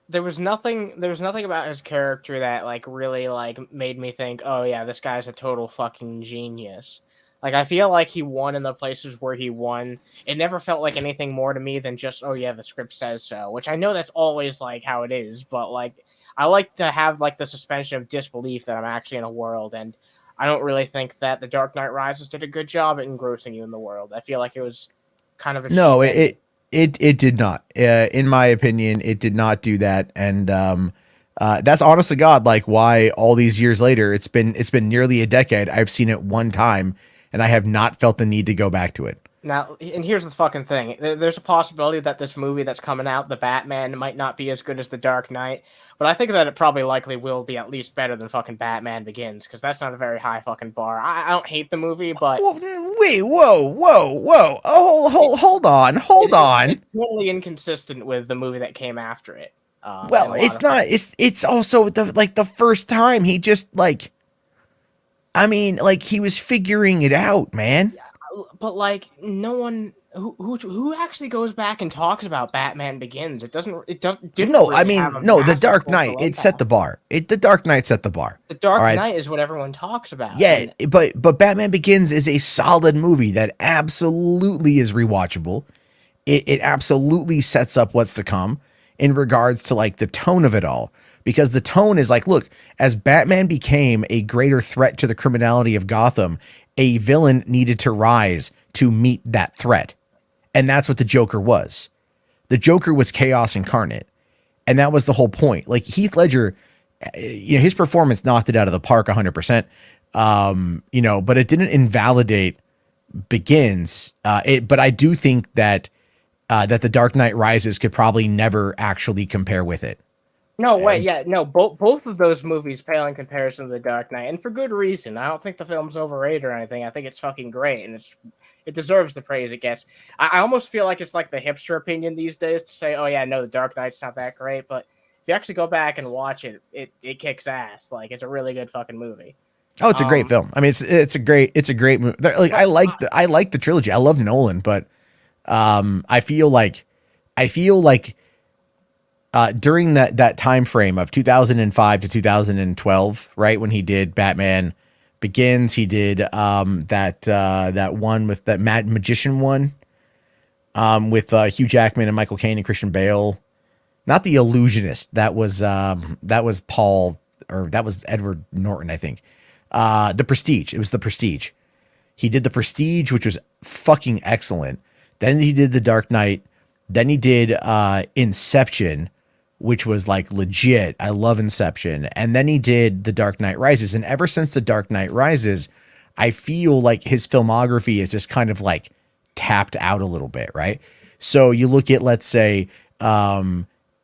There was nothing about his character that like really like made me think, oh yeah, this guy's a total fucking genius. Like I feel like he won in the places where he won. It never felt like anything more to me than just, oh yeah, the script says so, which I know that's always like how it is, but like I like to have like the suspension of disbelief that I'm actually in a world, and I don't really think that The Dark Knight Rises did a good job at engrossing you in the world. I feel like it was kind of a no, it did not. In my opinion, it did not do that, and that's honest to God, like why all these years later, it's been nearly a decade. I've seen it one time, and I have not felt the need to go back to it. Now, and here's the fucking thing. There's a possibility that this movie that's coming out, The Batman, might not be as good as The Dark Knight, but I think that it probably likely will be at least better than fucking Batman Begins, because that's not a very high fucking bar. I don't hate the movie, but... Wait, whoa. Oh, hold on. It's totally inconsistent with the movie that came after it. Well, it's not. It's also the first time he just like... I mean, like, he was figuring it out, man. Yeah, but like no one who actually goes back and talks about Batman Begins. It doesn't. No, really, I mean, no. The Dark Knight. It set the bar. The Dark Knight set the bar. The Dark Knight is what everyone talks about. Yeah, but Batman Begins is a solid movie that absolutely is rewatchable. It absolutely sets up what's to come in regards to like the tone of it all. Because the tone is like, look, as Batman became a greater threat to the criminality of Gotham, a villain needed to rise to meet that threat. And that's what the Joker was. The Joker was chaos incarnate. And that was the whole point. Like Heath Ledger, his performance knocked it out of the park 100%. But it didn't invalidate Begins. But I do think that The Dark Knight Rises could probably never actually compare with it. No, wait, yeah, no, both of those movies pale in comparison to The Dark Knight, and for good reason. I don't think the film's overrated or anything. I think it's fucking great, and it deserves the praise it gets. I almost feel like it's like the hipster opinion these days to say, oh yeah, no, The Dark Knight's not that great, but if you actually go back and watch it, it kicks ass. Like, it's a really good fucking movie. Oh, it's a great film. I mean, it's a great movie. Like, I like the trilogy. I love Nolan, but I feel like during that time frame of 2005 to 2012, right, when he did Batman Begins, he did that one with that Mad Magician one with Hugh Jackman and Michael Caine and Christian Bale. Not The Illusionist. That was Paul, or that was Edward Norton, I think. The Prestige. It was The Prestige. He did The Prestige, which was fucking excellent. Then he did The Dark Knight. Then he did Inception, which was like legit. I love Inception. And then he did The Dark Knight Rises. And ever since The Dark Knight Rises, I feel like his filmography is just kind of like tapped out a little bit, right? So you look at, let's say,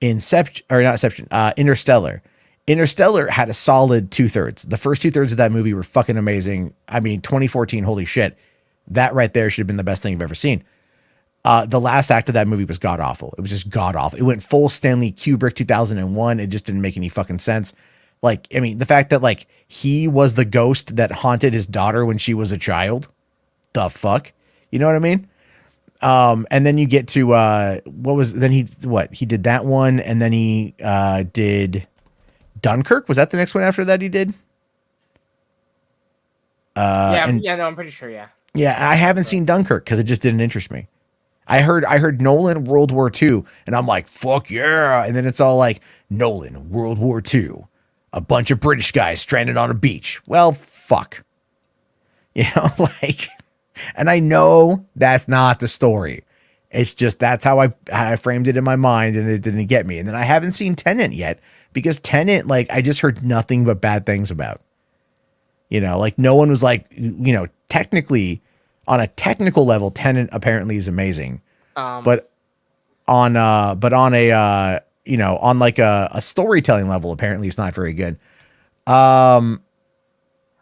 Interstellar. Interstellar had a solid 2/3. The first 2/3 of that movie were fucking amazing. I mean, 2014, holy shit. That right there should have been the best thing you've ever seen. The last act of that movie was god awful. It was just god awful. It went full Stanley Kubrick 2001. It just didn't make any fucking sense. Like, I mean, the fact that like he was the ghost that haunted his daughter when she was a child. The fuck? You know what I mean? And then you get to he did that one, and then he did Dunkirk. Was that the next one after that he did? I'm pretty sure, yeah. Yeah, I haven't seen Dunkirk because it just didn't interest me. I heard Nolan World War II, and I'm like, fuck yeah. And then it's all like, Nolan World War II, a bunch of British guys stranded on a beach. Well, fuck. You know, like, and I know that's not the story. It's just, that's how I framed it in my mind, and it didn't get me. And then I haven't seen Tenet yet, because Tenet, like, I just heard nothing but bad things about. You know, like, no one was like, technically, on a technical level, Tenet apparently is amazing, but on a storytelling level, apparently it's not very good. I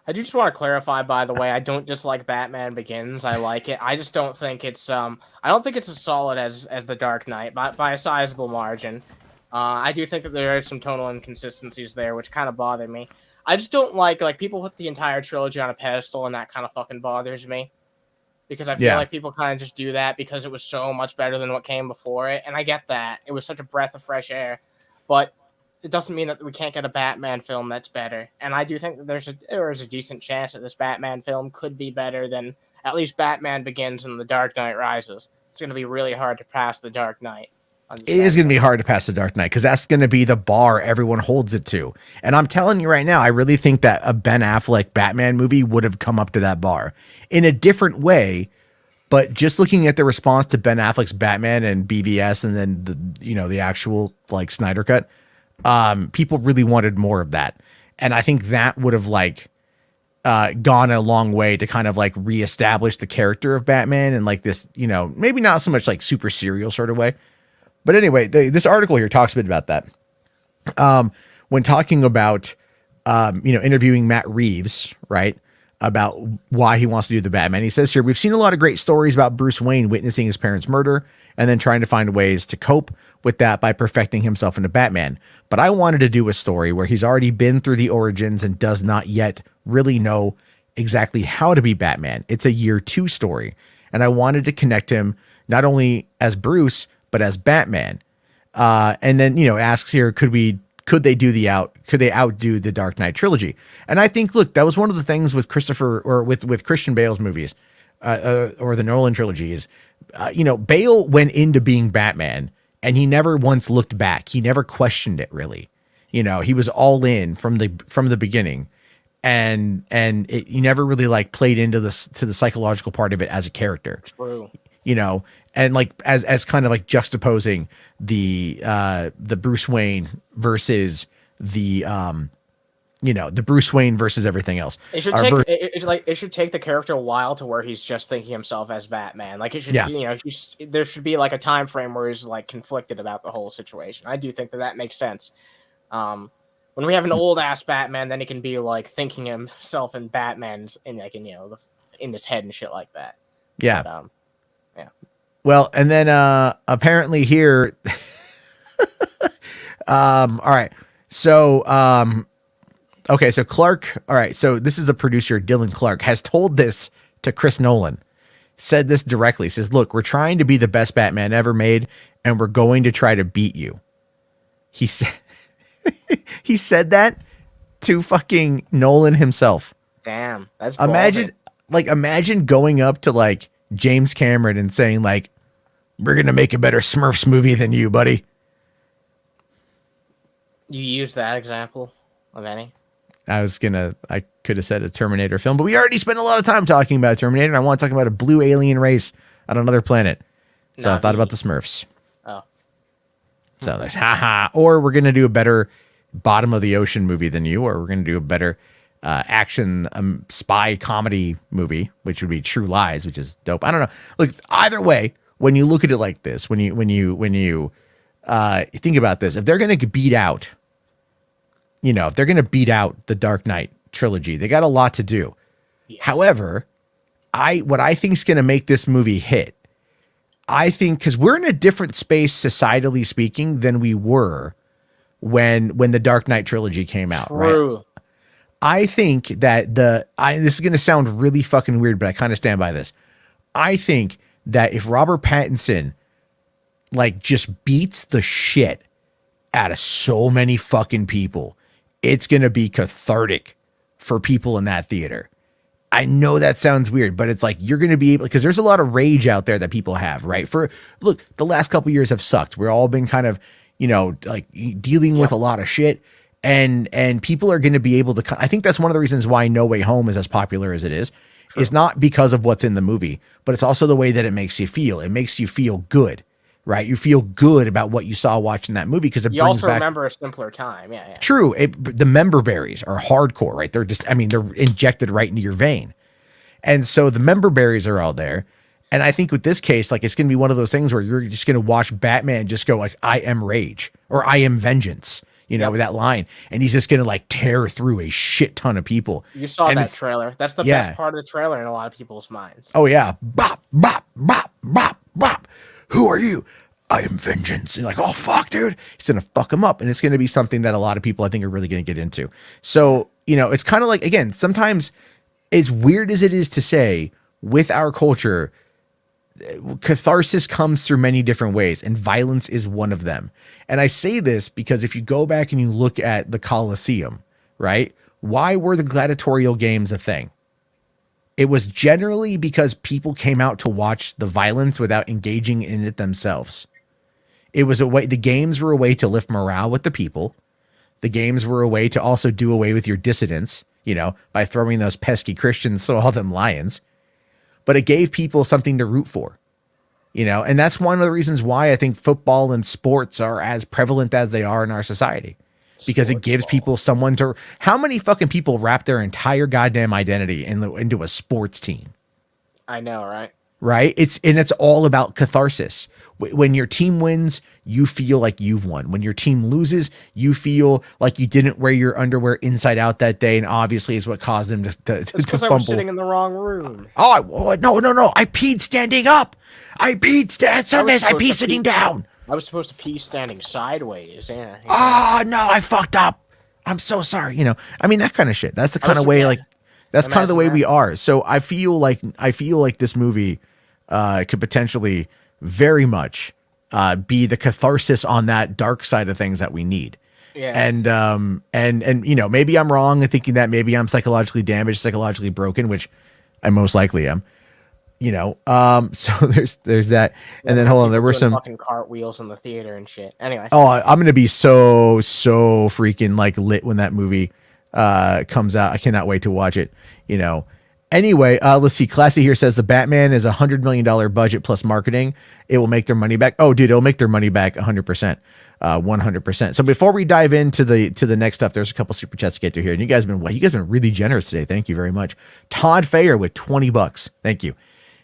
do just want to clarify, by the way, I don't dislike Batman Begins. I like it. I just don't think it's I don't think it's as solid as The Dark Knight by a sizable margin. I do think that there are some tonal inconsistencies there, which kind of bother me. I just don't like people put the entire trilogy on a pedestal, and that kind of fucking bothers me. because I feel like people kind of just do that because it was so much better than what came before it. And I get that. It was such a breath of fresh air. But it doesn't mean that we can't get a Batman film that's better. And I do think that there is a decent chance that this Batman film could be better than at least Batman Begins and The Dark Knight Rises. It's going to be really hard to pass The Dark Knight. It is going to be hard to pass The Dark Knight because that's going to be the bar everyone holds it to. And I'm telling you right now, I really think that a Ben Affleck Batman movie would have come up to that bar in a different way. But just looking at the response to Ben Affleck's Batman and BVS and then the actual like Snyder cut, people really wanted more of that. And I think that would have like gone a long way to kind of like reestablish the character of Batman and like this, maybe not so much like super serial sort of way. But anyway, this article here talks a bit about that. When talking about, interviewing Matt Reeves, right, about why he wants to do the Batman. He says here, we've seen a lot of great stories about Bruce Wayne witnessing his parents' murder and then trying to find ways to cope with that by perfecting himself into Batman. But I wanted to do a story where he's already been through the origins and does not yet really know exactly how to be Batman. It's a year 2 story. And I wanted to connect him not only as Bruce, but as Batman. And then, asks here, could they outdo the Dark Knight trilogy? And I think, look, that was one of the things with with Christian Bale's movies, or the Nolan trilogy is, Bale went into being Batman and he never once looked back. He never questioned it really. He was all in from the beginning, and he never really like played into the psychological part of it as a character. True. And like as kind of like juxtaposing the Bruce Wayne versus the Bruce Wayne versus everything else. It should take the character a while to where he's just thinking himself as Batman. Like it should, there should be like a time frame where he's like conflicted about the whole situation. I do think that makes sense. When we have an old ass Batman, then he can be like thinking himself in Batman's in his head and shit like that. Yeah. But, yeah. Well, and then apparently here, all right. So, okay, so Clark, all right, so this is a producer, Dylan Clark, has told this to Chris Nolan, said this directly, says, look, we're trying to be the best Batman ever made, and we're going to try to beat you. He said, he said that to fucking Nolan himself. Damn, that's imagine going up to like James Cameron and saying like, we're going to make a better Smurfs movie than you, buddy. You use that example of any? I could have said a Terminator film, but we already spent a lot of time talking about Terminator, and I want to talk about a blue alien race on another planet. So I thought about the Smurfs. Oh. So there's haha. Or we're going to do a better bottom of the ocean movie than you, or we're going to do a better action spy comedy movie, which would be True Lies, which is dope. I don't know. Look, either way, when you look at it like this, when you think about this, if they're going to beat out, if they're going to beat out the Dark Knight trilogy, they got a lot to do. Yes. However, what I think is going to make this movie hit, I think, because we're in a different space societally speaking than we were when the Dark Knight trilogy came out. True. Right? I think that this is going to sound really fucking weird, but I kind of stand by this. I think that if Robert Pattinson like just beats the shit out of so many fucking people, it's going to be cathartic for people in that theater. I know that sounds weird, but it's like you're going to be able, because there's a lot of rage out there that people have, right? Look, the last couple years have sucked. We're all been kind of, like dealing with a lot of shit, and people are going to be able to, I think that's one of the reasons why No Way Home is as popular as it is. Sure. It's not because of what's in the movie, but it's also the way that it makes you feel. It makes you feel good. Right, you feel good about what you saw watching that movie because you also remember a simpler time. Yeah. True. The member berries are hardcore, right? They're they're injected right into your vein, and so the member berries are all there. And I think with this case, like it's going to be one of those things where you're just going to watch Batman just go like, "I am rage" or "I am vengeance," with that line, and he's just going to like tear through a shit ton of people. You saw that trailer. That's the best part of the trailer in a lot of people's minds. Oh yeah, bop bop bop bop bop. Who are you? I am vengeance. And you're like, oh, fuck, dude. It's going to fuck him up. And it's going to be something that a lot of people, I think, are really going to get into. So, it's kind of like, again, sometimes as weird as it is to say, with our culture, catharsis comes through many different ways, and violence is one of them. And I say this because if you go back and you look at the Colosseum, right? Why were the gladiatorial games a thing? It was generally because people came out to watch the violence without engaging in it themselves. It was a way, the games were a way to lift morale with the people. The games were a way to also do away with your dissidents, you know, by throwing those pesky Christians to all them lions. But it gave people something to root for, you know, and that's one of the reasons why I think football and sports are as prevalent as they are in our society. Because it gives people someone to... How many fucking people wrap their entire goddamn identity into a sports team? I know, right? Right? It's all about catharsis. When your team wins, you feel like you've won. When your team loses, you feel like you didn't wear your underwear inside out that day, and obviously is what caused them to because I was sitting in the wrong room. Oh, no. I peed standing up. I peed sitting down. I was supposed to pee standing sideways. Yeah. Oh, no, I fucked up. I'm so sorry. You know, I mean, that kind of shit. That's the kind of way, like, that's kind of the way we are. So I feel like this movie could potentially very much be the catharsis on that dark side of things that we need. Yeah. And you know, maybe I'm wrong in thinking that. Maybe I'm psychologically damaged, psychologically broken, which I most likely am. You know, so there's that, and then hold on, there were some fucking cartwheels in the theater and shit. Anyway, I'm gonna be so freaking like lit when that movie comes out. I cannot wait to watch it. You know. Anyway, let's see. Classy here says the Batman is $100 million budget plus marketing. It will make their money back. Oh, dude, it'll make their money back 100%, 100%. So before we dive into the next stuff, there's a couple super chats to get to here, and you guys have been really generous today. Thank you very much. Todd Fayer with $20. Thank you.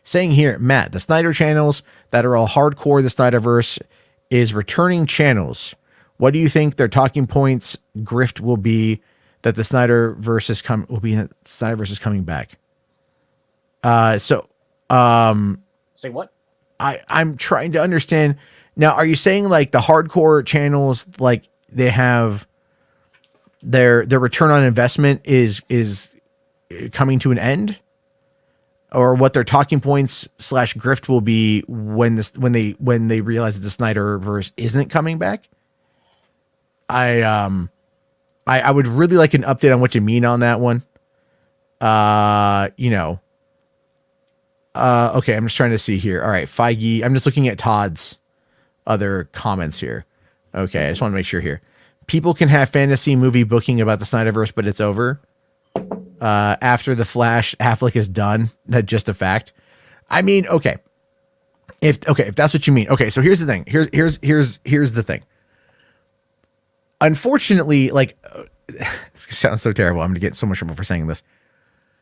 Saying here, Matt, the Snyder channels that are all hardcore the Snyderverse is returning channels. What do you think their talking points grift will be that the Snyderverse is coming back? Say what? I'm trying to understand. Now, are you saying like the hardcore channels, like they have their return on investment is coming to an end? Or what their talking points / grift will be when they realize that the Snyderverse isn't coming back? I would really like an update on what you mean on that one. You know. Okay, I'm just trying to see here. All right, Feige. I'm just looking at Todd's other comments here. Okay, I just want to make sure here. People can have fantasy movie booking about the Snyderverse, but it's over. After the Flash, Affleck is done. That's just a fact. I mean, okay. If that's what you mean. Okay, so here's the thing. Here's the thing. Unfortunately, like, this sounds so terrible. I'm gonna get so much trouble for saying this.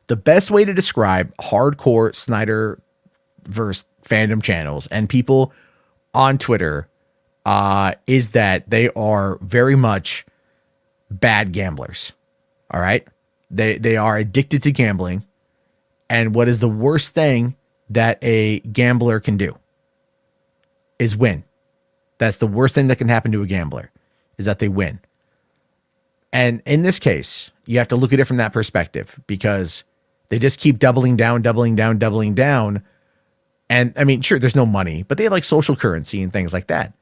The best way to describe hardcore Snyderverse fandom channels and people on Twitter is that they are very much bad gamblers. All right. They are addicted to gambling. And what is the worst thing that a gambler can do is win. That's the worst thing that can happen to a gambler is that they win. And in this case, you have to look at it from that perspective because they just keep doubling down. And I mean, sure, there's no money, but they have like social currency and things like that.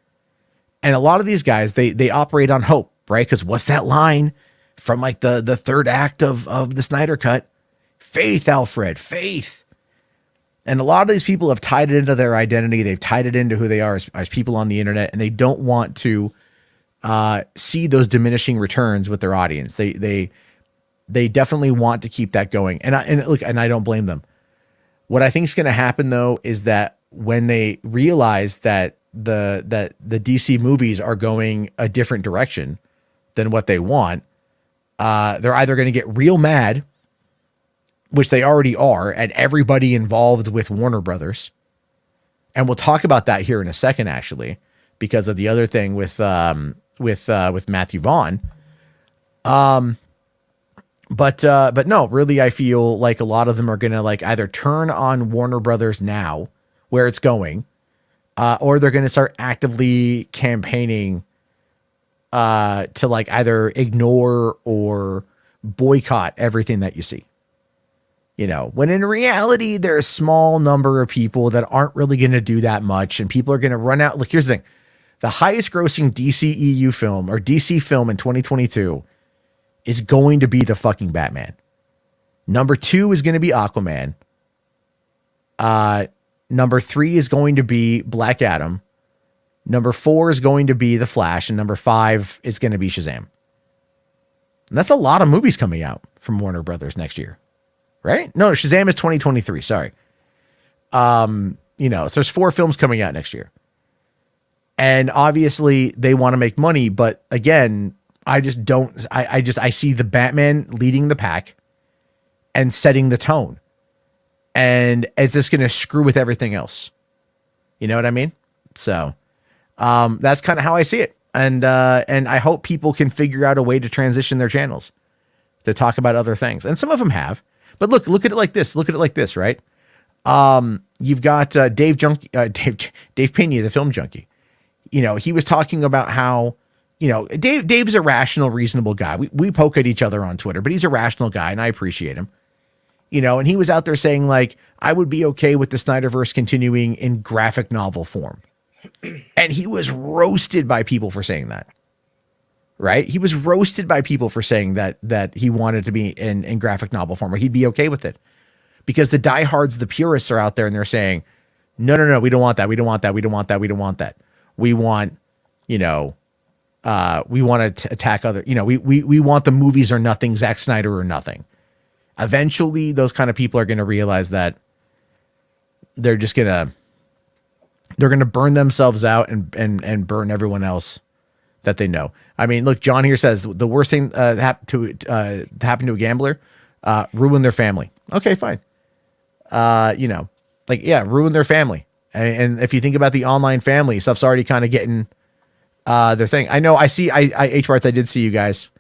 And a lot of these guys, they operate on hope, right? Because what's that line from like the third act of the Snyder Cut? Faith, Alfred, faith. And a lot of these people have tied it into their identity. They've tied it into who they are as people on the internet, and they don't want to see those diminishing returns with their audience. They definitely want to keep that going. And I don't blame them. What I think is going to happen though is that when they realize that the DC movies are going a different direction than what they want, they're either going to get real mad, which they already are, at everybody involved with Warner Brothers. And we'll talk about that here in a second, actually, because of the other thing with Matthew Vaughn. But no, really, I feel like a lot of them are going to like either turn on Warner Brothers now where it's going, or they're going to start actively campaigning to like either ignore or boycott everything that you see. When in reality, there's a small number of people that aren't really going to do that much, and people are going to run out. Look, here's the thing. The highest grossing DCEU film or DC film in 2022 is going to be the fucking Batman. Number 2 is going to be Aquaman. Number 3 is going to be Black Adam. Number 4 is going to be The Flash. And number 5 is going to be Shazam. And that's a lot of movies coming out from Warner Brothers next year. Right? No, Shazam is 2023. Sorry. So there's 4 films coming out next year. And obviously they want to make money, but again, I see the Batman leading the pack and setting the tone. And it's just going to screw with everything else. You know what I mean? So, that's kind of how I see it. And I hope people can figure out a way to transition their channels to talk about other things. And some of them have, but look at it like this. Look at it like this, right? You've got, Dave Pena, the film junkie. He was talking about how, Dave's a rational, reasonable guy. We poke at each other on Twitter, but he's a rational guy and I appreciate him. And he was out there saying like, I would be okay with the Snyderverse continuing in graphic novel form. And he was roasted by people for saying that. Right? He was roasted by people for saying that he wanted to be in graphic novel form, or he'd be okay with it. Because the diehards, the purists are out there and they're saying, no, we don't want that. We don't want that. We don't want that. We don't want that. We want, we want to attack other, we want the movies or nothing, Zack Snyder or nothing. Eventually, those kind of people are going to realize that they're just they're going to burn themselves out and burn everyone else that they know. I mean, look, John here says the worst thing happen to a gambler, ruin their family. Okay, fine. Ruin their family. And if you think about the online family, stuff's already kind of getting their thing. I know H-Barts, I did see you guys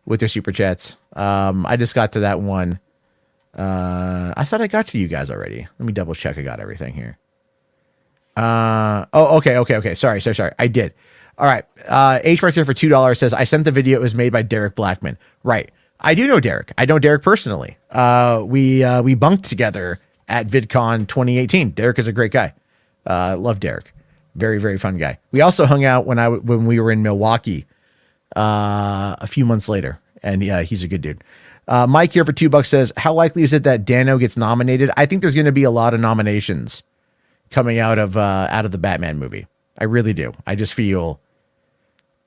with your super chats. I just got to that one. I thought I got to you guys already. Let me double check. I got everything here. Okay. Sorry. I did. All right. H-Barts here for $2 says, I sent the video. It was made by Derek Blackman. Right. I do know Derek. I know Derek personally. We bunked together at VidCon 2018. Derek is a great guy. Love Derek. Very, very fun guy. We also hung out when we were in Milwaukee a few months later, and yeah, he's a good dude. Mike here for $2 says, how likely is it that Dano gets nominated? I think there's going to be a lot of nominations coming out of the Batman movie. I really do. I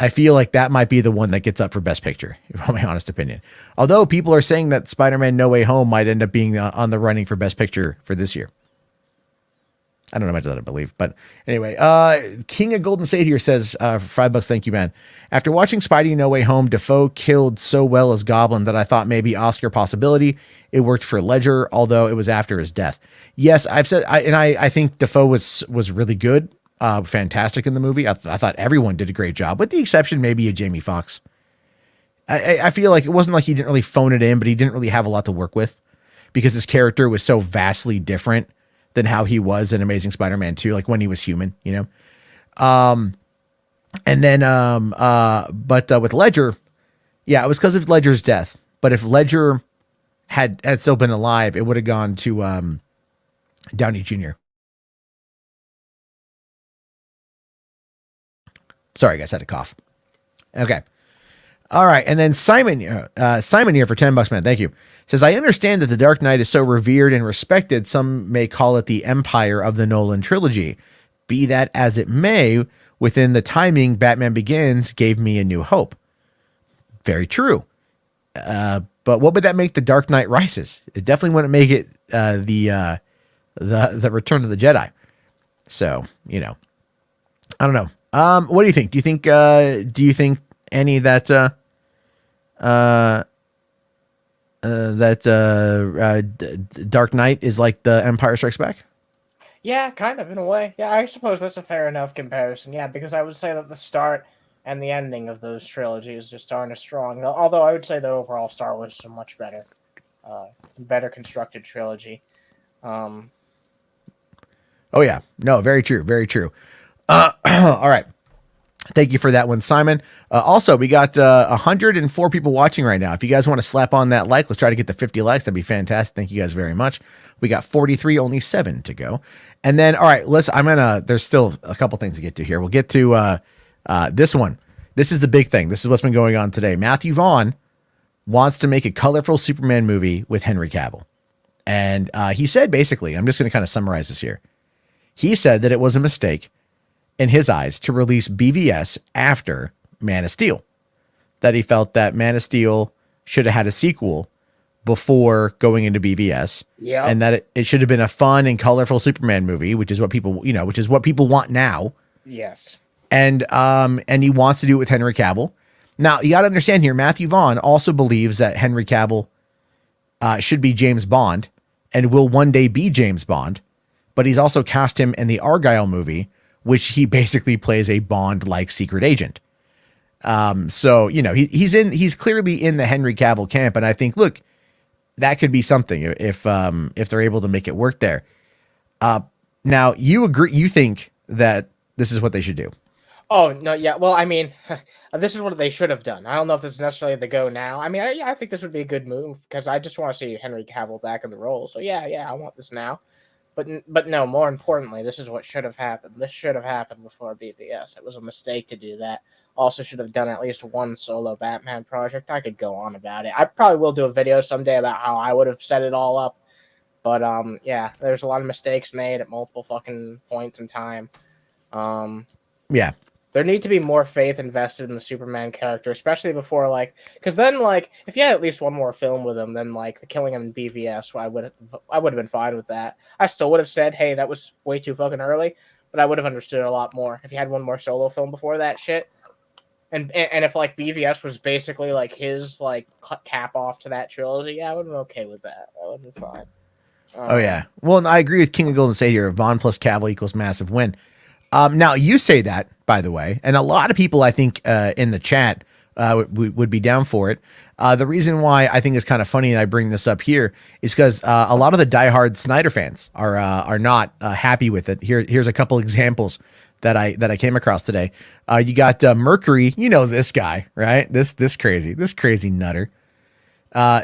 feel like that might be the one that gets up for Best Picture, in my honest opinion. Although people are saying that Spider-Man No Way Home might end up being on the running for Best Picture for this year. I don't know much of that, I believe. But anyway, King of Golden State here says, for $5, thank you, man. After watching Spidey No Way Home, Dafoe killed so well as Goblin that I thought maybe Oscar possibility. It worked for Ledger, although it was after his death. Yes, I've said, I think Dafoe was really good. Fantastic in the movie. I thought everyone did a great job, with the exception maybe of Jamie Foxx. I feel like it wasn't like he didn't really phone it in, but he didn't really have a lot to work with because his character was so vastly different than how he was in Amazing Spider-Man 2, like when he was human, but with Ledger, yeah, it was because of Ledger's death. But if Ledger had still been alive, it would have gone to Downey Jr. Sorry, guys, I had a cough. Okay. All right. And then Simon here for $10, man. Thank you. Says, I understand that The Dark Knight is so revered and respected, some may call it the empire of the Nolan trilogy. Be that as it may, within the timing, Batman Begins gave me a new hope. Very true. But what would that make The Dark Knight Rises? It definitely wouldn't make it the Return of the Jedi. So, I don't know. What do you think? Do you think any that Dark Knight is like the Empire Strikes Back? Yeah, kind of, in a way. Yeah, I suppose that's a fair enough comparison. Yeah, because I would say that the start and the ending of those trilogies just aren't as strong. Although I would say the overall Star Wars is a much better constructed trilogy. Oh yeah, no, very true, very true. All right. Thank you for that one, Simon. Also, we got 104 people watching right now. If you guys want to slap on that like, let's try to get to 50 likes. That'd be fantastic. Thank you guys very much. We got 43, only 7 to go. And then, all right, there's still a couple things to get to here. We'll get to this one. This is the big thing. This is what's been going on today. Matthew Vaughn wants to make a colorful Superman movie with Henry Cavill. And he said, basically, I'm just going to kind of summarize this here. He said that it was a mistake in his eyes to release BVS after Man of Steel, that he felt that Man of Steel should have had a sequel before going into BVS, and that it should have been a fun and colorful Superman movie, which is what people, which is what people want now. Yes. And he wants to do it with Henry Cavill. Now, you got to understand here, Matthew Vaughn also believes that Henry Cavill should be James Bond and will one day be James Bond, but he's also cast him in the Argyle movie, which he basically plays a Bond-like secret agent. So, he's clearly in the Henry Cavill camp. And I think, look, that could be something if they're able to make it work there. Now you think that this is what they should do. Oh, no. Yeah. Well, I mean, this is what they should have done. I don't know if this is necessarily the go now. I mean, I think this would be a good move because I just want to see Henry Cavill back in the role. So yeah, I want this now. But no, more importantly, this is what should have happened. This should have happened before BVS. It was a mistake to do that. Also should have done at least one solo Batman project. I could go on about it. I probably will do a video someday about how I would have set it all up. But yeah, there's a lot of mistakes made at multiple fucking points in time. Yeah. There need to be more faith invested in the Superman character, especially before, because then, if you had at least one more film with him, then, the killing him in BVS, I would have been fine with that. I still would have said, hey, that was way too fucking early, but I would have understood it a lot more if you had one more solo film before that shit. And if, BVS was basically, his, cap off to that trilogy, yeah, I would have been okay with that. I would have been fine. Oh, yeah. Well, and I agree with King of Golden State here. Vaughn plus Cavill equals massive win. Now, you say that, by the way, and a lot of people, I think, in the chat would be down for it. The reason why I think it's kind of funny and I bring this up here is because a lot of the diehard Snyder fans are not happy with it. Here's a couple examples that I came across today. You got Mercury, this guy, right? This crazy nutter.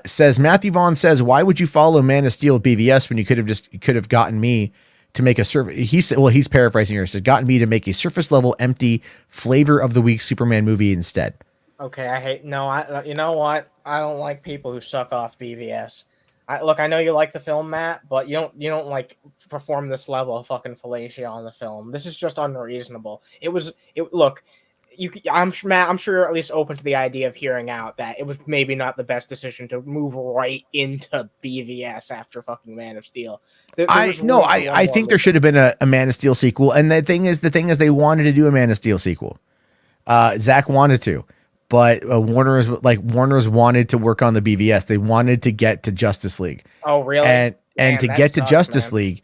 Says Matthew Vaughn says, why would you follow Man of Steel BVS when you could have gotten me to make a surface? He said, well, he's paraphrasing here. He said, gotten me to make a surface level, empty, flavor of the week Superman movie instead. Okay, you know what? I don't like people who suck off BVS. I know you like the film, Matt, but you don't perform this level of fucking fellatio on the film. This is just unreasonable. Look. I'm sure you're at least open to the idea of hearing out that it was maybe not the best decision to move right into BVS after fucking Man of Steel. I think there should have been a Man of Steel sequel, and the thing is, they wanted to do a Man of Steel sequel. Zach wanted to, but Warner's wanted to work on the BVS. They wanted to get to Justice League. Oh, really? And to get to Justice League.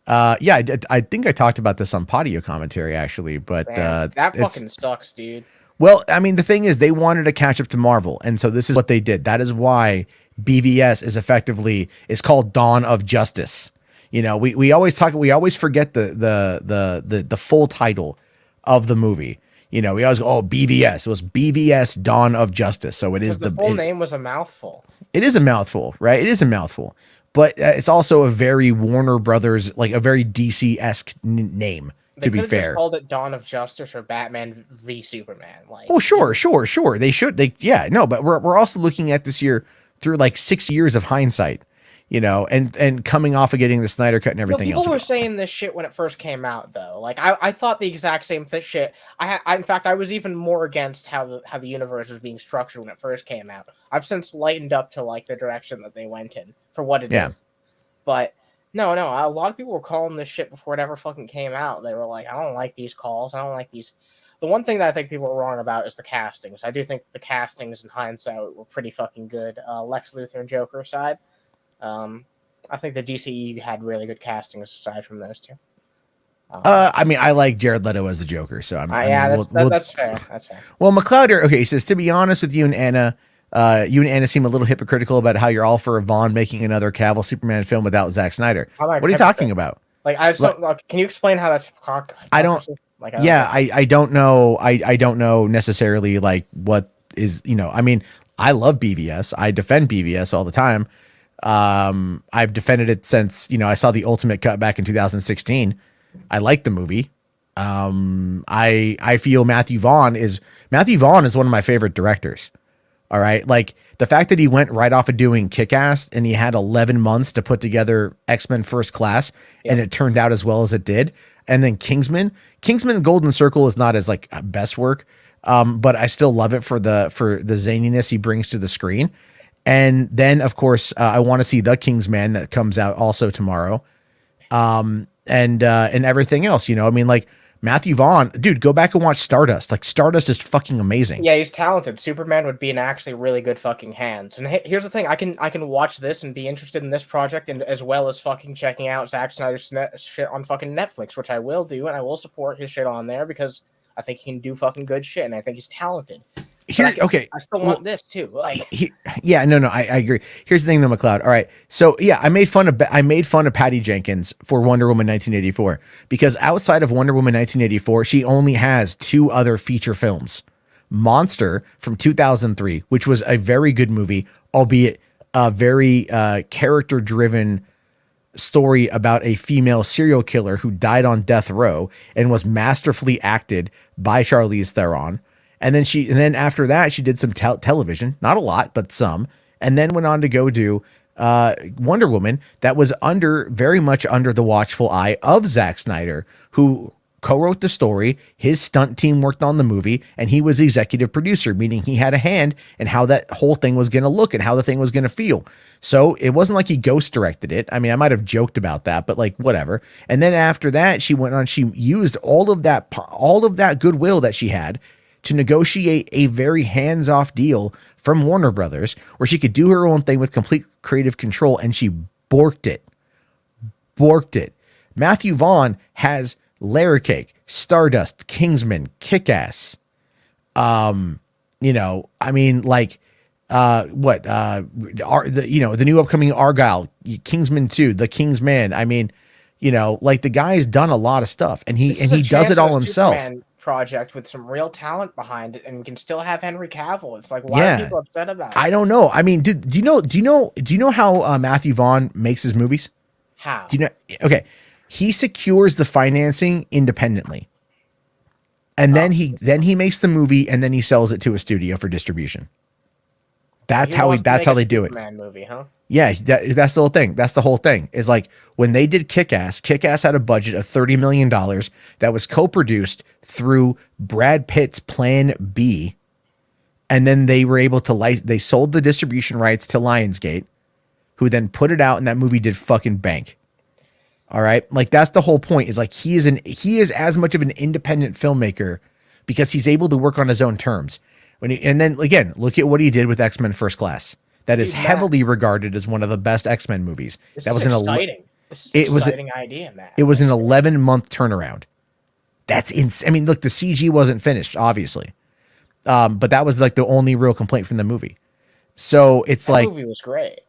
Yeah, I think I talked about this on Patio commentary actually, but that fucking sucks, dude. Well, I mean, the thing is, they wanted to catch up to Marvel, and so this is what they did. That is why BVS is called Dawn of Justice. We always forget the full title of the movie. We always go, oh, BVS. It was BVS Dawn of Justice. So it is the full name was a mouthful. It is a mouthful, right? It is a mouthful. But it's also a very Warner Brothers, a very DC-esque name, to be fair. They could have just called it Dawn of Justice or Batman v Superman. Sure. They should. But we're also looking at this here through 6 years of hindsight, and coming off of getting the Snyder Cut and everything else. People were saying this shit when it first came out, though. I thought the exact same shit. In fact, I was even more against how the universe was being structured when it first came out. I've since lightened up to the direction that they went in for what it is. But no, a lot of people were calling this shit before it ever fucking came out. They were like, I don't like these calls. I don't like these. The one thing that I think people were wrong about is the castings. I do think the castings in hindsight were pretty fucking good. Lex Luthor and Joker aside. I think the DCE had really good castings aside from those two. I mean, I like Jared Leto as the Joker, so that's fair. That's fair. Well, McLeoder, okay, he says, to be honest with you and Anna seem a little hypocritical about how you're all for Vaughn making another Cavill Superman film without Zack Snyder. What are you talking about? Can you explain how that's hypocrisy? I don't. Like, I don't know. I don't know necessarily like what is, I mean, I love BVS. I defend BVS all the time. I've defended it since, I saw the Ultimate Cut back in 2016. I like the movie. I feel Matthew Vaughn is one of my favorite directors. All right. Like the fact that he went right off of doing Kick-Ass and he had 11 months to put together X-Men First Class and it turned out as well as it did. And then Kingsman Golden Circle is not as like best work. But I still love it for the zaniness he brings to the screen. And then of course, I want to see The Kingsman that comes out also tomorrow. And everything else, I mean, like Matthew Vaughn, dude, go back and watch Stardust. Like Stardust is fucking amazing. Yeah, he's talented. Superman would be in actually really good fucking hands. And here's the thing, I can watch this and be interested in this project, and as well as fucking checking out Zack Snyder's shit on fucking Netflix, which I will do, and I will support his shit on there because I think he can do fucking good shit, and I think he's talented. I still want this too. Like, I agree. Here's the thing, though, McLeod. All right, so yeah, I made fun of Patty Jenkins for Wonder Woman 1984 because outside of Wonder Woman 1984, she only has 2 other feature films: Monster from 2003, which was a very good movie, albeit a very character-driven story about a female serial killer who died on death row and was masterfully acted by Charlize Theron. And then after that, she did some television, not a lot, but some, and then went on to go do Wonder Woman that was very much under the watchful eye of Zack Snyder, who co-wrote the story. His stunt team worked on the movie, and he was the executive producer, meaning he had a hand in how that whole thing was going to look and how the thing was going to feel. So it wasn't like he ghost directed it. I mean, I might have joked about that, but like whatever. And then after that, she used all of that goodwill that she had to negotiate a very hands-off deal from Warner Brothers where she could do her own thing with complete creative control, and she borked it. Matthew Vaughn has Layer Cake, Stardust, Kingsman, Kick-Ass. I mean, like, the new upcoming Argyle, Kingsman 2, The Kingsman. I mean, like the guy's done a lot of stuff, and he does it all himself. Superman project with some real talent behind it, and can still have Henry Cavill. It's like, why are people upset about it? I don't know. I mean, do you know how Matthew Vaughn makes his movies? How? Do you know? Okay, he secures the financing independently, and then he makes the movie, and then he sells it to a studio for distribution. That's how they do it. Superman movie, huh? Yeah, that's the whole thing. That's the whole thing. Is like when they did Kick-Ass had a budget of $30 million that was co-produced through Brad Pitt's Plan B, and then they were able to they sold the distribution rights to Lionsgate, who then put it out, and that movie did fucking bank. All right, like that's the whole point. Is like he is as much of an independent filmmaker because he's able to work on his own terms. And then again, look at what he did with X-Men First Class. That is heavily regarded as one of the best X-Men movies. That was exciting. Exciting idea, man. It was an 11-month turnaround. That's insane. I mean, look, the CG wasn't finished, obviously, but that was like the only real complaint from the movie. So it's that like movie was great.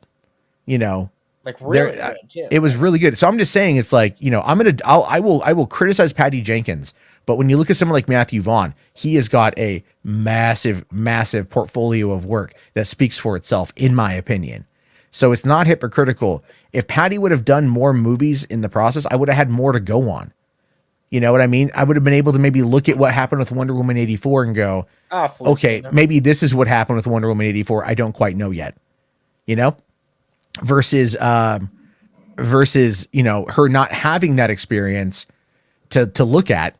Like really good too. It was really good. So I'm just saying, it's like I will criticize Patty Jenkins, but when you look at someone like Matthew Vaughn, he has got a massive portfolio of work that speaks for itself, in my opinion. So it's not hypocritical. If Patty would have done more movies in the process, I would have had more to go on. You know what I mean? I would have been able to maybe look at what happened with Wonder Woman 84 and go, okay, maybe this is what happened with Wonder Woman 84. I don't quite know yet. Versus her not having that experience to look at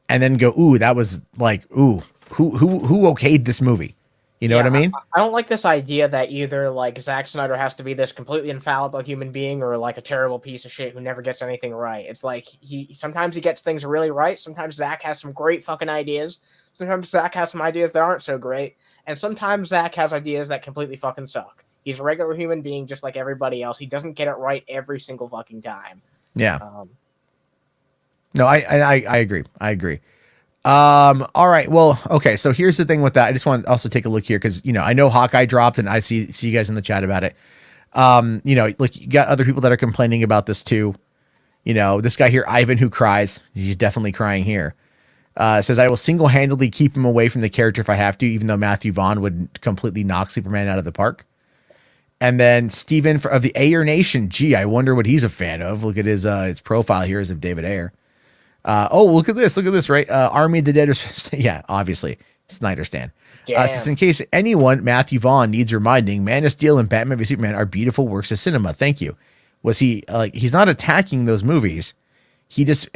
and then go, ooh, that was like, ooh, who okayed this movie? You know what I mean? I don't like this idea that either like Zack Snyder has to be this completely infallible human being or like a terrible piece of shit who never gets anything right. It's like sometimes he gets things really right. Sometimes Zack has some great fucking ideas. Sometimes Zack has some ideas that aren't so great. And sometimes Zack has ideas that completely fucking suck. He's a regular human being just like everybody else. He doesn't get it right every single fucking time. Yeah. No, I agree. I agree. All right. Well, okay. So here's the thing with that. I just want to also take a look here because, I know Hawkeye dropped and I see you guys in the chat about it. Look, you got other people that are complaining about this too. This guy here, Ivan, who cries. He's definitely crying here. Says, I will single-handedly keep him away from the character if I have to, even though Matthew Vaughn would completely knock Superman out of the park. And then Steven of the Ayer Nation. Gee, I wonder what he's a fan of. Look at his profile here is of David Ayer. Look at this. Look at this, right? Army of the Dead. Yeah, obviously. Snyder Stan. Just in case anyone, Matthew Vaughn needs reminding, Man of Steel and Batman v Superman are beautiful works of cinema. Thank you. Was he he's not attacking those movies.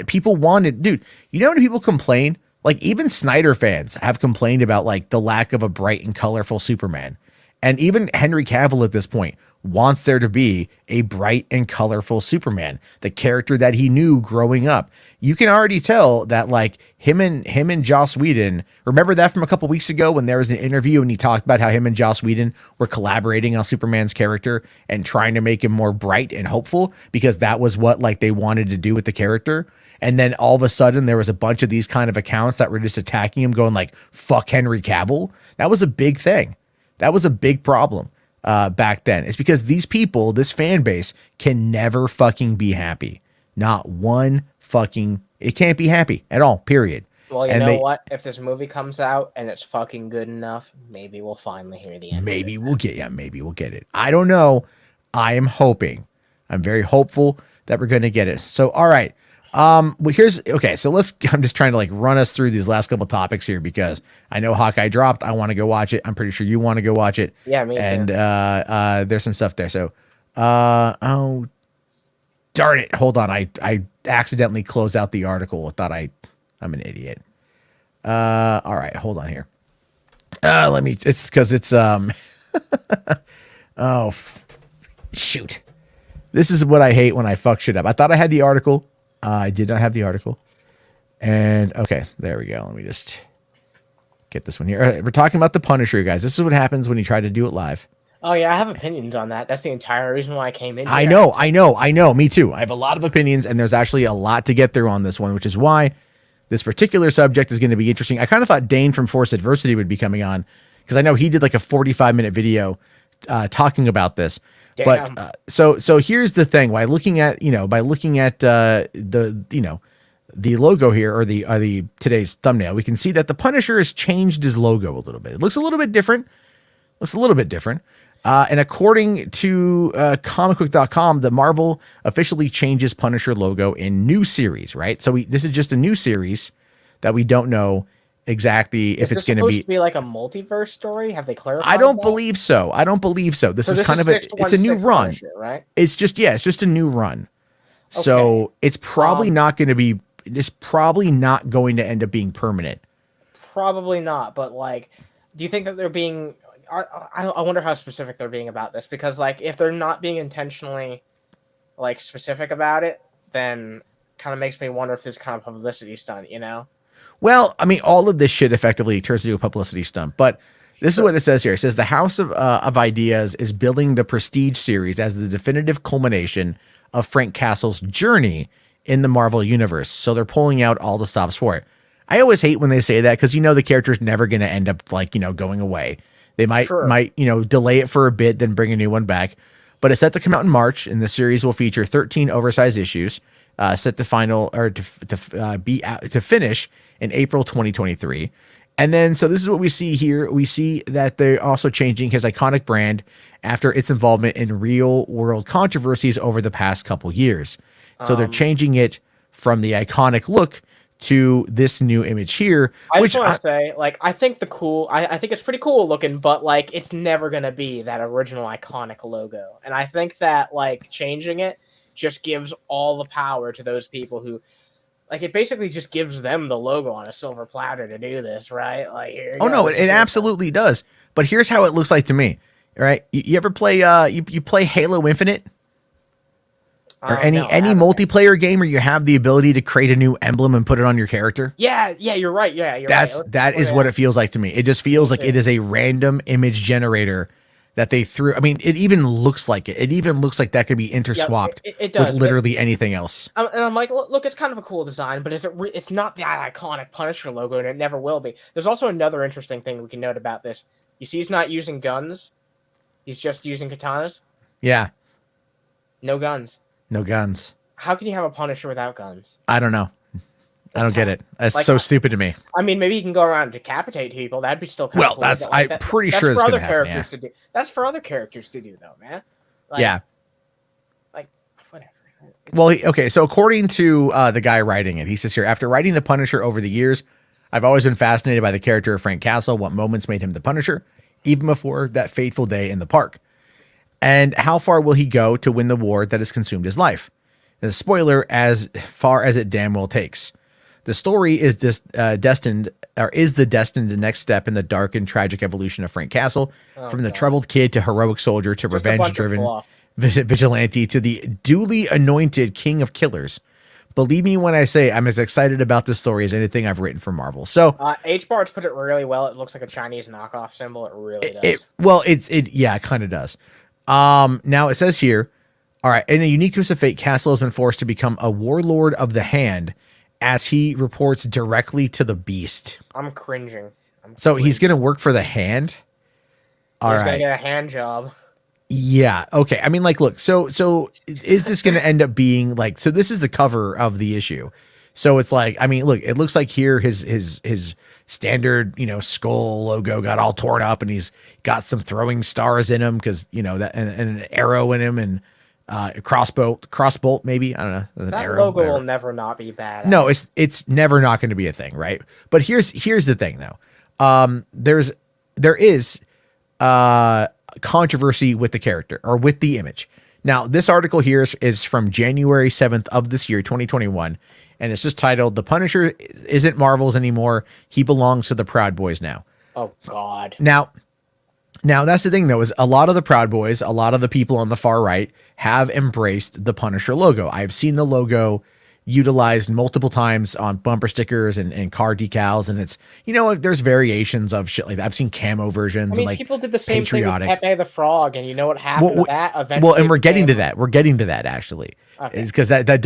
People wanted, dude, you know when people complain? Like even Snyder fans have complained about like the lack of a bright and colorful Superman. And even Henry Cavill at this point wants there to be a bright and colorful Superman, the character that he knew growing up. You can already tell that like him and Joss Whedon, remember that from a couple weeks ago when there was an interview and he talked about how him and Joss Whedon were collaborating on Superman's character and trying to make him more bright and hopeful because that was what like they wanted to do with the character. And then all of a sudden there was a bunch of these kind of accounts that were just attacking him going like, fuck Henry Cavill. That was a big thing. That was a big problem back then. It's because these people, this fan base, can never fucking be happy. Not one fucking, it can't be happy at all, period. Well, you know what? If this movie comes out and it's fucking good enough, maybe we'll finally hear the end. Maybe we'll get it. I don't know. I am hoping. I'm very hopeful that we're going to get it. So, all right. Well, so I'm just trying to like run us through these last couple topics here because I know Hawkeye dropped. I want to go watch it. I'm pretty sure you want to go watch it. Yeah, me too. And there's some stuff there. So, oh, darn it. Hold on. I accidentally closed out the article. I thought I'm an idiot. All right. Hold on here. It's because it's, oh, shoot. This is what I hate when I fuck shit up. I thought I had the article. I did not have the article. And okay, there we go. Let me just get this one here. All right, we're talking about the Punisher, guys. This is what happens when you try to do it live. Oh yeah, I have opinions on that. That's the entire reason why I came in. I know. Me too. I have a lot of opinions, and there's actually a lot to get through on this one, which is why this particular subject is going to be interesting. I kind of thought Dane from Force Adversity would be coming on because I know he did like a 45-minute video talking about this. Damn. But so here's the thing. By looking at the logo here or the today's thumbnail, we can see that the Punisher has changed his logo a little bit. It looks a little bit different. And according to comicbook.com, the Marvel officially changes Punisher logo in new series, right? So this is just a new series that we don't know exactly if it's going to be like a multiverse story. Have they clarified? I don't believe so. This is kind of it's a new run, Punisher, right? It's just a new run. Okay. So it's probably not going to be. It's probably not going to end up being permanent. Probably not. But like, do you think that they're being? I wonder how specific they're being about this because like if they're not being intentionally like specific about it, then kind of makes me wonder if this kind of publicity stunt, you know. Well, I mean, all of this shit effectively turns into a publicity stunt, but this is what it says here. It says the House of Ideas is building the Prestige series as the definitive culmination of Frank Castle's journey in the Marvel universe. So they're pulling out all the stops for it. I always hate when they say that because, the character's never going to end up going away. They might delay it for a bit, then bring a new one back. But it's set to come out in March, and the series will feature 13 oversized issues, set to finish in April 2023. And then, so this is what we see here. We see that they're also changing his iconic brand after its involvement in real world controversies over the past couple years. So they're changing it from the iconic look to this new image here. I just want to say, like, I think I think it's pretty cool looking, but like, it's never going to be that original iconic logo. And I think that like changing it just gives all the power to those people who, like, it basically just gives them the logo on a silver platter to do this, right? Like, it absolutely does. But here's how it looks like to me, right? You ever play you play Halo Infinite? Or any multiplayer game where you have the ability to create a new emblem and put it on your character? Yeah, you're right. Yeah, that is what it feels like to me. It just feels like it is a random image generator that they threw. I mean, it even looks like it. It even looks like that could be interswapped with literally anything else. And I'm like, look, it's kind of a cool design, but it's not that iconic Punisher logo, and it never will be. There's also another interesting thing we can note about this. You see he's not using guns. He's just using katanas. Yeah. No guns. No guns. How can you have a Punisher without guns? I don't know. I don't get it. That's like, so stupid to me. I mean, maybe you can go around and decapitate people. That'd be still kind of cool. Well, I'm pretty sure that's for other characters to do. That's for other characters to do, though, man. Like, yeah. Like, whatever. Well, okay. So according to the guy writing it, he says here, after writing the Punisher over the years, I've always been fascinated by the character of Frank Castle, what moments made him the Punisher, even before that fateful day in the park. And how far will he go to win the war that has consumed his life? And a spoiler, as far as it damn well takes. The story is destined the next step in the dark and tragic evolution of Frank Castle, from the troubled kid to heroic soldier to revenge-driven vigilante to the duly anointed king of killers. Believe me when I say I'm as excited about this story as anything I've written for Marvel. So H-Bart's put it really well. It looks like a Chinese knockoff symbol. It really does. It kind of does. Now it says here, all right, in a unique twist of fate, Castle has been forced to become a warlord of the Hand as he reports directly to the Beast. I'm cringing. So he's going to work for the Hand? All right. He's going to get a hand job. Yeah. Okay. I mean, like, look, so is this going to end up being like, so this is the cover of the issue. So it's like, I mean, look, it looks like here his standard, skull logo got all torn up and he's got some throwing stars in him because, that and an arrow in him and a crossbolt maybe. I don't know. That arrow, logo will never not be bad. No, it's never not going to be a thing, right? But here's the thing though. There is controversy with the character or with the image. Now, this article here is from January 7th of this year, 2021. And it's just titled, "The Punisher isn't Marvel's anymore. He belongs to the Proud Boys now." Oh, God. Now that's the thing, though, is a lot of the Proud Boys, a lot of the people on the far right have embraced the Punisher logo. I've seen the logo utilized multiple times on bumper stickers and car decals. And it's, there's variations of shit like that. I've seen camo versions. I mean, and like people did the same thing with Pepe the Frog. And you know what happened to that eventually? Well, and we're getting to that. We're getting to that, actually. Okay. Because that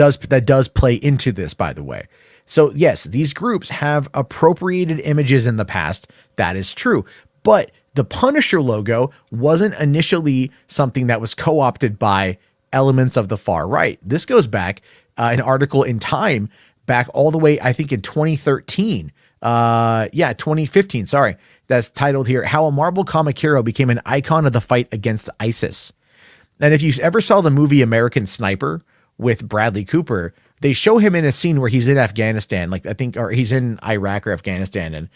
does play into this, by the way. So yes, these groups have appropriated images in the past. That is true. But the Punisher logo wasn't initially something that was co-opted by elements of the far right. This goes back an article in Time back all the way, I think, in 2013. 2015. Sorry. That's titled here, "How a Marvel Comic Hero Became an Icon of the Fight Against ISIS." And if you ever saw the movie American Sniper with Bradley Cooper, they show him in a scene where he's in Afghanistan, or he's in Iraq or Afghanistan. And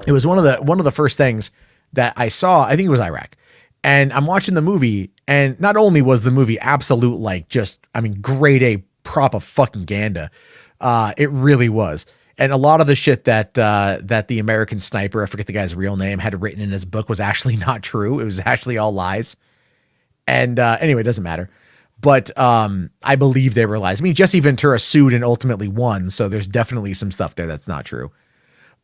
it was one of the first things that I saw. I think it was Iraq. And I'm watching the movie, and not only was the movie absolute, grade A prop of fucking Ganda, it really was. And a lot of the shit that the American Sniper, I forget the guy's real name, had written in his book was actually not true. It was actually all lies. And anyway, it doesn't matter. But I believe they were lies. I mean, Jesse Ventura sued and ultimately won, so there's definitely some stuff there that's not true.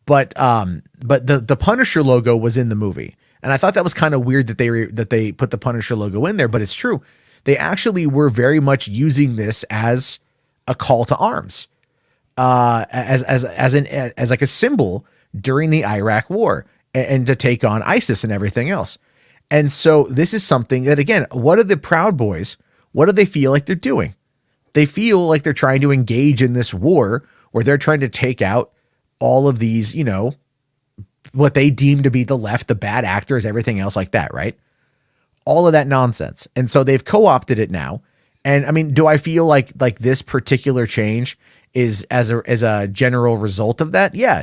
But the Punisher logo was in the movie, and I thought that was kind of weird that they put the Punisher logo in there. But it's true; they actually were very much using this as a call to arms, as like a symbol during the Iraq War and to take on ISIS and everything else. And so this is something that, again, what are the Proud Boys? What do they feel like they're doing? They feel like they're trying to engage in this war where they're trying to take out all of these, what they deem to be the left, the bad actors, everything else like that, right? All of that nonsense. And so they've co-opted it now. And I mean, do I feel like this particular change is as a general result of that? Yeah.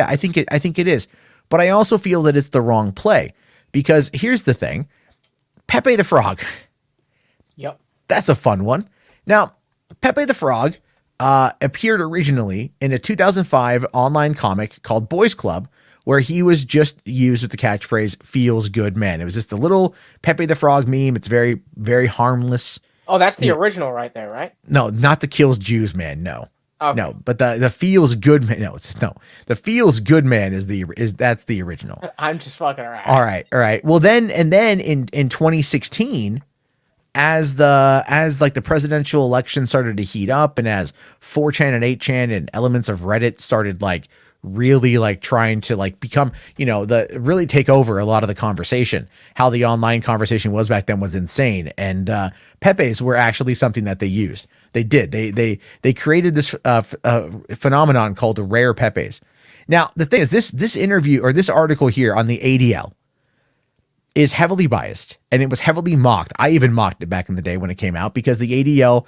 I think it is. But I also feel that it's the wrong play, because here's the thing. Pepe the Frog. Yep. That's a fun one. Now, Pepe the Frog appeared originally in a 2005 online comic called Boys Club, where he was just used with the catchphrase "feels good, man." It was just a little Pepe the Frog meme. It's very, very harmless. Oh, that's the original right there, right? No, not the kills Jews man. No. Okay. No, but the feels good man. No, the feels good man that's the original. I'm just fucking around. All right. Well, then in 2016, as the presidential election started to heat up, and as 4chan and 8chan and elements of Reddit started really like trying to like become, really take over a lot of the conversation. How the online conversation was back then was insane. And Pepes were actually something that they used. They did. They created this phenomenon called rare Pepes. Now, the thing is, this interview or this article here on the ADL is heavily biased, and it was heavily mocked. I even mocked it back in the day when it came out, because the ADL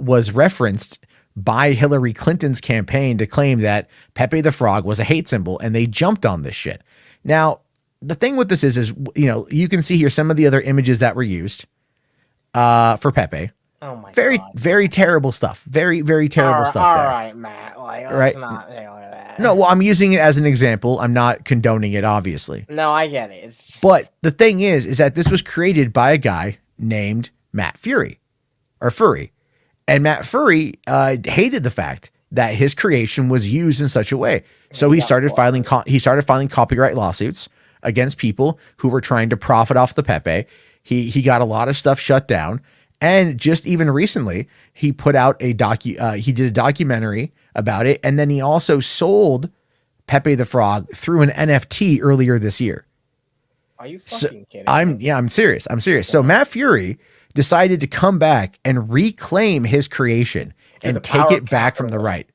was referenced by Hillary Clinton's campaign to claim that Pepe the Frog was a hate symbol, and they jumped on this shit. Now, the thing with this is, you can see here some of the other images that were used for Pepe. Oh my God. Very terrible stuff. Very, very terrible stuff. All right, Matt. Like, let's not say all that. No, well, I'm using it as an example. I'm not condoning it, obviously. No, I get it. But the thing is that this was created by a guy named Matt Fury, or Furry. And Matt Furry hated the fact that his creation was used in such a way. So he started filing copyright lawsuits against people who were trying to profit off the Pepe. He got a lot of stuff shut down. And just even recently, he put out he did a documentary about it, and then he also sold Pepe the Frog through an NFT earlier this year. Are you fucking kidding? I'm serious. Yeah. So Matt Fury decided to come back and reclaim his creation and take it back from the right.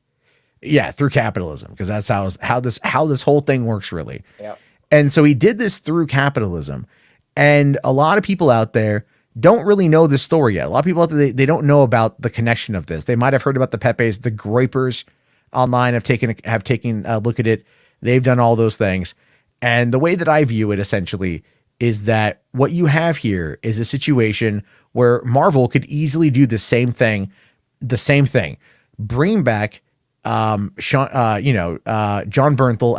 Yeah, through capitalism, because that's how this whole thing works, really. Yep. And so he did this through capitalism, and a lot of people out there don't really know this story yet. A lot of people out there, they don't know about the connection of this. They might have heard about the Pepes. The Groypers online have taken a look at it. They've done all those things. And the way that I view it essentially is that what you have here is a situation where Marvel could easily do the same thing. Bring back John Bernthal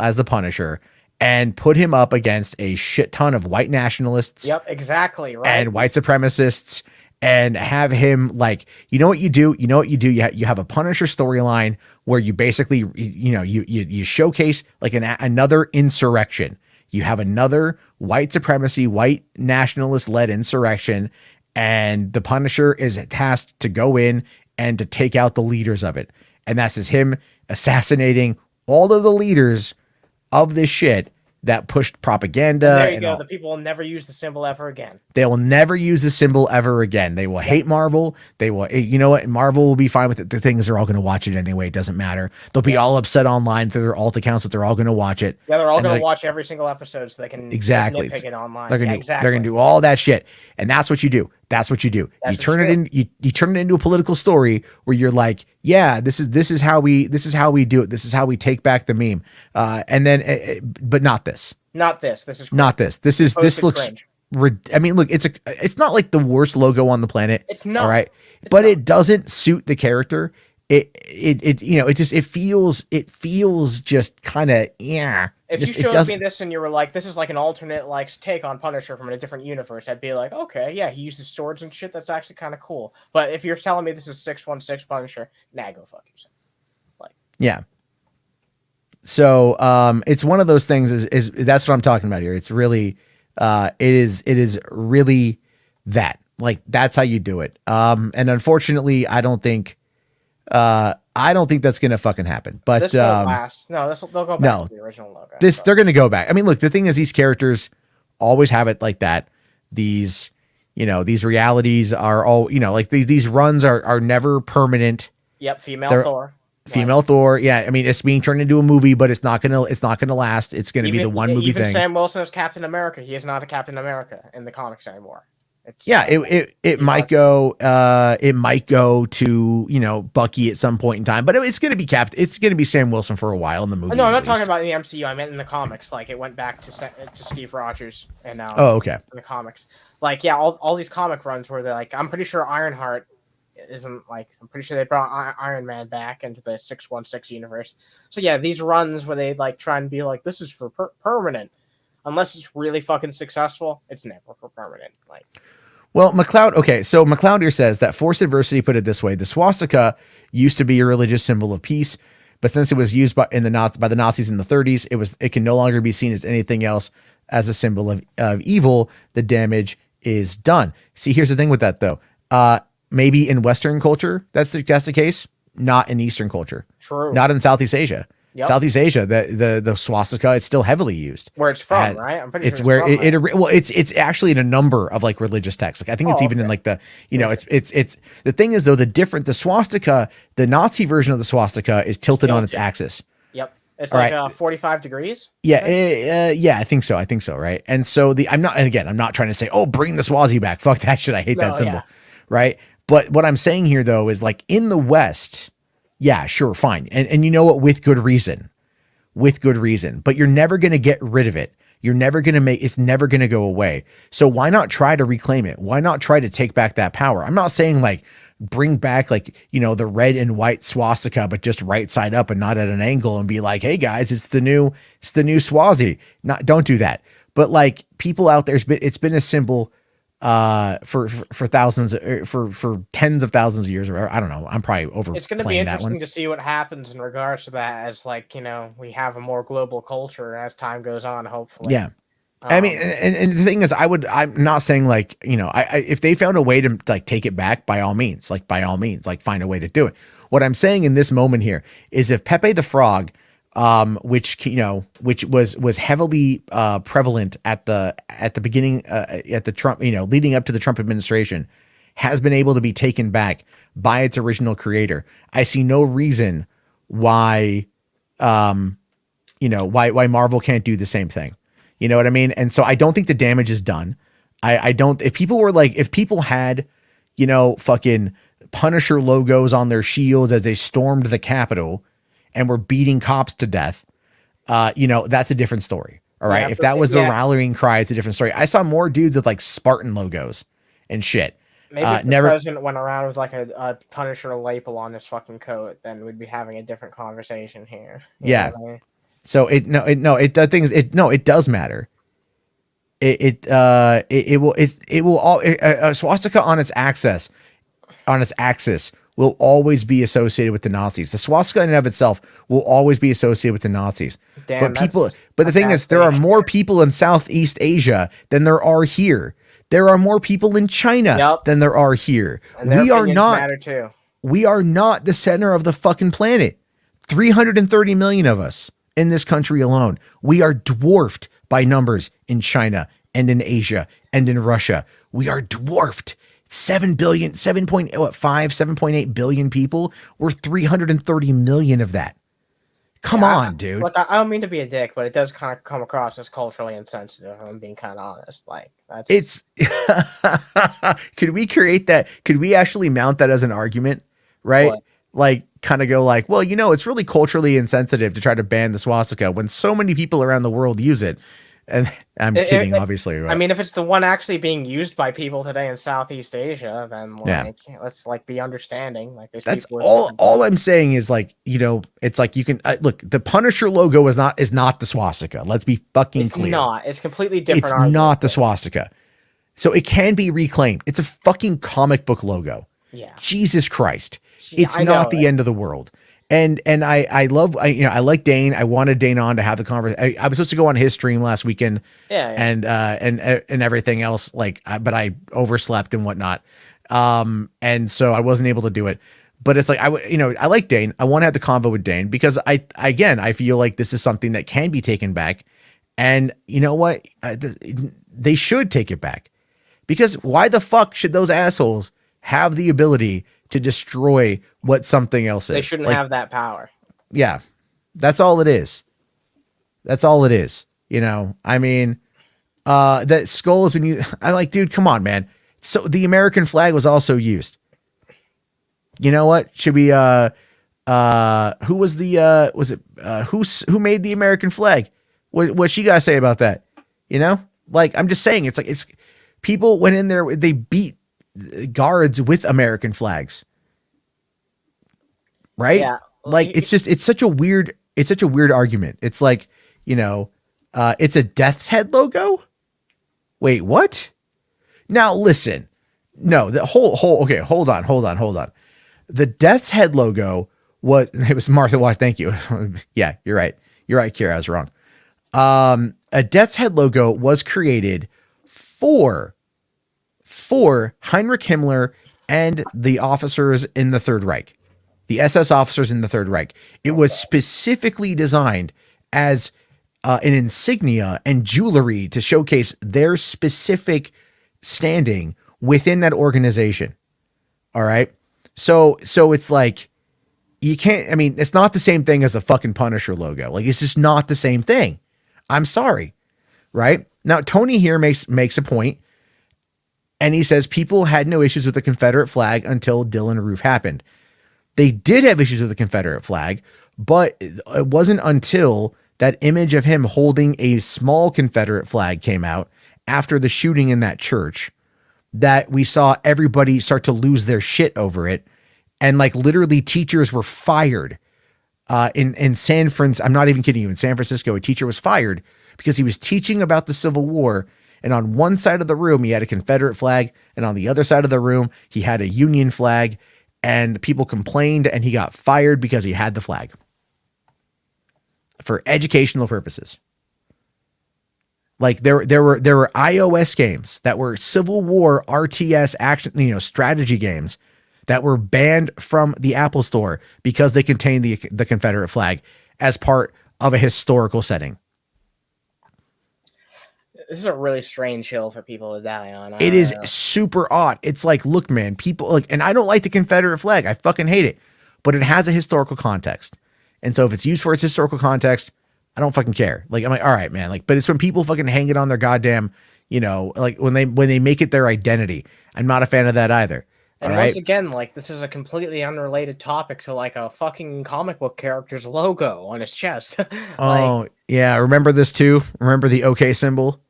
as the Punisher and put him up against a shit ton of white nationalists. Yep, exactly, right. And white supremacists, and have him like, you know what you do? You have a Punisher storyline where you basically, you showcase like another insurrection. You have another white supremacy, white nationalist led insurrection, and the Punisher is tasked to go in and to take out the leaders of it. And that's just him assassinating all of the leaders of this shit that pushed propaganda. And there you go. The people will never use the symbol ever again. They will never use the symbol ever again. They will hate Marvel. They will, you know what? Marvel will be fine with it. The things are all going to watch it anyway. It doesn't matter. They'll be all upset online through their alt accounts, but they're all going to watch it. Yeah, they're all going to watch every single episode so they can nitpick it online. They're going to do all that shit. And that's what you do. You turn it into a political story where you're like, yeah, this is how we do it. This is how we take back the meme. And then, but not this. This is cringe. Not this. This looks. Cringe. I mean, look, it's not like the worst logo on the planet. It's not. All right, but it doesn't suit the character. It feels just kind of, yeah. If you showed me this and you were like, this is like an alternate like take on Punisher from a different universe, I'd be like, okay, yeah, he uses swords and shit. That's actually kind of cool. But if you're telling me this is 616 Punisher, go fuck yourself. Like, yeah. So it's one of those things. Is that's what I'm talking about here. It's really, it is really that. Like, that's how you do it. And unfortunately, I don't think that's gonna fucking happen. But this won't last. No, they'll go back to the original logo. They're gonna go back. I mean, look, the thing is, these characters always have it like that. These realities are all, like these runs are never permanent. Yep, female Thor. Yeah, I mean, it's being turned into a movie, but it's not gonna last. It's gonna be the one movie thing. Even Sam Wilson as Captain America, he is not a Captain America in the comics anymore. It might go to Bucky at some point in time, but it's gonna be It's gonna be Sam Wilson for a while in the movie. No, I'm not talking about in the MCU. I meant in the comics. Like, it went back to Steve Rogers and now. Oh, okay. In the comics, like, yeah, all these comic runs where they're like, I'm pretty sure Ironheart isn't like. I'm pretty sure they brought Iron Man back into the 616 universe. So yeah, these runs where they like try and be like, this is for permanent. Unless it's really fucking successful, it's never for permanent. Like, well, McLeod. Okay, so McLeod here says that Force Adversity put it this way: the swastika used to be a religious symbol of peace, but since it was used by the Nazis in the 30s, it can no longer be seen as anything else as a symbol of evil. The damage is done. See, here's the thing with that though. Maybe in Western culture that's the case, not in Eastern culture. True. Not in Southeast Asia. Yep. Southeast Asia, the swastika is still heavily used. Where it's from, right? I'm pretty it's sure where it's actually in a number of like religious texts. Like I think it's even in like the, it's the thing is though, the swastika, the Nazi version of the swastika is tilted on its axis. Yep. It's like 45 degrees. Yeah. Yeah, I think so. Right. And so I'm not trying to say, oh, bring the Swazi back. Fuck that shit. I hate that symbol. Yeah. Right. But what I'm saying here though, is like in the West, yeah, sure, fine. And you know what, with good reason, but you're never going to get rid of it. It's never going to go away. So why not try to reclaim it? Why not try to take back that power? I'm not saying like bring back like, the red and white swastika, but just right side up and not at an angle and be like, hey guys, it's the new Swazi. Don't do that. But like people out there, it's been a symbol for thousands, for tens of thousands of years, or I don't know. I'm probably over. It's going to be interesting to see what happens in regards to that as like, we have a more global culture as time goes on, hopefully. Yeah. I mean, and the thing is, I'm not saying like, if they found a way to like take it back, by all means, like find a way to do it. What I'm saying in this moment here is if Pepe the Frog, which was heavily prevalent at the beginning, at the Trump, leading up to the Trump administration, has been able to be taken back by its original creator. I see no reason why, why Marvel can't do the same thing. You know what I mean? And so I don't think the damage is done. I don't, if people had, fucking Punisher logos on their shields as they stormed the Capitol and were beating cops to death, that's a different story. All right. Yeah, if that was the rallying cry, it's a different story. I saw more dudes with like Spartan logos and shit. Maybe if the president went around with like a Punisher label on his fucking coat, then we'd be having a different conversation here. You know what I mean? So it does matter. It will all a swastika on its axis will always be associated with the Nazis. The swastika in and of itself will always be associated with the Nazis. Damn, but the thing is, there are more people in Southeast Asia than there are here. There are more people in China than there are here. And we are not the center of the fucking planet. 330 million of us in this country alone. We are dwarfed by numbers in China and in Asia and in Russia. We are dwarfed. 7.8 billion people. We're 330 million of that. Come on, dude. Look, I don't mean to be a dick, but it does kind of come across as culturally insensitive. I'm being kind of honest. Like it's. Could we create that? Could we actually mount that as an argument? Right? What? Like, kind of go like, well, it's really culturally insensitive to try to ban the swastika when so many people around the world use it. And I'm kidding, obviously. Right? I mean, if it's the one actually being used by people today in Southeast Asia, then let's like be understanding. Like that's all I'm saying is like, it's like you can look, the Punisher logo is not the swastika. Let's be fucking clear. It's not. It's completely different. It's not the swastika. So it can be reclaimed. It's a fucking comic book logo. Yeah. Jesus Christ. It's not the end of the world. And I like Dane. I wanted Dane on to have the conversation. I was supposed to go on his stream last weekend. And everything else, but I overslept and whatnot. And so I wasn't able to do it. But it's like I like Dane. I want to have the convo with Dane because I feel like this is something that can be taken back. And you know what? They should take it back. Because why the fuck should those assholes have the ability to destroy what something else is? They shouldn't have that power. Yeah. That's all it is. I mean, that skull is when I'm like, dude, come on, man. So the American flag was also used. You know what? Should we, who was who made the American flag? What you guys say about that? Like, I'm just saying, it's people went in there, they beat guards with American flags, right? Yeah. Like it's such a weird argument. It's like, it's a death's head logo. Wait, what? Now listen, no, the okay, hold on. The death's head logo it was Martha Wash. Thank you. Yeah, you're right, Kira. I was wrong. A death's head logo was created for Heinrich Himmler and the officers in the Third Reich. the SS officers in the Third Reich. It was specifically designed as an insignia and jewelry to showcase their specific standing within that organization. All right. So it's like, you can't, I mean, it's not the same thing as a fucking Punisher logo. Like, it's just not the same thing. I'm sorry. Right now, Tony here makes a point, and he says people had no issues with the Confederate flag until Dylan Roof happened. They did have issues with the Confederate flag, but it wasn't until that image of him holding a small Confederate flag came out after the shooting in that church that we saw everybody start to lose their shit over it. And like literally teachers were fired in San Francisco. I'm not even kidding you. In San Francisco, a teacher was fired because he was teaching about the Civil War. And on one side of the room, he had a Confederate flag. And on the other side of the room, he had a Union flag. And people complained, and he got fired because he had the flag for educational purposes. Like there were iOS games that were Civil War RTS action, strategy games that were banned from the Apple Store because they contained the Confederate flag as part of a historical setting. This is a really strange hill for people to die on. It is super odd. It's like, look, man, people like, and I don't like the Confederate flag. I fucking hate it, but it has a historical context. And so if it's used for its historical context, I don't fucking care. Like, I'm like, all right, man. Like, but it's when people fucking hang it on their goddamn, like when they make it their identity. I'm not a fan of that either. And once again, like, this is a completely unrelated topic to like a fucking comic book character's logo on his chest. Oh yeah. Remember this too? Remember the OK symbol?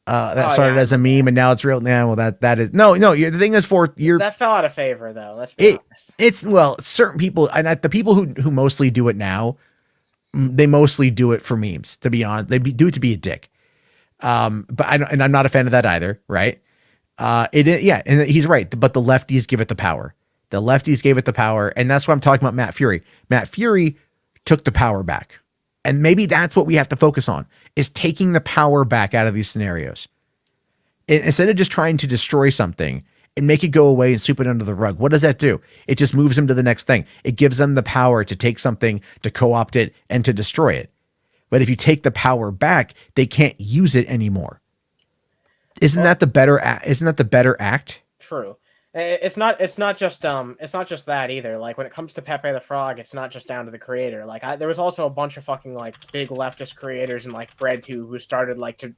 That started as a meme and now it's real. Now, well, that is no. The thing is that fell out of favor though. Let's be honest. It's certain people, and the people who mostly do it now, they mostly do it for memes. To be honest, do it to be a dick. But I'm not a fan of that either. Right? Yeah, and he's right. But the lefties give it the power. The lefties gave it the power, and that's why I'm talking about Matt Fury. Matt Fury took the power back. And maybe that's what we have to focus on, is taking the power back out of these scenarios. Instead of just trying to destroy something and make it go away and sweep it under the rug, what does that do? It just moves them to the next thing. It gives them the power to take something, to co-opt it, and to destroy it. But if you take the power back, they can't use it anymore. Isn't that the better act? True. It's not just that either. Like when it comes to Pepe the Frog, it's not just down to the creator. Like there was also a bunch of fucking like big leftist creators and like Bread2 who started like to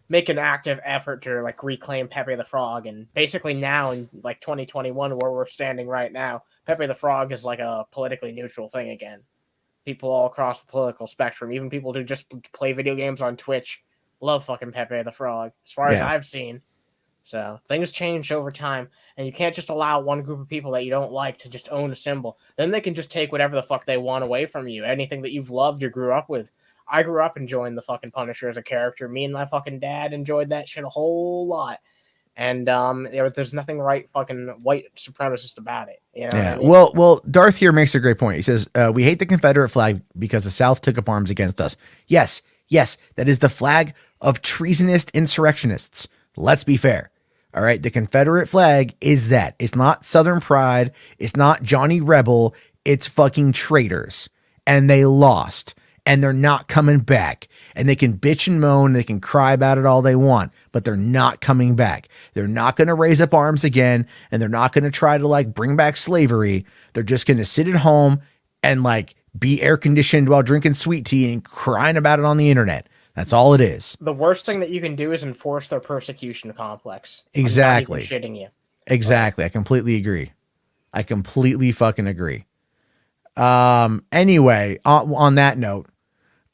make an active effort to like reclaim Pepe the Frog. And basically now in like 2021, where we're standing right now, Pepe the Frog is like a politically neutral thing again. People all across the political spectrum, even people who just play video games on Twitch, love fucking Pepe the Frog, as far as I've seen. So things change over time, and you can't just allow one group of people that you don't like to just own a symbol. Then they can just take whatever the fuck they want away from you. Anything that you've loved or grew up with. I grew up enjoying the fucking Punisher as a character. Me and my fucking dad enjoyed that shit a whole lot. And there's nothing fucking white supremacist about it. You know yeah. What I mean? Well, Darth here makes a great point. He says, we hate the Confederate flag because the South took up arms against us. Yes, that is the flag of treasonous insurrectionists. Let's be fair. All right. The Confederate flag is that. It's not Southern pride. It's not Johnny Rebel. It's fucking traitors. And they lost. And they're not coming back. And they can bitch and moan. They can cry about it all they want. But they're not coming back. They're not going to raise up arms again. And they're not going to try to like bring back slavery. They're just going to sit at home and like be air conditioned while drinking sweet tea and crying about it on the internet. That's all it is. The worst thing that you can do is enforce their persecution complex. Exactly. I'm not even shitting you. Exactly. I completely agree. I completely fucking agree. Anyway, on that note,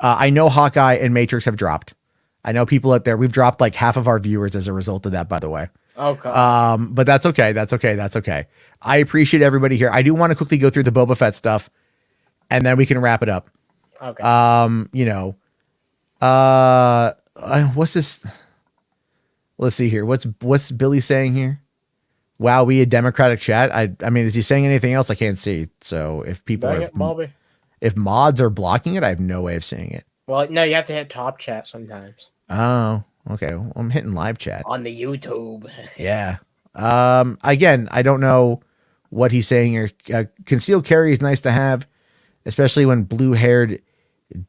I know Hawkeye and Matrix have dropped. I know people out there, we've dropped like half of our viewers as a result of that, by the way. Okay. But that's okay. That's okay. I appreciate everybody here. I do want to quickly go through the Boba Fett stuff and then we can wrap it up. Okay. What's this? Let's see here. What's Billy saying here? Wow, we a democratic chat. I mean, is he saying anything else? I can't see. So if people if mods are blocking it, I have no way of seeing it. Well, no, you have to hit top chat sometimes. Oh, okay. Well, I'm hitting live chat on the YouTube. Yeah. Again, I don't know what he's saying here. Concealed carry is nice to have, especially when blue-haired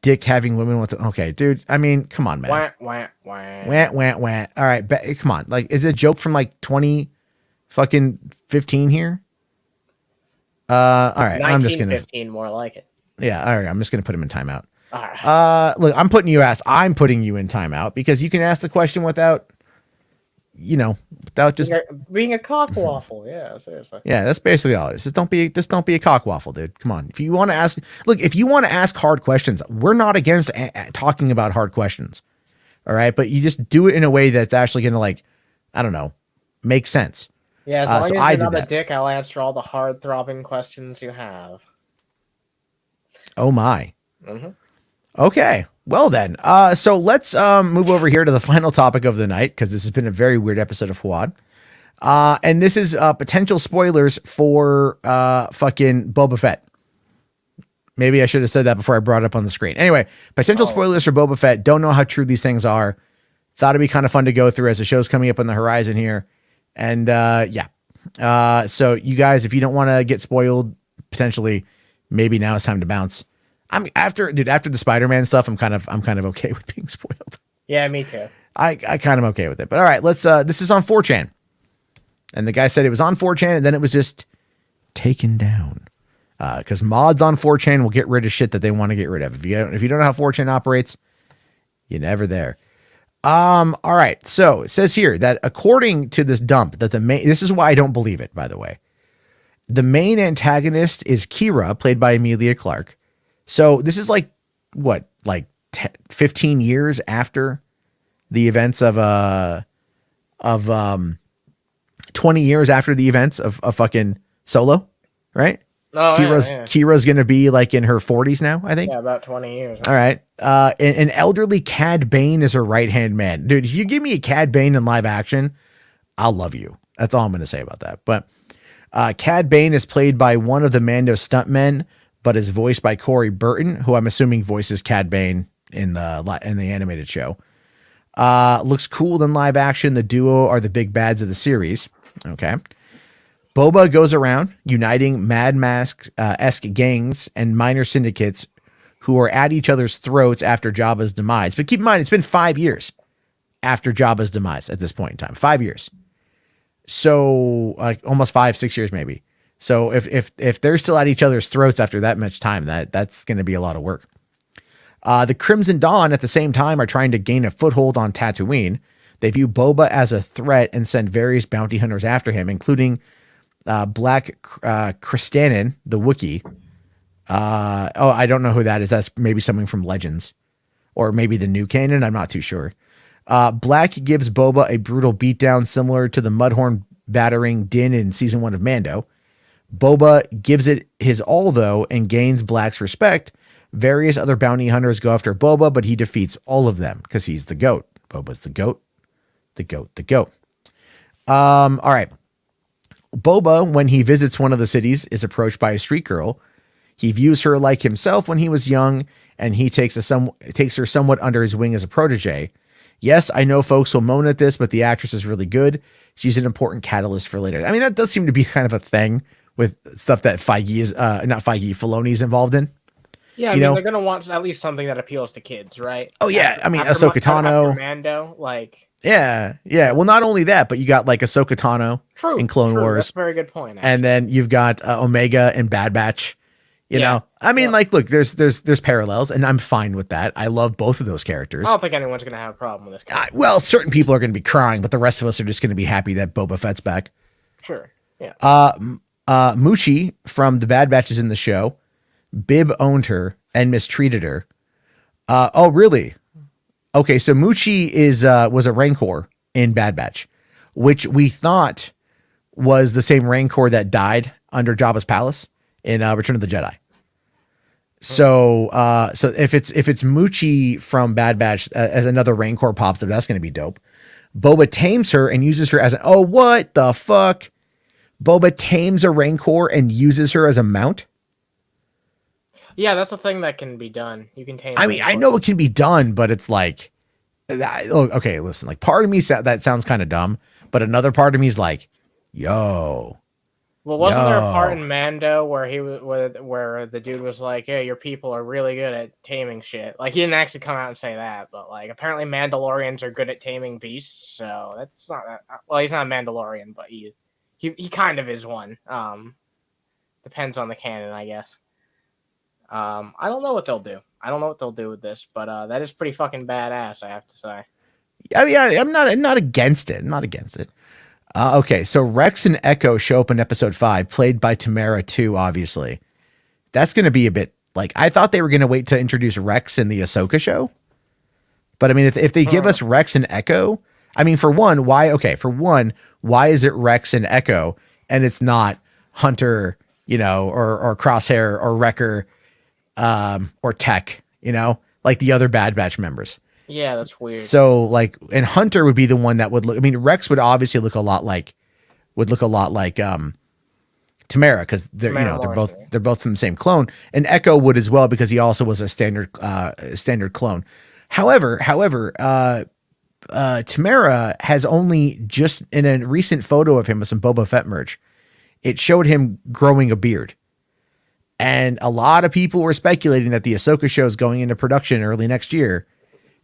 dick having women with. Okay, dude. I mean, come on, man. Wah, wah, wah. Wah, wah, wah. All right, come on. Like, is it a joke from like 2015 here? All right. I'm just gonna 15 more like it. Yeah. All right. I'm just gonna put him in timeout. All right. Look, I'm putting you in timeout because you can ask the question without just being a cock waffle. Yeah, seriously. Yeah, that's basically all it is. Just don't be a cock waffle, dude. Come on. If you want to ask hard questions, we're not against talking about hard questions. All right, but you just do it in a way that's actually gonna, like, I don't know, make sense. Yeah, as long as you're not a dick, I'll answer all the hard throbbing questions you have. Oh my. Mm-hmm. Okay. Well then, so let's move over here to the final topic of the night, because this has been a very weird episode of Hwad. And this is potential spoilers for fucking Boba Fett. Maybe I should have said that before I brought it up on the screen. Anyway, potential spoilers for Boba Fett. Don't know how true these things are. Thought it'd be kind of fun to go through as the show's coming up on the horizon here. And yeah. So you guys, if you don't want to get spoiled, potentially, maybe now it's time to bounce. After the SpiderMan stuff, I'm kind of okay with being spoiled. Yeah, me too. I kind of okay with it. But all right, let's this is on 4chan. And the guy said it was on 4chan and then it was just taken down. Because mods on 4chan will get rid of shit that they want to get rid of. If you don't know how 4chan operates, you're never there. All right. So it says here that according to this dump, that this is why I don't believe it, by the way. The main antagonist is Kira, played by Emilia Clarke. So this is like 15 years after the events of 20 years after the events of fucking Solo, right? Oh, Kira's gonna be like in her 40s now, I think. Yeah, about 20 years. All right. An elderly Cad Bane is her right-hand man. Dude, if you give me a Cad Bane in live action, I'll love you. That's all I'm gonna say about that. But Cad Bane is played by one of the Mando stuntmen, but is voiced by Corey Burton, who I'm assuming voices Cad Bane in the animated show. Looks cool in live action. The duo are the big bads of the series. Okay. Boba goes around uniting Mad Max-esque gangs and minor syndicates who are at each other's throats after Jabba's demise. But keep in mind, it's been 5 years after Jabba's demise at this point in time. 5 years. So almost 5-6 years maybe. So if they're still at each other's throats after that much time, that's going to be a lot of work. The Crimson Dawn at the same time are trying to gain a foothold on Tatooine. They view Boba as a threat and send various bounty hunters after him, including Black Kristanen, the Wookiee. I don't know who that is. That's maybe something from Legends, or maybe the new canon. I'm not too sure. Black gives Boba a brutal beatdown similar to the Mudhorn battering Din in season 1 of Mando. Boba gives it his all though and gains Black's respect. Various other bounty hunters go after Boba, but he defeats all of them because he's the GOAT. Boba's the GOAT. The GOAT. All right. Boba, when he visits one of the cities, is approached by a street girl. He views her like himself when he was young, and he takes her somewhat under his wing as a protege. Yes, I know folks will moan at this, but the actress is really good. She's an important catalyst for later. I mean, that does seem to be kind of a thing with stuff that Filoni's involved in. Yeah, I mean, they're going to want at least something that appeals to kids, right? Oh, yeah. I mean, Ahsoka Tano. Mando, like... Yeah. Well, not only that, but you got like Ahsoka Tano in Clone Wars. That's a very good point. Actually. And then you've got Omega and Bad Batch. You know, I mean, like, look, there's parallels, and I'm fine with that. I love both of those characters. I don't think anyone's going to have a problem with this. Well, certain people are going to be crying, but the rest of us are just going to be happy that Boba Fett's back. Sure. Yeah. Muchi from the Bad Batch is in the show. Bib owned her and mistreated her. Oh, really? Okay, so Muchi was a Rancor in Bad Batch, which we thought was the same Rancor that died under Jabba's palace in Return of the Jedi. So if it's Muchi from Bad Batch as another Rancor pops up, that's going to be dope. Boba tames her and uses her as what the fuck? Boba tames a Rancor and uses her as a mount? Yeah, that's a thing that can be done. You can tame. I mean, I know it can be done, but it's like, okay, listen. Like, part of me that sounds kind of dumb, but another part of me is like, yo, Well, wasn't there a part in Mando where where the dude was like, "Hey, your people are really good at taming shit." Like, he didn't actually come out and say that, but like, apparently Mandalorians are good at taming beasts. So that's not that. Well, he's not a Mandalorian, but he kind of is one. Depends on the canon, I guess. I don't know what they'll do. I don't know what they'll do with this, but that is pretty fucking badass, I have to say. Yeah, I'm not against it. I'm not against it. Okay, so Rex and Echo show up in episode 5, played by Tamara 2, obviously. That's going to be a bit like, I thought they were going to wait to introduce Rex in the Ahsoka show. But I mean, if they give us Rex and Echo, I mean, for one, why is it Rex and Echo and it's not Hunter, or Crosshair or Wrecker, or Tech, like the other Bad Batch members? Yeah, that's weird. So like, and Hunter would be the one that would look. I mean, Rex would obviously look a lot like Tamara, because they're both from the same clone, and Echo would as well because he also was a standard clone. However, Tamara has only just in a recent photo of him with some Boba Fett merch, it showed him growing a beard. And a lot of people were speculating that the Ahsoka show is going into production early next year.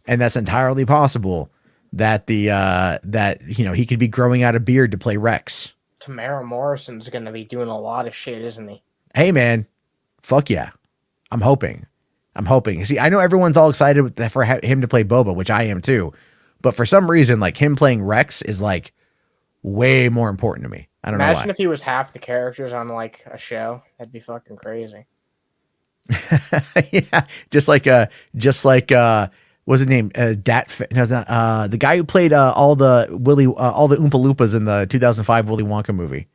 And that's entirely possible that he could be growing out a beard to play Rex. Tamara Morrison's going to be doing a lot of shit, isn't he? Hey, man. Fuck yeah. I'm hoping. See, I know everyone's all excited for him to play Boba, which I am too. But for some reason, like, him playing Rex is like way more important to me. I don't know why. Imagine if he was half the characters on like a show. That'd be fucking crazy. Yeah. Just like what's his name? The guy who played all the Oompa Loompas in the 2005 Willy Wonka movie.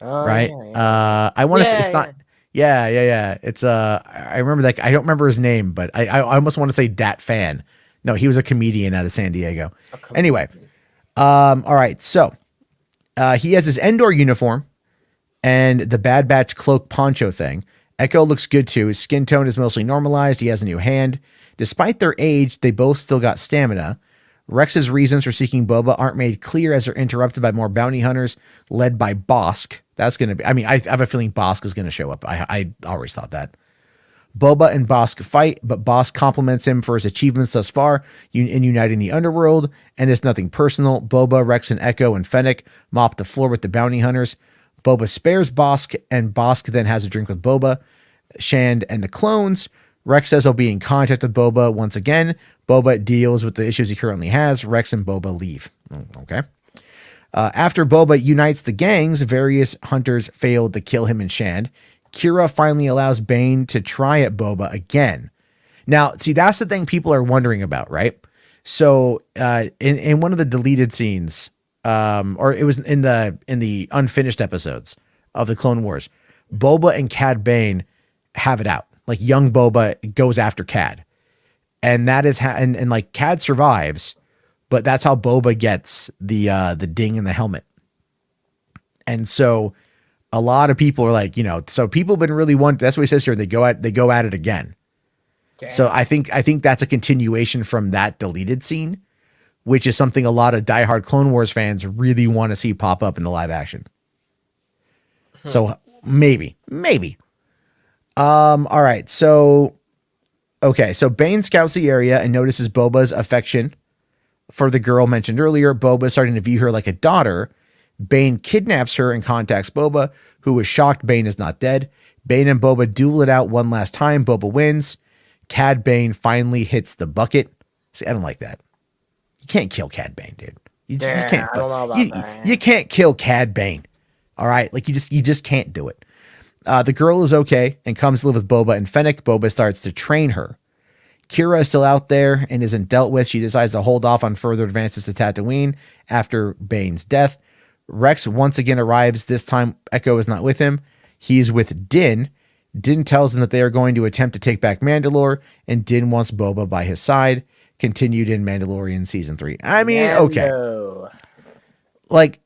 Oh, right? Yeah. I want to say it's not. Yeah. It's I remember that. I don't remember his name, but I almost want to say Dat Fan. No, he was a comedian out of San Diego. Anyway, all right. So he has his Endor uniform and the Bad Batch cloak poncho thing. Echo looks good too. His skin tone is mostly normalized. He has a new hand. Despite their age, they both still got stamina. Rex's reasons for seeking Boba aren't made clear as they're interrupted by more bounty hunters led by Bosk. That's going to be, I have a feeling Bosk is going to show up. I always thought that. Boba and Bosk fight, but Bosk compliments him for his achievements thus far in uniting the underworld, and it's nothing personal. Boba, Rex, and Echo and Fennec mop the floor with the bounty hunters. Boba spares Bosk, and Bosk then has a drink with Boba, Shand, and the clones. Rex says he'll be in contact with Boba once again. Boba deals with the issues he currently has. Rex and Boba leave. Okay. After Boba unites the gangs, various hunters failed to kill him and Shand. Kira finally allows Bane to try at Boba again. Now, see, that's the thing people are wondering about, right? So, in one of the deleted scenes, or it was in the unfinished episodes of the Clone Wars, Boba and Cad Bane have it out. Like, young Boba goes after Cad, and that is and like Cad survives, but that's how Boba gets the ding in the helmet. And so a lot of people are like, so people have been really that's what he says here. They go at it again. Damn. So I think that's a continuation from that deleted scene, which is something a lot of diehard Clone Wars fans really want to see pop up in the live action. So maybe. All right. So Bane scouts the area and notices Boba's affection for the girl mentioned earlier. Boba is starting to view her like a daughter. Bane kidnaps her and contacts Boba, who is shocked Bane is not dead. Bane and Boba duel it out one last time. Boba wins. Cad Bane finally hits the bucket. See, I don't like that. You can't kill Cad Bane, dude. You can't. I don't know about that. You can't kill Cad Bane. All right, like you just can't do it. The girl is okay and comes to live with Boba and Fennec. Boba starts to train her. Kira is still out there and isn't dealt with. She decides to hold off on further advances to Tatooine after Bane's death. Rex once again arrives. This time, Echo is not with him. He's with Din. Din tells him that they are going to attempt to take back Mandalore, and Din wants Boba by his side. Continued in Mandalorian season 3. I mean, okay. Like,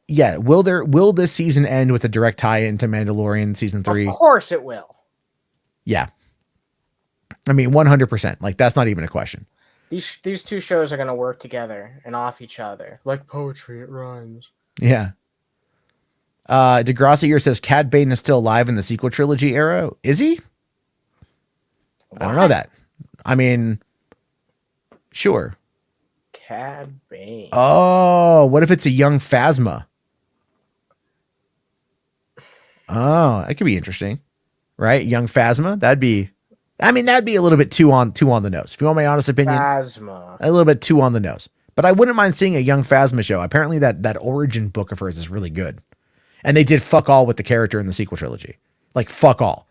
yeah. Will this season end with a direct tie into Mandalorian season 3? Of course it will. Yeah. I mean, 100%. Like, that's not even a question. These two shows are going to work together and off each other. Like poetry, it rhymes. Yeah. DeGrassi here says Cad Bane is still alive in the sequel trilogy era. Is he? What? I don't know that. I mean, sure. Cad Bane. Oh, what if it's a young Phasma? Oh, that could be interesting, right? Young Phasma. That'd be a little bit too on the nose. If you want my honest opinion, Phasma. A little bit too on the nose. But I wouldn't mind seeing a young Phasma show. Apparently, that origin book of hers is really good, and they did fuck all with the character in the sequel trilogy. Like fuck all,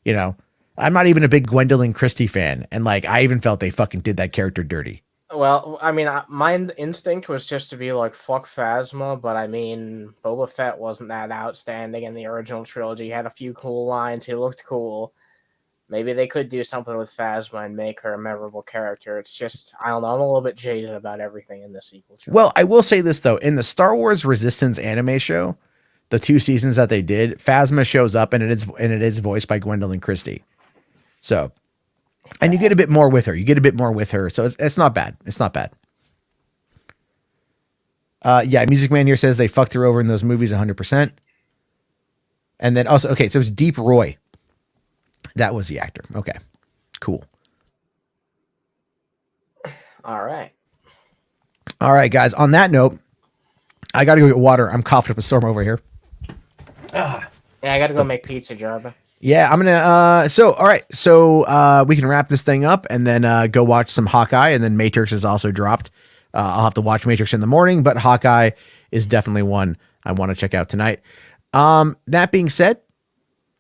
you know. I'm not even a big Gwendolyn Christie fan, and like I even felt they fucking did that character dirty. Well, I mean, my instinct was just to be like, fuck Phasma, but I mean, Boba Fett wasn't that outstanding in the original trilogy. He had a few cool lines. He looked cool. Maybe they could do something with Phasma and make her a memorable character. It's just, I don't know, I'm a little bit jaded about everything in the sequel trilogy. Well, I will say this, though. In the Star Wars Resistance anime show, the 2 seasons that they did, Phasma shows up, and it is voiced by Gwendolyn Christie. So... and you get a bit more with her. So it's not bad. It's not bad. Yeah, Music Man here says they fucked her over in those movies 100%. And then also, okay, so it's Deep Roy. That was the actor. Okay, cool. All right, guys. On that note, I got to go get water. I'm coughing up a storm over here. Yeah, I got to go make pizza, Jarba. Yeah, I'm gonna. All right. So we can wrap this thing up and then go watch some Hawkeye, and then Matrix is also dropped. I'll have to watch Matrix in the morning, but Hawkeye is definitely one I want to check out tonight. That being said,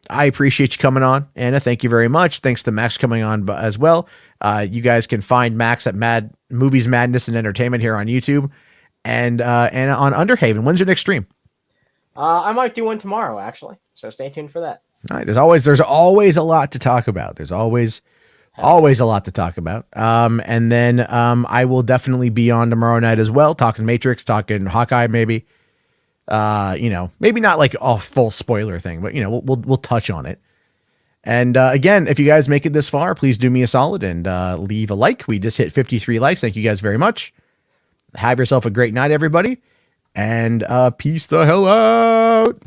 I appreciate you coming on, Anna. Thank you very much. Thanks to Max coming on as well. You guys can find Max at Movies Madness and Entertainment here on YouTube, and Anna on Underhaven. When's your next stream? I might do one tomorrow, actually. So stay tuned for that. All right, there's always a lot to talk about. There's always a lot to talk about. And then I will definitely be on tomorrow night as well, talking Matrix, talking Hawkeye, maybe. Maybe not like a full spoiler thing, but we'll touch on it. And again, if you guys make it this far, please do me a solid and leave a like. We just hit 53 likes. Thank you guys very much. Have yourself a great night, everybody, and peace the hell out.